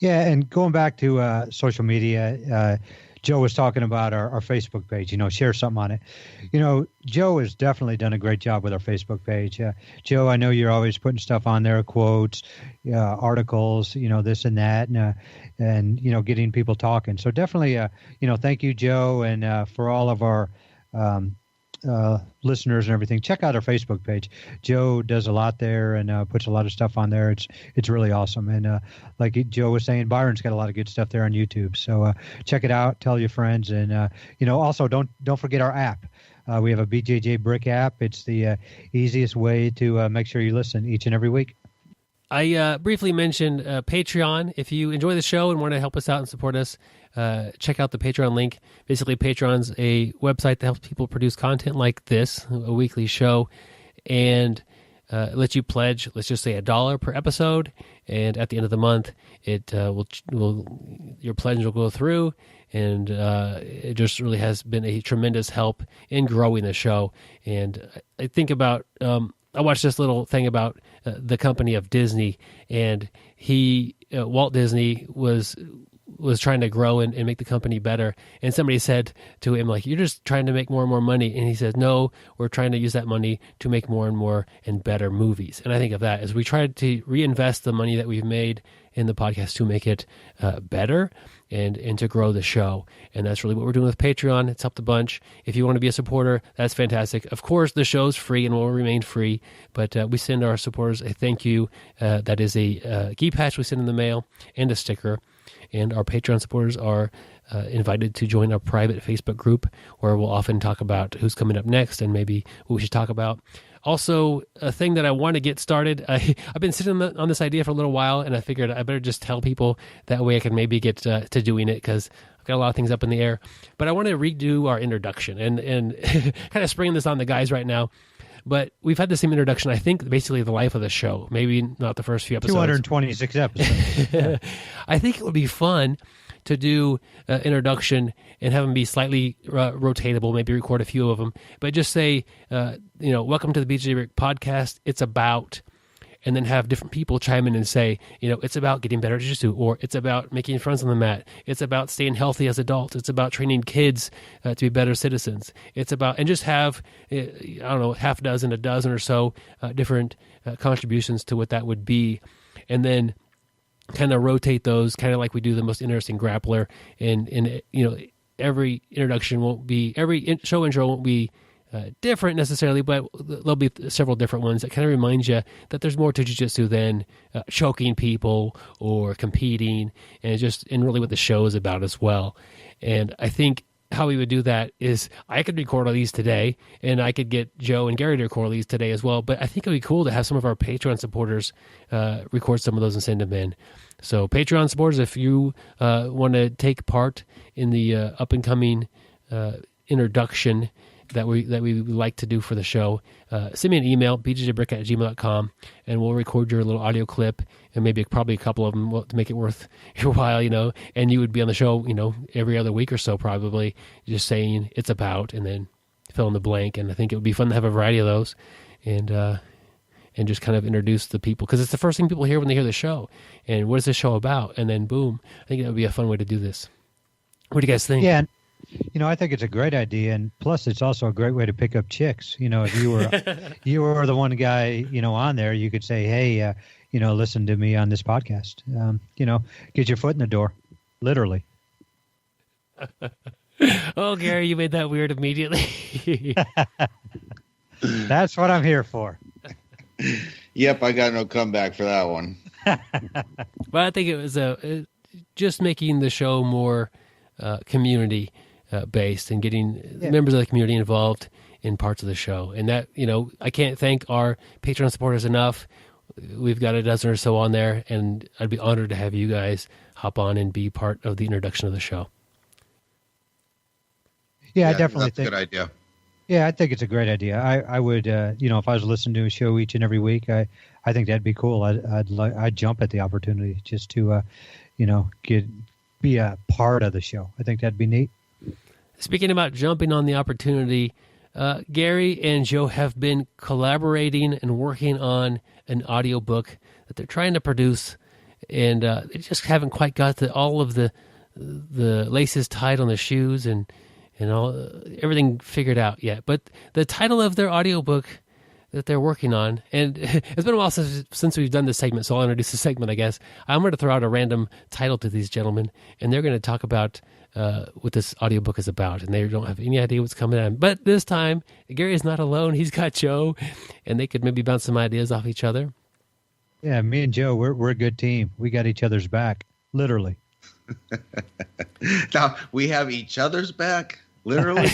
Yeah, and going back to social media, Joe was talking about our Facebook page, share something on it. Joe has definitely done a great job with our Facebook page. Joe, I know you're always putting stuff on there, quotes, articles, this and that, and getting people talking. So definitely, thank you, Joe, and for all of our listeners and everything. Check out our Facebook page. Joe does a lot there and puts a lot of stuff on there. It's really awesome. And like Joe was saying, Byron's got a lot of good stuff there on YouTube. So check it out. Tell your friends, and also don't forget our app. We have a BJJ Brick app. It's the easiest way to make sure you listen each and every week. I briefly mentioned Patreon. If you enjoy the show and want to help us out and support us, check out the Patreon link. Basically, Patreon's a website that helps people produce content like this, a weekly show, and lets you pledge, let's just say $1 per episode, and at the end of the month, it your pledge will go through, and it just really has been a tremendous help in growing the show. And I think about I watched this little thing about the company of Disney, and Walt Disney was trying to grow and make the company better. And somebody said to him, like, you're just trying to make more and more money. And he said, no, we're trying to use that money to make more and more and better movies. And I think of that as we try to reinvest the money that we've made in the podcast to make it better and to grow the show. And that's really what we're doing with Patreon. It's helped a bunch. If you want to be a supporter, that's fantastic. Of course, the show's free and will remain free, but we send our supporters a thank you. That is a key patch we send in the mail and a sticker. And our Patreon supporters are invited to join our private Facebook group, where we'll often talk about who's coming up next and maybe what we should talk about. Also, a thing that I want to get started, I've been sitting on this idea for a little while, and I figured I better just tell people. That way I can maybe get to doing it, because I've got a lot of things up in the air. But I want to redo our introduction and kind of springing this on the guys right now. But we've had the same introduction, I think, basically the life of the show. Maybe not the first few episodes. 226 episodes. Yeah. I think it would be fun to do an introduction and have them be slightly rotatable, maybe record a few of them, but just say, welcome to the BJJ Brick podcast. It's about, and then have different people chime in and say, it's about getting better at jiu-jitsu, or it's about making friends on the mat. It's about staying healthy as adults. It's about training kids to be better citizens. It's about, and just have, half a dozen or so different contributions to what that would be. And then kind of rotate those, kind of like we do the most interesting grappler. And every introduction won't be, every show intro won't be different necessarily, but there'll be several different ones that kind of remind you that there's more to jiu-jitsu than choking people or competing, and really what the show is about as well. And I think how we would do that is I could record all these today, and I could get Joe and Gary to record all these today as well. But I think it'd be cool to have some of our Patreon supporters record some of those and send them in. So Patreon supporters, if you want to take part in the up and coming introduction that we would like to do for the show, send me an email, bjjbrick@gmail.com, and we'll record your little audio clip, and maybe probably a couple of them to make it worth your while, and you would be on the show, every other week or so, probably just saying it's about, and then fill in the blank. And I think it would be fun to have a variety of those, and just kind of introduce the people, because it's the first thing people hear when they hear the show. And what is this show about? And then boom, I think that would be a fun way to do this. What do you guys think? Yeah. I think it's a great idea, and plus it's also a great way to pick up chicks. If you were the one guy, on there, you could say, hey, listen to me on this podcast. Get your foot in the door, literally. Oh, Gary, you made that weird immediately. That's what I'm here for. Yep, I got no comeback for that one. But I think it was just making the show more community based and getting members of the community involved in parts of the show. And that, I can't thank our Patreon supporters enough. We've got a dozen or so on there, and I'd be honored to have you guys hop on and be part of the introduction of the show. Yeah, I definitely that's think a good idea. Yeah, I think it's a great idea. I would, if I was listening to a show each and every week, I think that'd be cool. I'd jump at the opportunity just to, be a part of the show. I think that'd be neat. Speaking about jumping on the opportunity, Gary and Joe have been collaborating and working on an audiobook that they're trying to produce, and they just haven't quite got all of the laces tied on the shoes and everything figured out yet. But the title of their audiobook that they're working on, and it's been a while since we've done this segment, so I'll introduce the segment, I guess. I'm going to throw out a random title to these gentlemen, and they're going to talk about what this audiobook is about, and they don't have any idea what's coming on. But this time, Gary is not alone. He's got Joe, and they could maybe bounce some ideas off each other. Yeah, me and Joe, we're a good team. We got each other's back, literally. Now, we have each other's back? Literally?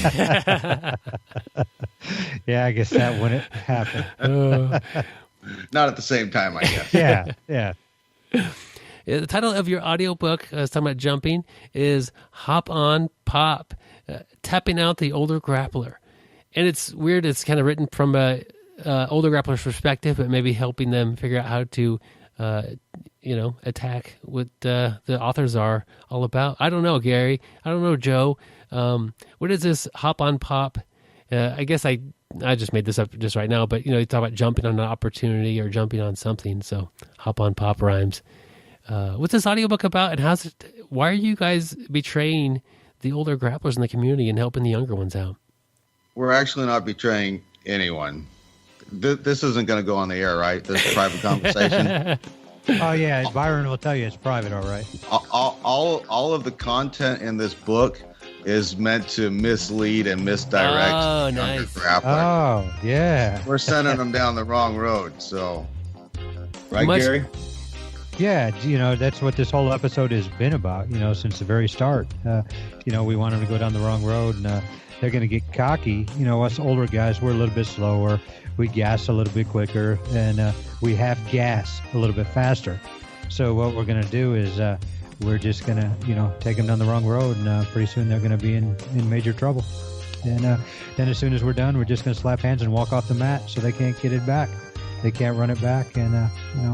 Yeah, I guess that wouldn't happen. Not at the same time, I guess. Yeah. The title of your audiobook, talking about jumping, is Hop On Pop, Tapping Out the Older Grappler. And it's weird, it's kind of written from a older grappler's perspective, but maybe helping them figure out how to attack what the authors are all about. I don't know, Gary. I don't know, Joe. What is this Hop On Pop? I guess I just made this up just right now, but you talk about jumping on an opportunity or jumping on something. So Hop On Pop rhymes. What's this audiobook about, and why are you guys betraying the older grapplers in the community and helping the younger ones out? We're actually not betraying anyone. This isn't going to go on the air, right? This is private conversation. Oh yeah, Byron will tell you it's private, all right. All of the content in this book is meant to mislead and misdirect. Oh, nice. Oh, yeah. We're sending them down the wrong road. So, right, Gary? Yeah, that's what this whole episode has been about, since the very start. We want them to go down the wrong road, and they're going to get cocky. Us older guys, we're a little bit slower. We gas a little bit quicker, and we have gas a little bit faster. So what we're going to do is we're just going to, take them down the wrong road, and pretty soon they're going to be in major trouble. And then as soon as we're done, we're just going to slap hands and walk off the mat so they can't get it back. They can't run it back, and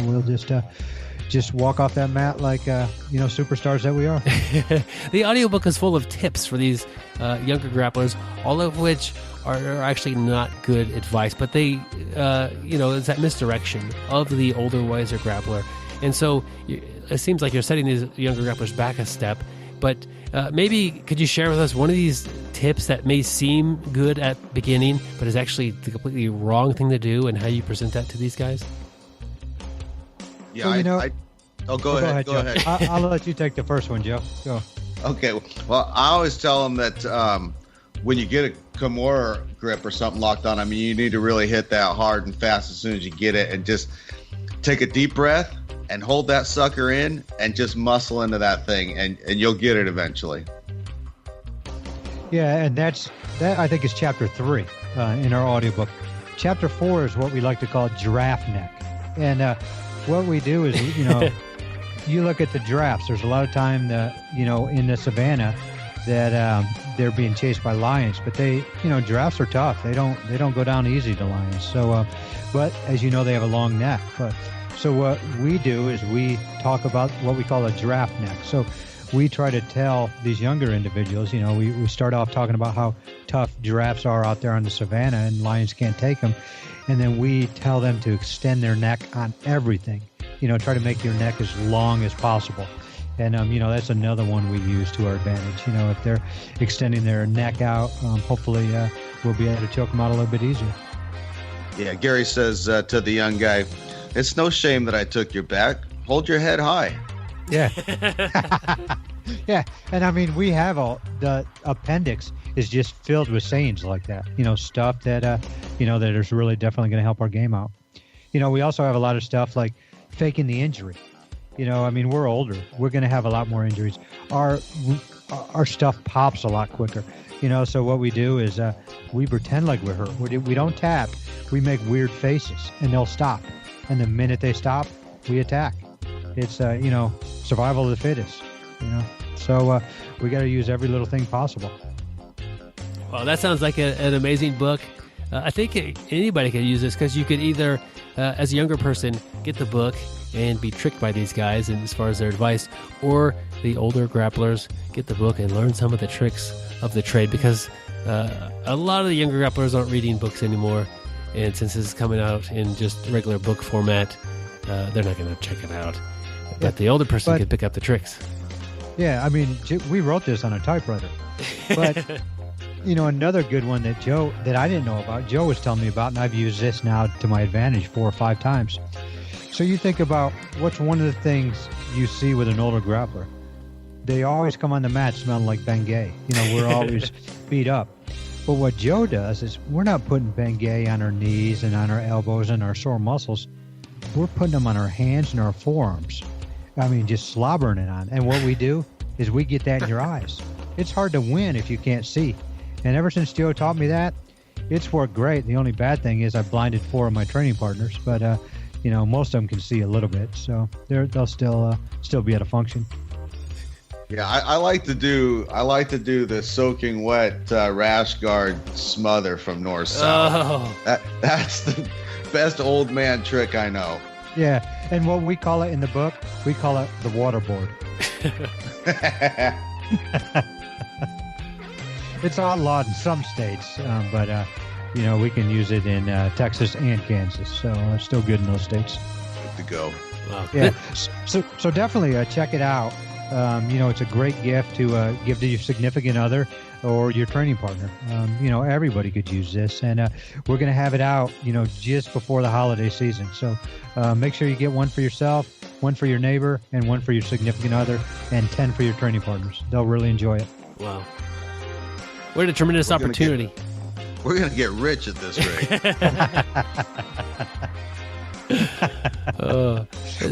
we'll just walk off that mat like superstars that we are. The audiobook is full of tips for these younger grapplers, all of which are actually not good advice, but they it's that misdirection of the older, wiser grappler. And so it seems like you're setting these younger grapplers back a step, but maybe could you share with us one of these tips that may seem good at beginning but is actually the completely wrong thing to do, and how you present that to these guys? Yeah, go ahead. Go ahead. I'll let you take the first one, Joe. Go. Okay. Well, I always tell them that when you get a Kimura grip or something locked on, you need to really hit that hard and fast as soon as you get it, and just take a deep breath and hold that sucker in and just muscle into that thing, and you'll get it eventually. Yeah, and that I think is chapter 3 in our audiobook. Chapter 4 is what we like to call giraffe neck. And what we do is, you look at the giraffes. There's a lot of time in the savannah that they're being chased by lions, but giraffes are tough. They don't go down easy to lions. So, but as you know, they have a long neck. So what we do is we talk about what we call a giraffe neck. So we try to tell these younger individuals, we start off talking about how tough giraffes are out there on the savannah and lions can't take them. And then we tell them to extend their neck on everything. Try to make your neck as long as possible. And, that's another one we use to our advantage. If they're extending their neck out, hopefully we'll be able to choke them out a little bit easier. Yeah, Gary says to the young guy, "It's no shame that I took your back. Hold your head high." Yeah. Yeah. And we have the appendix is just filled with sayings like that, stuff that, that is really definitely going to help our game out. We also have a lot of stuff like faking the injury. We're older. We're going to have a lot more injuries. Our stuff pops a lot quicker. So what we do is we pretend like we're hurt. We don't tap. We make weird faces, and they'll stop. And the minute they stop, we attack. It's, survival of the fittest, So we got to use every little thing possible. Well, that sounds like an amazing book. I think anybody could use this because you could either, as a younger person, get the book and be tricked by these guys and as far as their advice, or the older grapplers get the book and learn some of the tricks of the trade, because a lot of the younger grapplers aren't reading books anymore, and since this is coming out in just regular book format, they're not going to check it out. But the older person could pick up the tricks. Yeah, we wrote this on a typewriter. But, another good one that I didn't know about, Joe was telling me about, and I've used this now to my advantage 4 or 5 times. So you think about what's one of the things you see with an older grappler. They always come on the mat smelling like Bengay. We're always beat up. But what Joe does is we're not putting Bengay on our knees and on our elbows and our sore muscles. We're putting them on our hands and our forearms. Just slobbering it on. And what we do is we get that in your eyes. It's hard to win if you can't see. And ever since Joe taught me that, it's worked great. The only bad thing is I blinded 4 of my training partners, but most of them can see a little bit, so they'll still be able to function. Yeah, I like to do the soaking wet rash guard smother from north south. Oh. That's the best old man trick I know. Yeah, and what we call it in the book, we call it the waterboard. It's outlawed in some states, but we can use it in Texas and Kansas, so it's still good in those states. Good to go. Wow. Yeah, so definitely check it out. It's a great gift to give to your significant other or your training partner. Everybody could use this, and we're going to have it out, just before the holiday season. So make sure you get one for yourself, one for your neighbor, and one for your significant other, and 10 for your training partners. They'll really enjoy it. Wow. What a tremendous opportunity. We're going to get rich at this rate.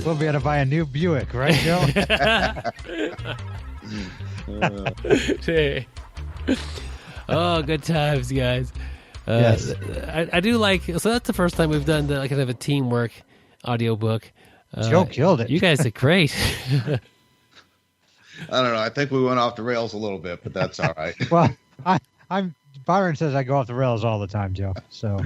We'll be able to buy a new Buick, right, Joe? Oh, good times, guys. Yes. I do like, so that's the first time we've done kind of a teamwork audiobook. Joe killed it. You guys did great. I don't know. I think we went off the rails a little bit, but that's all right. Well, Byron says I go off the rails all the time, Joe. So,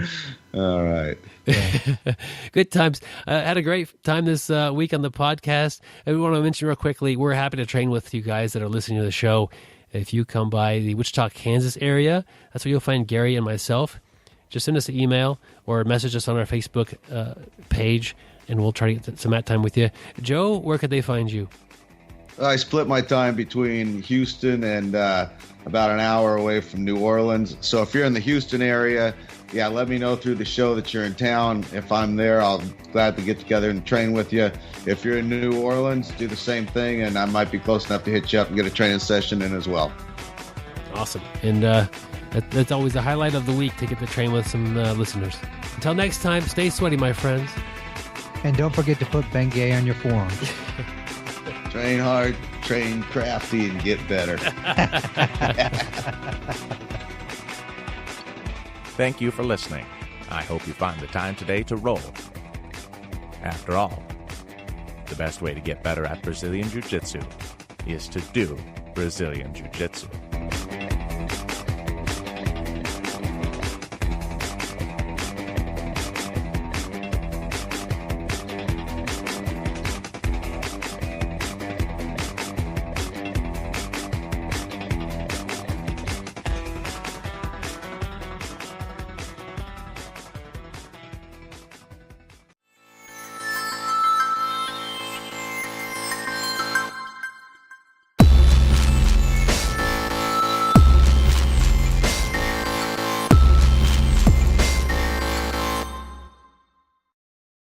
all right. Yeah. Good times. Had a great time this week on the podcast. I want to mention real quickly, we're happy to train with you guys that are listening to the show. If you come by the Wichita, Kansas area, that's where you'll find Gary and myself. Just send us an email or message us on our Facebook page, and we'll try to get some mat time with you. Joe, where could they find you? I split my time between Houston and about an hour away from New Orleans. So if you're in the Houston area, let me know through the show that you're in town. If I'm there, I'll glad to get together and train with you. If you're in New Orleans, do the same thing, and I might be close enough to hit you up and get a training session in as well. Awesome. And that's always the highlight of the week, to get to train with some listeners. Until next time, stay sweaty, my friends. And don't forget to put Bengay on your forearms. Train hard, train crafty, and get better. Thank you for listening. I hope you find the time today to roll. After all, the best way to get better at Brazilian Jiu-Jitsu is to do Brazilian Jiu-Jitsu.